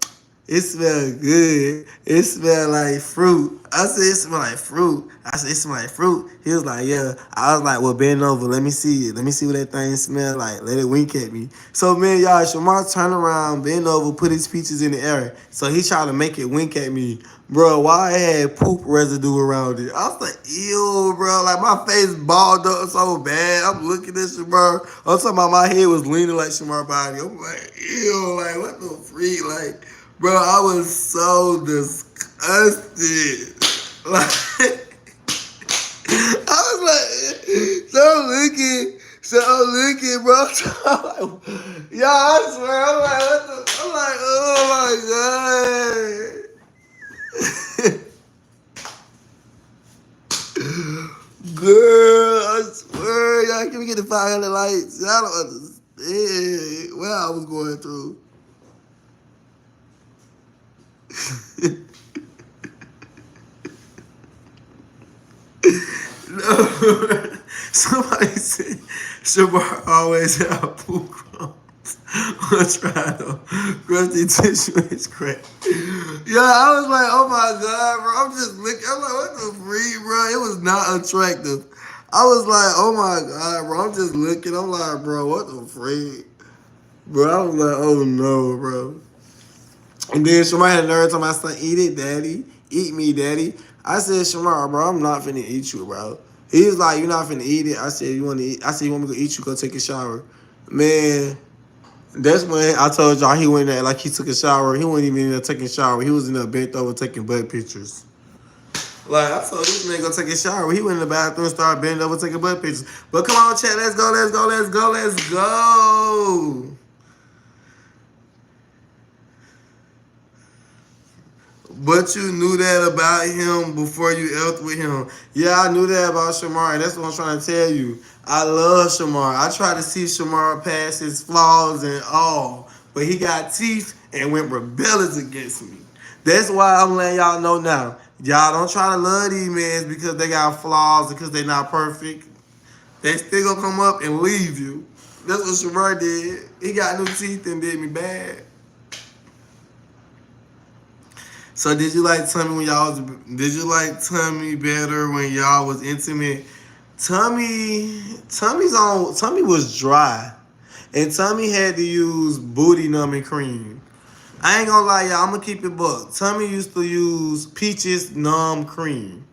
[SPEAKER 1] it smell good. It smell like fruit. I said it smell like fruit. I said it smell like fruit. He was like, yeah. I was like, well, bend over. Let me see it. Let me see what that thing smell like. Let it wink at me. So man, y'all, Shamar turned around, bend over, put his peaches in the air. So he tried to make it wink at me. Bro, why I had poop residue around it? I was like, ew, bro. Like my face balled up so bad. I'm looking at Shamar. I'm talking about my head was leaning like Shamar body. I'm like, ew, like what the freak? Like, bro, I was so disgusted. Like, I was like, so I'm looking, bro. Yeah, I swear, I'm like, what the? I'm like, oh my god. Girl, I swear, y'all can we get the 500 lights? Y'all don't understand what I was going through. No. Somebody said Shabar always have poop crumbs on trial. Crusty tissue is crack. Yeah, I was like, oh my god, bro. I'm just looking. I'm like, what the freak, bro? It was not attractive. I was like, oh my god, bro. I'm just looking. I'm like, bro, what the freak? Bro, I was like, oh no, bro. And then Shamar had nerve to my son, eat it, daddy. Eat me, daddy. I said, Shamar, bro, I'm not finna eat you, bro. He was like, you're not finna eat it. I said, you want to eat? I said, you want me to go eat you? Go take a shower. Man, that's when I told y'all he went there like he took a shower. He wasn't even in there taking a shower. He was in there bent over taking butt pictures. Like, I told this man go take a shower. He went in the bathroom and started bending over taking butt pictures. But come on, chat. Let's go, let's go, let's go, let's go. But you knew that about him before you elked with him. Yeah, I knew that about Shamar. That's what I'm trying to tell you. I love Shamar. I try to see Shamar past his flaws and all. But he got teeth and went rebellious against me. That's why I'm letting y'all know now. Y'all don't try to love these men because they got flaws, because they not perfect. They still gonna come up and leave you. That's what Shamar did. He got new teeth and did me bad. So did you like Tommy when y'all was? Did you like Tommy better when y'all was intimate? Tommy was dry, and Tommy had to use booty numbing cream. I ain't gonna lie, y'all. I'm gonna keep it buck. Tommy used to use peaches numb cream.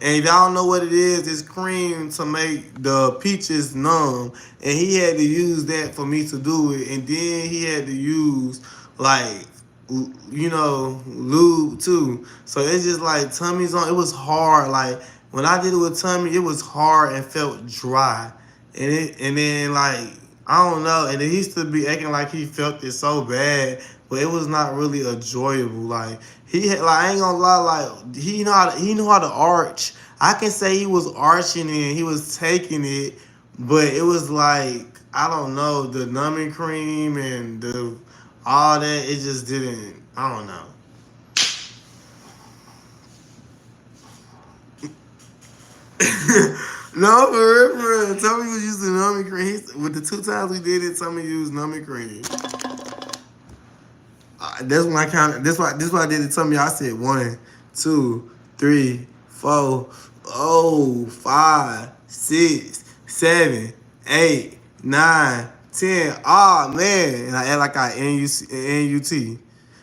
[SPEAKER 1] And if y'all don't know what it is, it's cream to make the peaches numb. And he had to use that for me to do it. And then he had to use like lube too. So it's just like Tummy's on. It was hard. Like when I did it with Tummy, it was hard and felt dry. And then like I don't know. And he used to be acting like he felt it so bad, but it was not really enjoyable. Like he had, like I ain't gonna lie, like he knew how to arch. I can say he was arching it, he was taking it, but it was like I don't know, the numbing cream and the all that, it just didn't. I don't know. No, for real. Tommy was using numbing cream. With the 2 times we did it, Tommy used numbing cream. That's when I counted. This why I did it. Tommy, I said 1, 2, 3, 4, oh, 5, 6, 7, 8, 9, 10. Oh man. And I act like I NUT.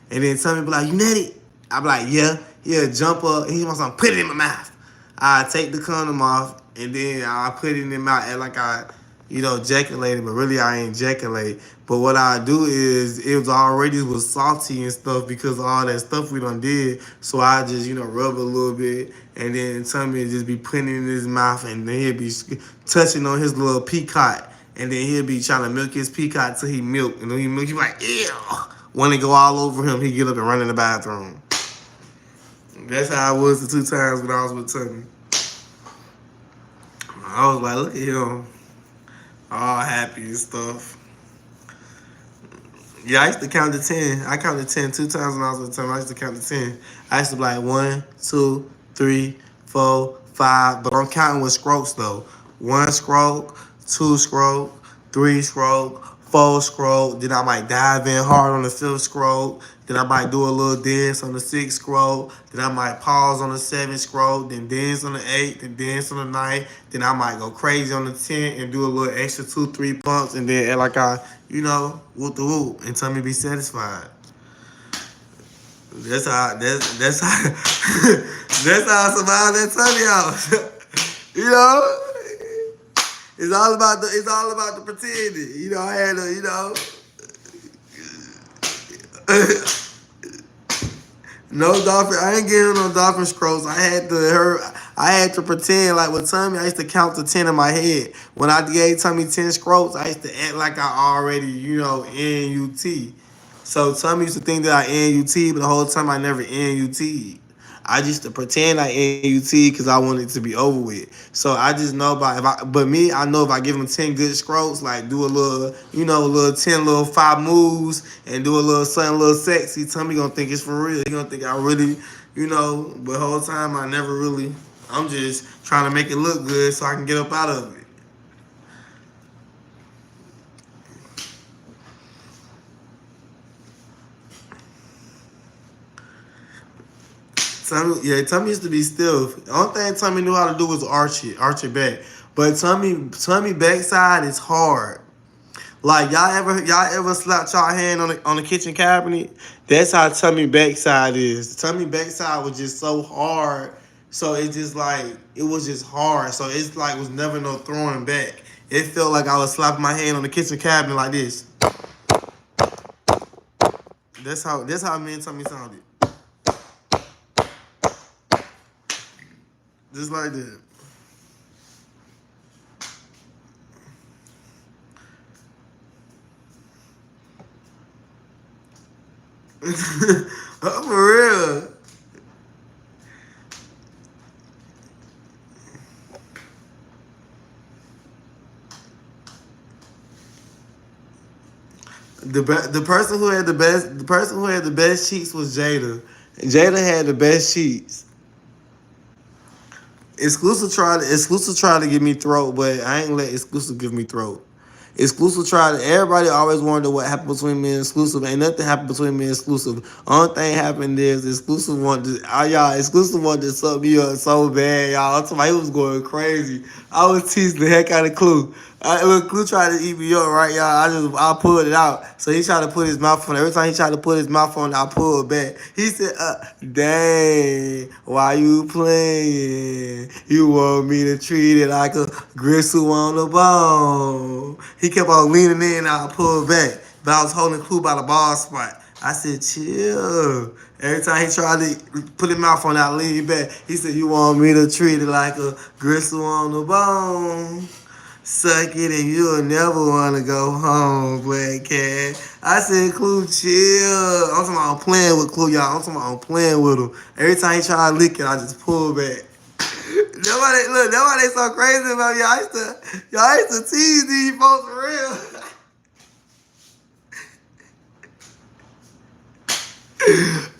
[SPEAKER 1] And then tell me be like, you nutty? I be like, yeah. He'll jump up. He wants something, put it in my mouth. I take the condom off and then I put it in my mouth and like I, ejaculated, but really I ain't ejaculate. But what I do is it was salty and stuff because of all that stuff we done did. So I just, rub a little bit and then Tommy just be putting it in his mouth and then he'll be touching on his little peacock. And then he'll be trying to milk his peacock till he milk. And then he milk, he like, ew. When it go all over him, he get up and run in the bathroom. That's how I was the 2 times when I was with Tommy. I was like, look at him, all happy and stuff. Yeah, I used to count to 10. I counted 10 2 times when I was with Tommy. I used to count to 10. I used to be like 1, 2, 3, 4, 5. But I'm counting with strokes though. 1 stroke, 2 stroke, 3 stroke, 4 stroke. Then I might dive in hard on the 5th stroke. Then I might do a little dance on the 6th scroll. Then I might pause on the 7th scroll. Then dance on the 8th. Then dance on the 9th. Then I might go crazy on the 10th and do a little extra 2, 3 pumps. And then act like I, whoop the whoop. And tell me be satisfied. That's how, that's how, that's how I survived that tummy out. you know? It's all about the pretending. I had to, no dolphin. I ain't getting no dolphin strokes. I had to pretend like with Tommy. I used to count to 10 in my head. When I gave Tommy 10 strokes, I used to act like I already, NUT. So Tommy used to think that I NUT, but the whole time I never NUT. I used to pretend I NUT because I wanted it to be over with. So I just know I know if I give him 10 good strokes, like do a little, a little 10 little 5 moves and do a little something a little sexy, Tommy gonna think it's for real. He gonna think I really, but the whole time I never really, I'm just trying to make it look good so I can get up out of it. Tommy used to be stiff. The only thing Tommy knew how to do was arch it back. But Tommy backside is hard. Like y'all ever slapped y'all hand on the kitchen cabinet? That's how Tommy backside is. Tommy backside was just so hard. So it was just hard. So it's like was never no throwing back. It felt like I was slapping my hand on the kitchen cabinet like this. That's how me and Tommy sounded. Just like that. For real. The person who had the best cheeks was Jada. Jada had the best cheeks. Exclusive tried to give me throat, but I ain't let Exclusive give me throat. Exclusive tried. Everybody always wondered what happened between me and Exclusive. Ain't nothing happened between me and Exclusive. Only thing happened is Exclusive wanted to suck me up so bad, y'all. I'm talking about he was going crazy. I was teasing the heck out of Clue. Look, Clue tried to eat me up, right, y'all. I pulled it out. So he tried to put his mouth on it. Every time he tried to put his mouth on it, I pulled back. He said, dang, why you playing? You want me to treat it like a gristle on the bone. He kept on leaning in and I pulled back. But I was holding Clue by the ball spot. I said, chill. Every time he tried to put his mouth on it, I leaned back. He said, you want me to treat it like a gristle on the bone. Suck it and you'll never want to go home, black cat. I said, Clue, chill. I'm talking about I'm playing with Clue, y'all. I'm talking about I'm playing with him. Every time he try to lick it, I just pull back. That's why they so crazy about me. Y'all used to tease these folks for real.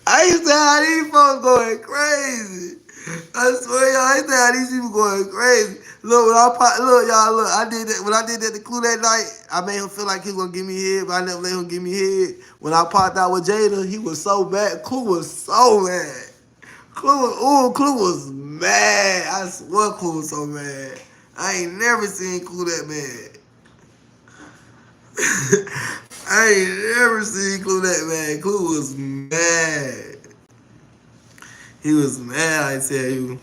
[SPEAKER 1] I used to have these folks going crazy. I swear, y'all, I used to have these people going crazy. Look, I did that. When I did that to Clue that night, I made him feel like he was gonna give me head, but I never let him give me head. When I popped out with Jada, he was so bad. Clue was so mad. Clue was mad. I swear Clue was so mad. I ain't never seen Clue that mad. I ain't never seen Clue that mad. Clue was mad. He was mad, I tell you.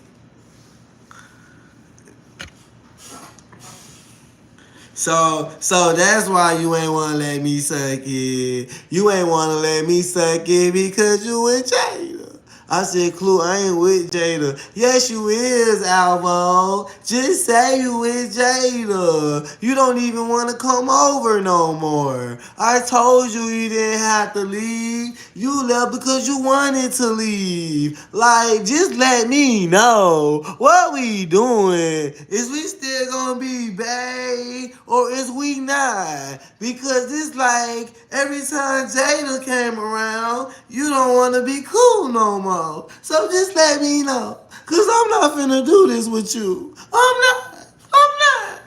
[SPEAKER 1] So that's why you ain't wanna let me suck it. You ain't wanna let me suck it because you with Jada. I said, Clue, I ain't with Jada. Yes, you is, Alvo. Just say you with Jada. You don't even want to come over no more. I told you you didn't have to leave. You left because you wanted to leave. Like, just let me know. What we doing? Is we still gonna be bae or is we not? Because it's like every time Jada came around, you don't want to be cool no more. So just let me know. Cause I'm not finna do this with you. I'm not. I'm not.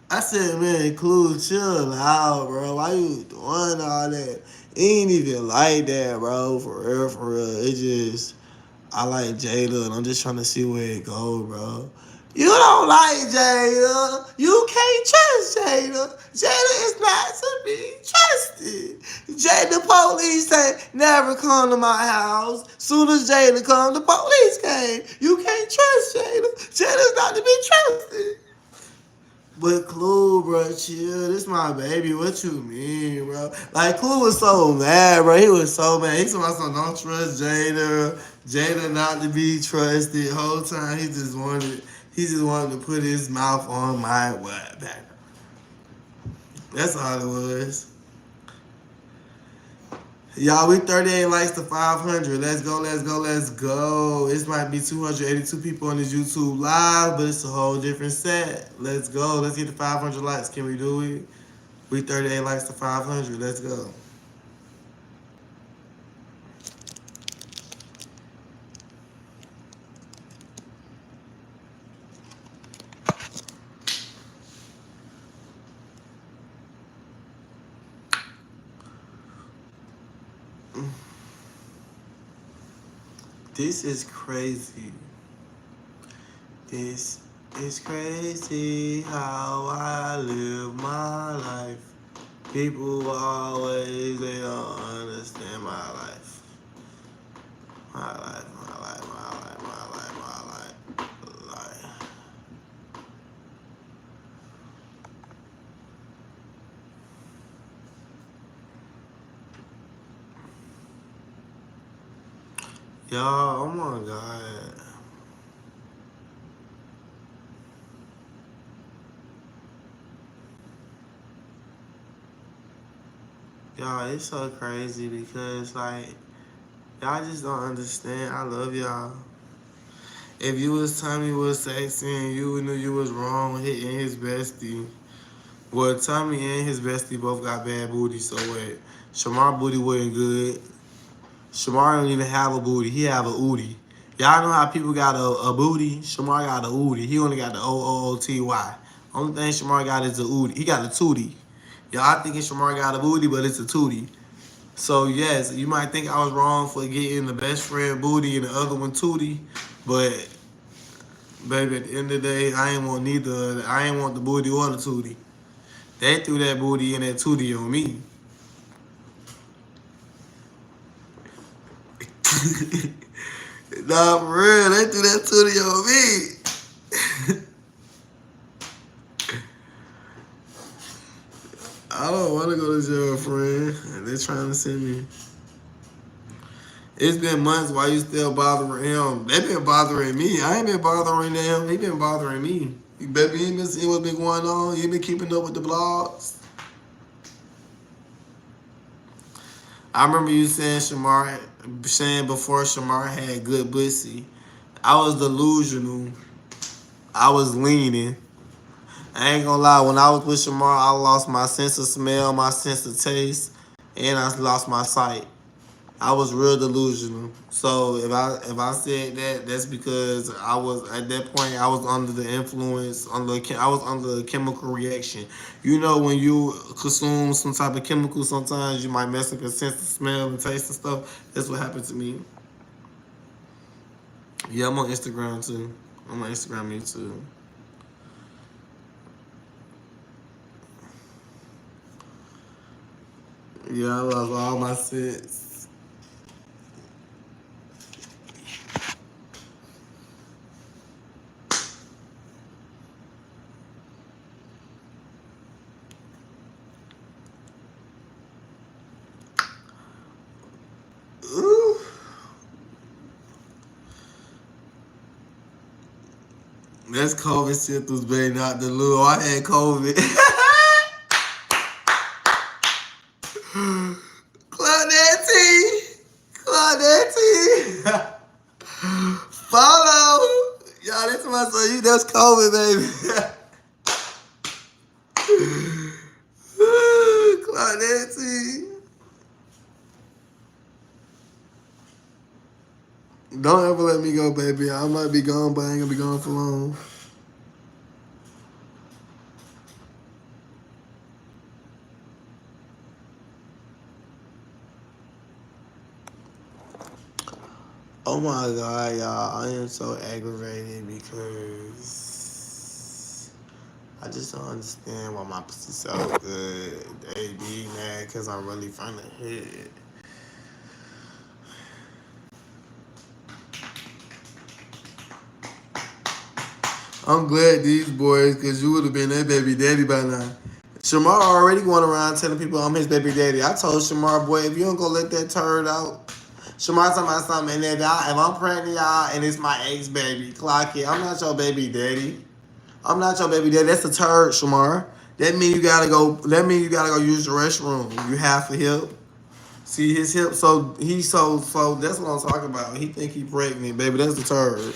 [SPEAKER 1] I said, man, Clue, chill out, bro. Why you doing all that? It ain't even like that, bro. For real, for real. It just, I like Jada, and I'm just trying to see where it go, bro. You don't like Jada. You can't trust Jada. Jada is not to be trusted. Jada police say never come to my house. Soon as Jada come, the police came. You can't trust Jada. Jada's not to be trusted. But Clue, bro, chill. This my baby. What you mean, bro? Like, Clue was so mad, bro. He was so mad. He told me, don't trust Jada. Jada not to be trusted. Whole time, he just wanted to put his mouth on my back. That's all it was. Y'all, we 38 likes to 500. Let's go, let's go, let's go. This might be 282 people on this YouTube live, but it's a whole different set. Let's go. Let's get to 500 likes. Can we do it? We 38 likes to 500. Let's go. This is crazy. This is crazy how I live my life. People always, they don't understand my life. My life, my life, my life, my life, my life. Y'all, oh my God. Y'all, it's so crazy because, like, y'all just don't understand. I love y'all. If you was Tommy was sexy and you knew you was wrong hitting his bestie, well, Tommy and his bestie both got bad booty, so what? Shamar booty wasn't good. Shamar don't even have a booty. He have a ooty. Y'all know how people got a booty? Shamar got a ooty. He only got the OOTY. Only thing Shamar got is a ooty. He got a tootie. Y'all thinking Shamar got a booty, but it's a tootie. So yes, you might think I was wrong for getting the best friend booty and the other one tootie, but baby, at the end of the day, I ain't want neither. I ain't want the booty or the tootie. They threw that booty and that tootie on me. Nah, for real, they threw that tootie on me. I don't want to go to jail, friend. They're trying to send me. It's been months. Why you still bothering him? They been bothering me. I ain't been bothering them. He been bothering me. Baby, you ain't been seeing what's been going on. You ain't been keeping up with the blogs. I remember you saying before Shamar had good pussy. I was delusional. I was leaning. I ain't gonna lie. When I was with Shamar, I lost my sense of smell, my sense of taste, and I lost my sight. I was real delusional. So if I said that, that's because I was at that point I was under the influence, I was under a chemical reaction. You know when you consume some type of chemical, sometimes you might mess up your sense of smell and taste and stuff. That's what happened to me. Yeah, I'm on Instagram too. I'm on Instagram me too. Yeah, I lost all my sense. Ooh. That's COVID symptoms, baby, not the little. I had COVID. Claudette. Claudette. Follow. Y'all, that's my son. You, that's COVID, baby. Claudette. Don't ever let me go, baby. I might be gone, but I ain't gonna be gone for long. Oh my God, y'all. I am so aggravated because I just don't understand why my pussy's so good. They be mad because I'm really from the hood. I'm glad these boys, because you would have been their baby daddy by now. Shamar already going around telling people I'm his baby daddy. I told Shamar, boy, if you don't go let that turd out. Shamar talking about something, and then if I'm pregnant, y'all, and it's my ex baby, clock it. I'm not your baby daddy. I'm not your baby daddy. That's a turd, Shamar. That mean you gotta go. That mean you gotta go use the restroom. You half a hip. See his hip. So he's so. That's what I'm talking about. He think he pregnant, baby. That's a turd.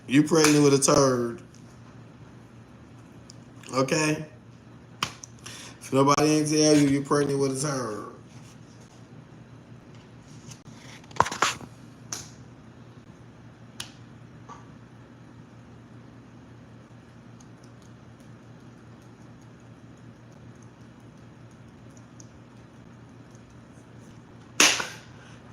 [SPEAKER 1] You pregnant with a turd. Okay. If nobody ain't tell you, you pregnant with a turd.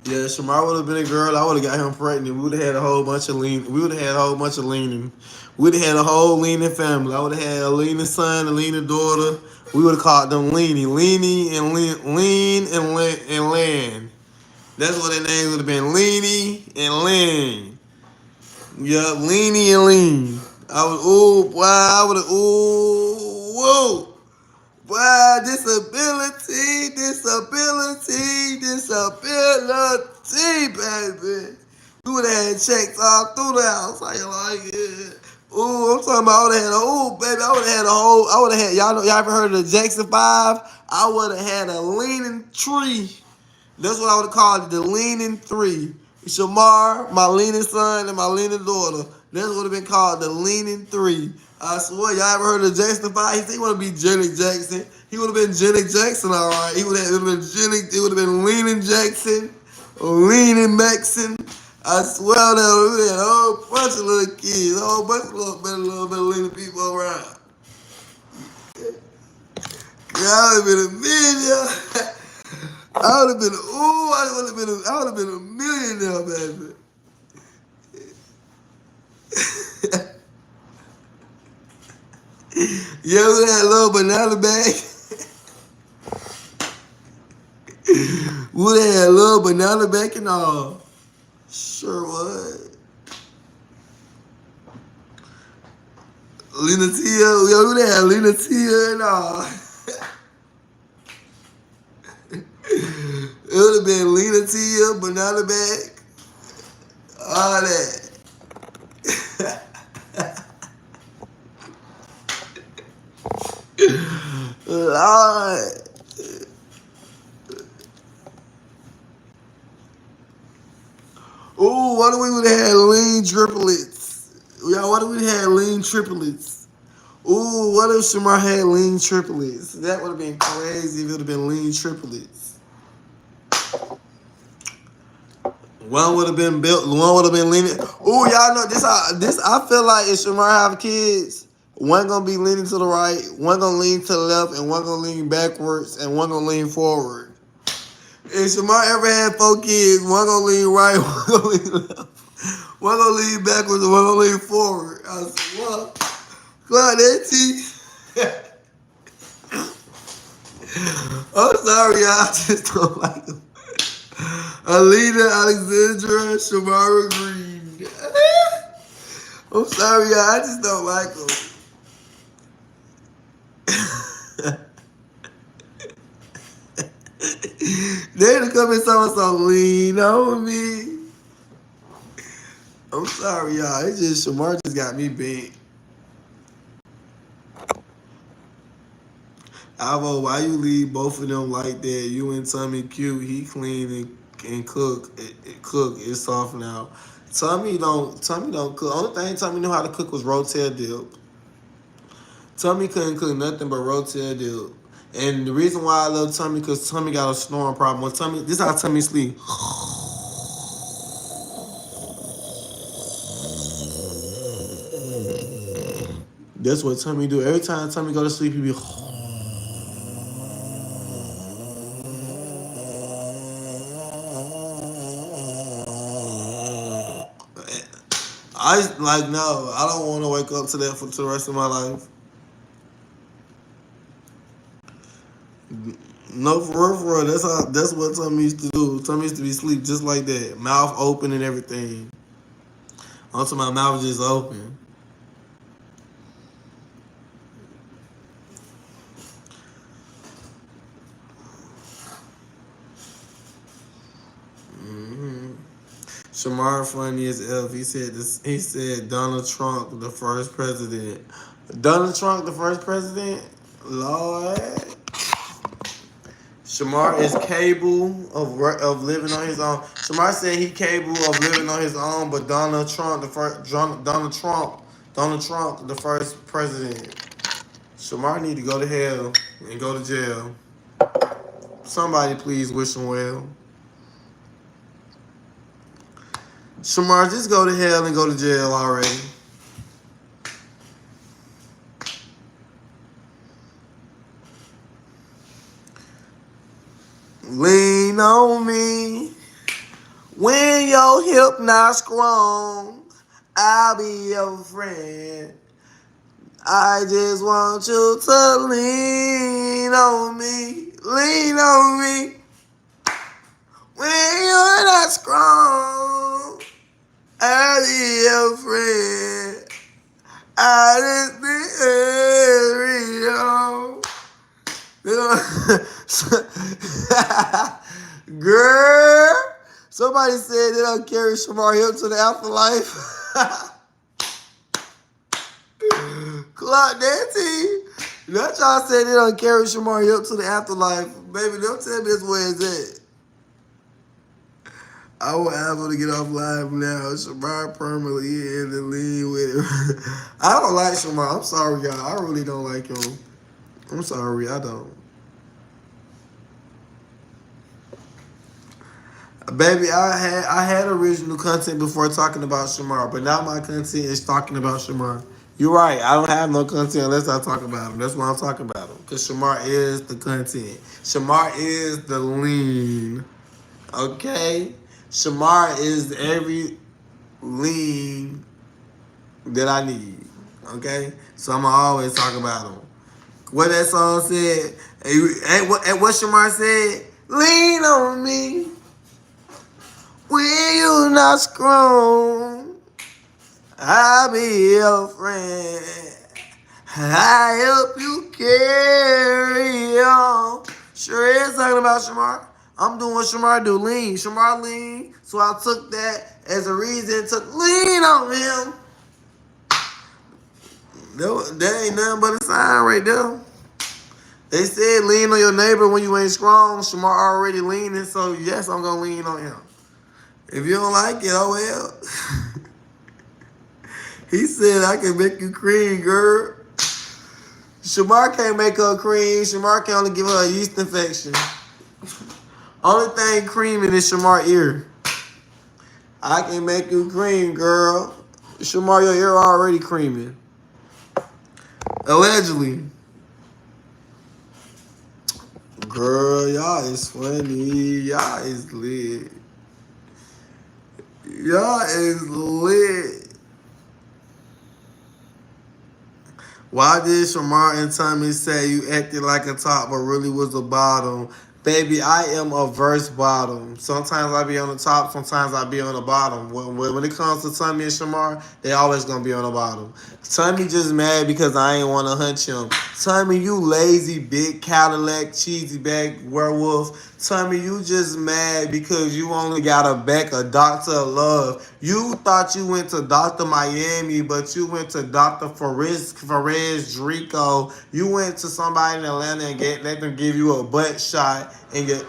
[SPEAKER 1] Yeah, Shamar would have been a girl. I would have got him pregnant. We would have had a whole bunch of lean. We would have had a whole bunch of leaning. We'd have had a whole leaning family. I would have had a leaning son, a leaning daughter. We would have called them Leany and and Land. That's what their names would have been, Leany and Land. Yup, Leany and Lean. I would, ooh, boy, I would have, ooh, whoa. Wow, disability, baby. We would have had checks all through the house. How you like it? Ooh, I'm talking about I would have had a, ooh, baby, I would have had a whole, I would have had, y'all know, y'all ever heard of the Jackson 5? I would have had a leaning tree. That's what I would have called it, the leaning three. Shamar, my leaning son, and my leaning daughter. That's what would have been called the leaning three. I swear, y'all ever heard of Jackson 5? He said he want to be Janet Jackson. He would have been Janet Jackson, all right. He would have been Janet. It would have been Leaning Jackson, Leaning Maxon. I swear that we had a whole bunch of little kids, a whole bunch of little bit of leaning people around. I would have been a million. I would have been, ooh, I would have been a millionaire, baby. You ever that little banana bag? Would have had a little banana bag and all. Sure would. Lena Tia, yo, would have had Lena Tia and all. It would have been Lena Tia, banana bag, all that. Lord. Ooh, what if we would have had lean triplets? Y'all, what if we had lean triplets? Ooh, what if Shamar had lean triplets? That would have been crazy if it would have been lean triplets. One would have been built, one would have been leaning. Ooh, y'all know this I feel like if Shamar have kids, one gonna be leaning to the right, one gonna lean to the left, and one gonna lean backwards, and one gonna lean forward. If Shamar ever had 4 kids, one gonna lean right, one gonna lean left, one gonna lean backwards, and one gonna lean forward. I swear. Claudette. I'm sorry, y'all. I just don't like him. Alina Alexandra Shamara Green. I'm sorry, y'all. I just don't like him. They to come and so lean on me. I'm sorry, y'all. It's just Shamar just got me bent. Alvo, why you leave both of them like that? You and Tommy cute. He clean and cook. Cook. It's soft now. Tommy don't cook. Only thing Tommy knew how to cook was rotel dip. Tommy couldn't cook nothing but rotel dip. And the reason why I love Tommy because Tommy got a snoring problem. When Tommy, this is how Tommy sleep. That's what Tommy do. Every time Tommy go to sleep, he be. I like no. I don't want to wake up to that for the rest of my life. No, for real, for real. That's what Tommy used to do. Tommy used to be asleep just like that, mouth open and everything. Until my mouth just open. hmm Shamar funny as F. He said this. He said Donald Trump, the first president. Donald Trump, the first president. Lord. Shamar is capable of living on his own. Shamar said he capable of living on his own, but Donald Trump, the first president. Shamar need to go to hell and go to jail. Somebody please wish him well. Shamar, just go to hell and go to jail already. Lean on me when your hip not strong. I'll be your friend. I just want you to lean on me. Lean on me when you're not strong. I'll be your friend. I just need girl. Somebody said they don't carry Shamar Hill to the afterlife. Clock that T. That y'all said they don't carry Shamar Hill to the afterlife. Baby, don't tell me this where it's at. I want Alvo to get off live now. Shamar permanently in the lean with it. I don't like Shamar. I'm sorry, y'all. I really don't like him. I'm sorry, I don't. Baby, I had original content before talking about Shamar, but now my content is talking about Shamar. You're right. I don't have no content unless I talk about him. That's why I'm talking about him. Because Shamar is the content. Shamar is the lean. Okay? Shamar is every lean that I need. Okay? So I'm going to always talk about him. What that song said, and what Shamar said, lean on me when you not strong. I'll be your friend. I help you carry on. Sure is talking about Shamar. I'm doing what Shamar do. Lean. Shamar lean. So I took that as a reason to lean on him. That ain't nothing but a sign right there. They said lean on your neighbor when you ain't strong. Shamar already leaning, so yes, I'm gonna lean on him. If you don't like it, oh well. He said I can make you cream, girl. Shamar can't make her cream. Shamar can only give her a yeast infection. Only thing creaming is Shamar ear. I can make you cream, girl. Shamar, your ear already creaming. Allegedly. Girl, y'all is funny. Y'all is lit. Y'all is lit. Why did Shamar and Tommy say you acted like a top but really was a bottom? Baby, I am a verse bottom. Sometimes I be on the top, sometimes I be on the bottom. When it comes to Tommy and Shamar, they always gonna be on the bottom. Tommy just mad because I ain't wanna hunt him. Tommy, you lazy big Cadillac cheesy bag werewolf. Tommy, you just mad because you only got a back a doctor of love. You thought you went to Dr. Miami, but you went to Dr. Perez Drico. You went to somebody in Atlanta and let them give you a butt shot and get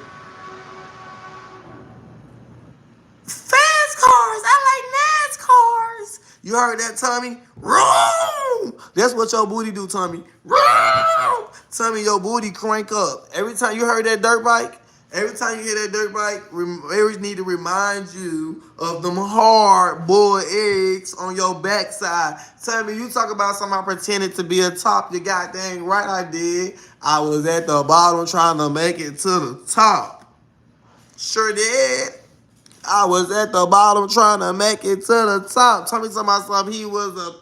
[SPEAKER 1] fast cars. I like NASCARs. You heard that, Tommy? Room. That's what your booty do, Tommy. Room. Tommy, your booty crank up. Every time you heard that dirt bike, every time you hear that dirt bike, always need to remind you of them hard boiled eggs on your backside. Tommy, you talk about somebody pretending to be a top. You got dang right I did. I was at the bottom trying to make it to the top. Sure did. I was at the bottom trying to make it to the top. Tell me to myself he was a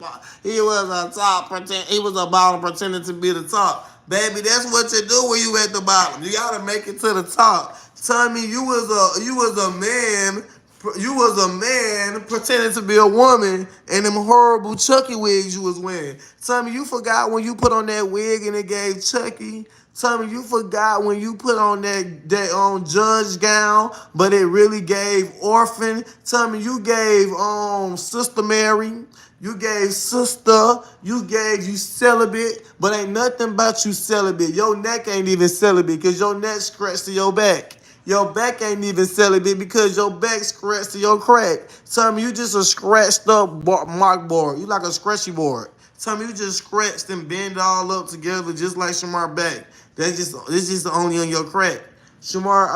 [SPEAKER 1] top pretend he was a bottom pretending to be the top. Baby, that's what you do when you at the bottom. You gotta make it to the top. Tell me you was a man pretending to be a woman in them horrible Chucky wigs you was wearing. Tell me you forgot when you put on that wig and it gave Chucky. Tell me you forgot when you put on that judge gown, but it really gave orphan. Tell me you gave Sister Mary. You gave sister. You gave you celibate, but ain't nothing about you celibate. Your neck ain't even celibate because your neck scratched to your back. Your back ain't even celibate because your back scratched to your crack. Tell me you just a scratched up mark board. You like a scratchy board. Tell me you just scratched and bend all up together just like Shamar back. This just only on your crack. Shamar,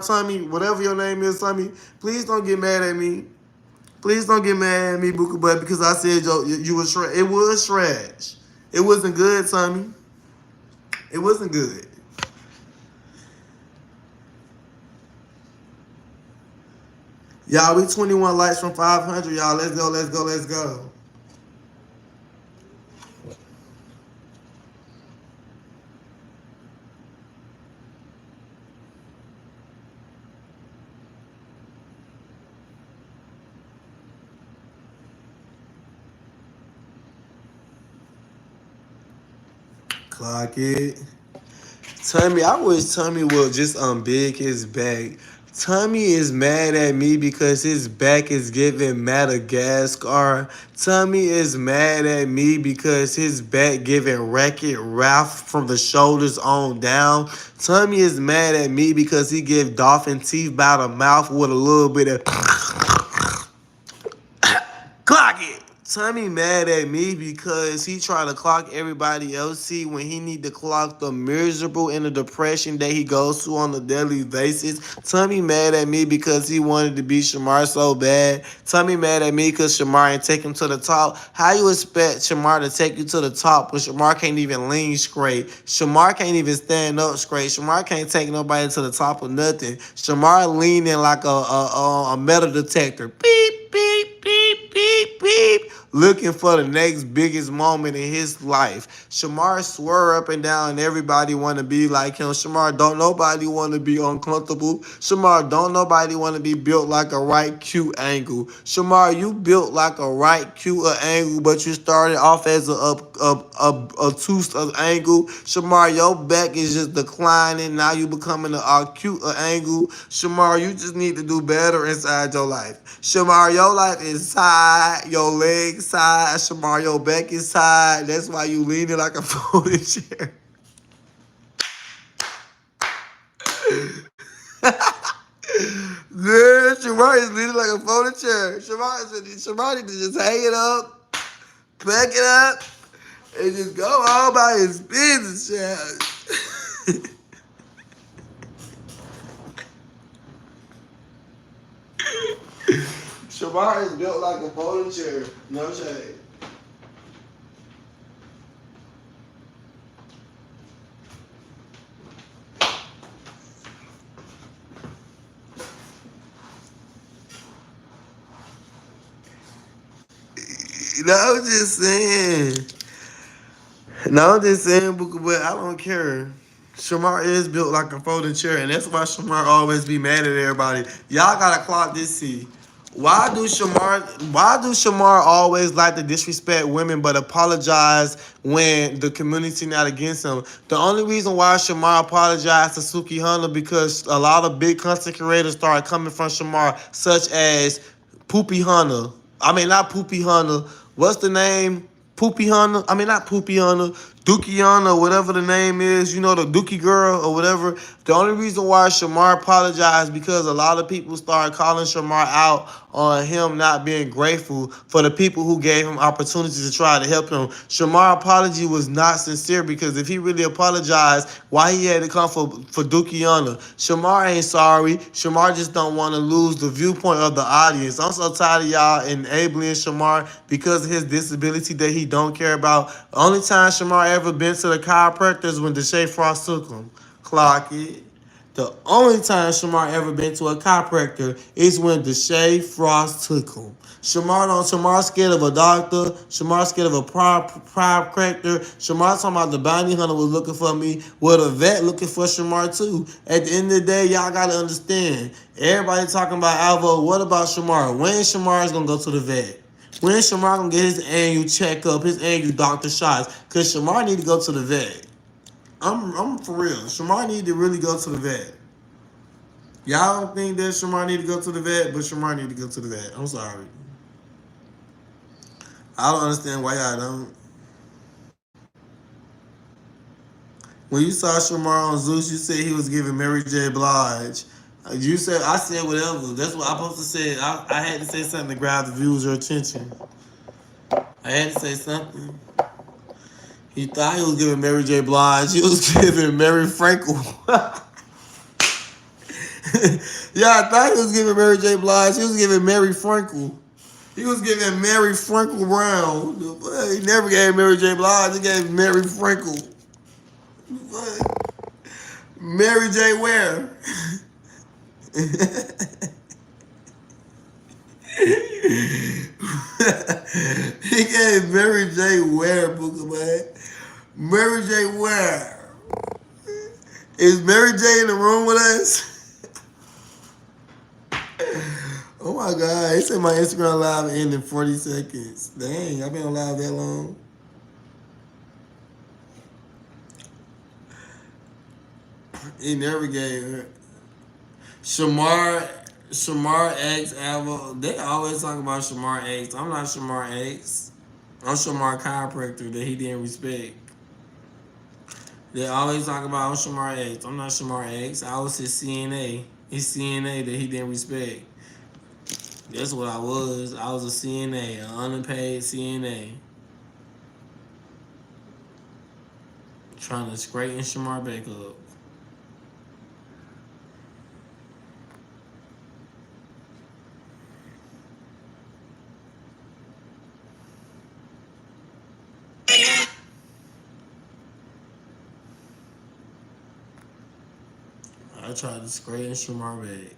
[SPEAKER 1] Tommy, whatever your name is, Tommy. Please don't get mad at me. Please don't get mad at me, Buka Butt, because I said you was trash. It was trash. It wasn't good, Tommy. It wasn't good. Y'all, we 21 likes from 500, y'all. Let's go, let's go, let's go. Clock it. I wish Tommy would just unbig his back. Tommy is mad at me because his back is giving Madagascar. Tommy is mad at me because his back giving Wreck-It Ralph from the shoulders on down. Tommy is mad at me because he give dolphin teeth by the mouth with a little bit of clock it. Tommy mad at me because he trying to clock everybody else. See, when he need to clock the miserable and the depression that he goes through on a daily basis. Tommy mad at me because he wanted to be Shamar so bad. Tommy mad at me because Shamar ain't take him to the top. How you expect Shamar to take you to the top when Shamar can't even lean straight? Shamar can't even stand up straight. Shamar can't take nobody to the top of nothing. Shamar leaning like a metal detector. Beep, beep, beep, beep, beep, looking for the next biggest moment in his life. Shamar swear up and down everybody want to be like him. Shamar don't nobody want to be uncomfortable. Shamar don't nobody want to be built like a right cute angle. Shamar, you built like a right cute angle, but you started off as a two angle. Shamar, your back is just declining. Now you becoming a cute angle. Shamar, you just need to do better inside your life. Shamar, your life is side, your legs side. Shamar, your back is side. That's why you leaning like a folding chair. Girl, Shamar is leaning like a folding chair. Shamar need to just hang it up, back it up, and just go all by his business, child. Shamar is built like a folding chair. No shade. No, I'm just saying. No, I'm just saying, Booker, but I don't care. Shamar is built like a folding chair, and that's why Shamar always be mad at everybody. Y'all gotta clock this. See, why do Shamar always like to disrespect women but apologize when the community not against him? The only reason why Shamar apologized to Suki Hunter because a lot of big content creators started coming from Shamar, such as Poopy Hunter. I mean, not Poopy Hunter. What's the name? Poopy Hunter. I mean, not Poopy Hunter. Dookie Hunter, whatever the name is. You know, the Dookie girl or whatever. The only reason why Shamar apologized because a lot of people started calling Shamar out on him not being grateful for the people who gave him opportunities to try to help him. Shamar's apology was not sincere because if he really apologized, why he had to come for Dookie Hunter? Shamar ain't sorry. Shamar just don't want to lose the viewpoint of the audience. I'm so tired of y'all enabling Shamar because of his disability that he don't care about. The only time Shamar ever been to the chiropractor is when Deshae Frost took him. Clock it. The only time Shamar ever been to a chiropractor is when Deshae Frost took him. Shamar scared of a doctor. Shamar scared of a chiropractor. Shamar talking about the bounty hunter was looking for me. Well, the vet looking for Shamar too. At the end of the day, y'all gotta understand. Everybody talking about Alvo. What about Shamar? When Shamar is gonna go to the vet? When Shamar gonna get his annual checkup, his annual doctor shots? Cause Shamar need to go to the vet. I'm for real. Shamar need to really go to the vet. Y'all don't think that Shamar need to go to the vet, but Shamar need to go to the vet. I'm sorry. I don't understand why y'all don't. When you saw Shamar on Zeus, you said he was giving Mary J. Blige. You said I said whatever. That's what I'm supposed to say. I had to say something to grab the viewers' attention. I had to say something. He thought he was giving Mary J. Blige. He was giving Mary Frankel. Yeah, I thought he was giving Mary J. Blige. He was giving Mary Frankel. He was giving Mary Frankel Brown. He never gave Mary J. Blige. He gave Mary Frankel. Mary J. Ware. He gave Mary J. Ware, Booker, man. Mary J. Ware. Is Mary J. in the room with us? Oh my God. He said my Instagram live ended in 40 seconds. Dang, I've been on live that long. He never gave her. Shamar X Alvo. They always talk about Shamar X. I'm not Shamar X. I'm Shamar chiropractor that he didn't respect. They always talk about I'm Shamar X. I'm not Shamar X. I was his CNA. His CNA that he didn't respect. That's what I was. I was a CNA, an unpaid CNA. Trying to straighten Shamar back up. I tried to straighten Shamar back.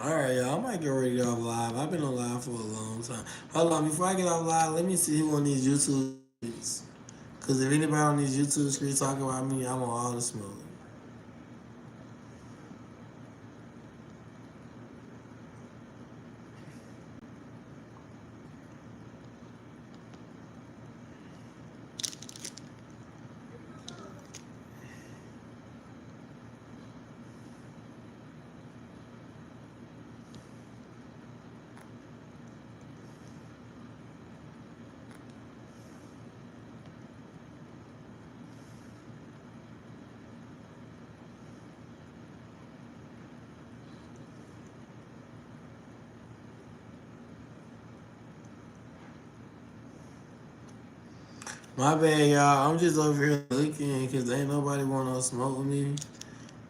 [SPEAKER 1] Alright, y'all. I might get ready to get off live. I've been on live for a long time. Hold on, before I get off live, let me see who on these YouTube streets. Because if anybody on these YouTube streets talking about me, I'm on all the smoke. My bad, y'all. I'm just over here looking because ain't nobody want no smoke with me.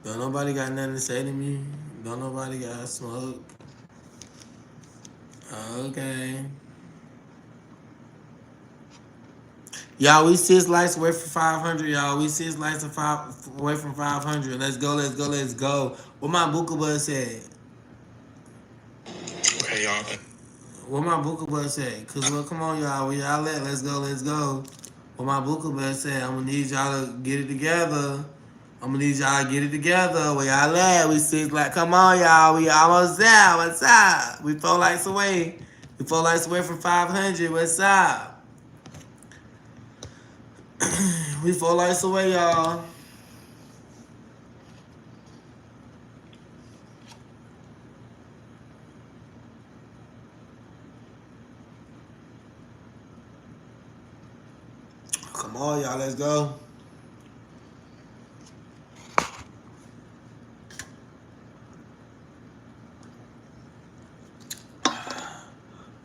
[SPEAKER 1] Don't nobody got nothing to say to me. Don't nobody got smoke. Okay. Y'all, we 6 likes away from 500, y'all. We 6 likes away from 500. Let's go, let's go, let's go. What my Booker Bud said? Okay, y'all. What my Booker Bud said? Cause well, come on, y'all. Where y'all at? Let's go, let's go. What my Booker Bud said? I'm gonna need y'all to get it together. I'm gonna need y'all to get it together. Where y'all at? We 6 likes. Come on, y'all. We almost there. What's up? We 4 likes away. We 4 likes away from 500. What's up? We 4 likes away, y'all. Come on, y'all. Let's go.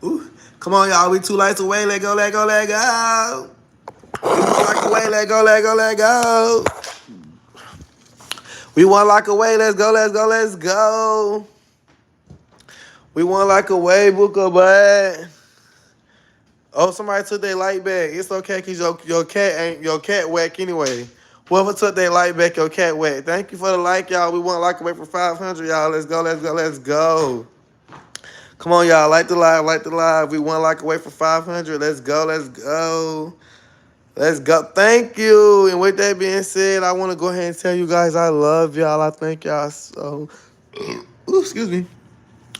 [SPEAKER 1] Ooh. Come on, y'all. We 2 likes away. Let go, let go, let go. We 1 like away. Let go, let go, let go. We 1 like away. Let's go, let's go, let's go. We 1 like away, Booker, but oh, somebody took their light back. It's okay, cause your cat whack anyway. Whoever took their light back, your cat whack. Thank you for the like, y'all. We 1 like away from 500, y'all. Let's go, let's go, let's go. Come on, y'all. Like the live, like the live. We 1 like away from 500. Let's go, let's go. Let's go. Thank you. And with that being said, I want to go ahead and tell you guys I love y'all. I thank y'all so. Ooh, excuse me.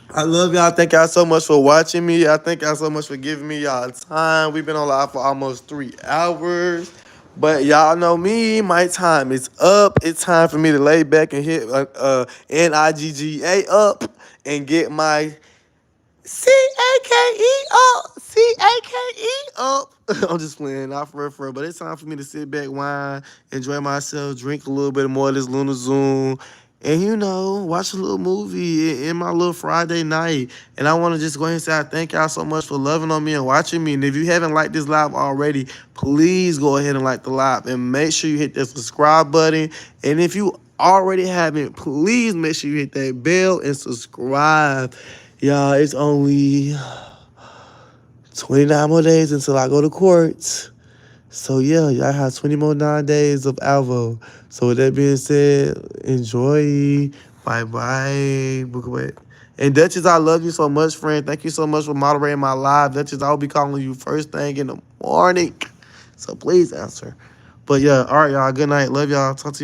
[SPEAKER 1] I love y'all. Thank y'all so much for watching me. I thank y'all so much for giving me y'all time. We've been on live for almost 3 hours. But y'all know me, my time is up. It's time for me to lay back and hit NIGGA up and get my CAKE up. CAKE up. I'm just playing, not for real. But it's time for me to sit back, wine, enjoy myself, drink a little bit more of this Luna Zoom, and watch a little movie in my little Friday night. And I want to just go ahead and say I thank y'all so much for loving on me and watching me. And if you haven't liked this live already, please go ahead and like the live and make sure you hit that subscribe button. And if you already haven't, please make sure you hit that bell and subscribe. Y'all, it's only 29 more days until I go to court. So, yeah, y'all have 20 more 9 days of Alvo. So, with that being said, enjoy. Bye-bye. Book away. And Duchess, I love you so much, friend. Thank you so much for moderating my live. Duchess, I'll be calling you first thing in the morning. So, please answer. But, yeah, all right, y'all. Good night. Love y'all. Talk to y'all.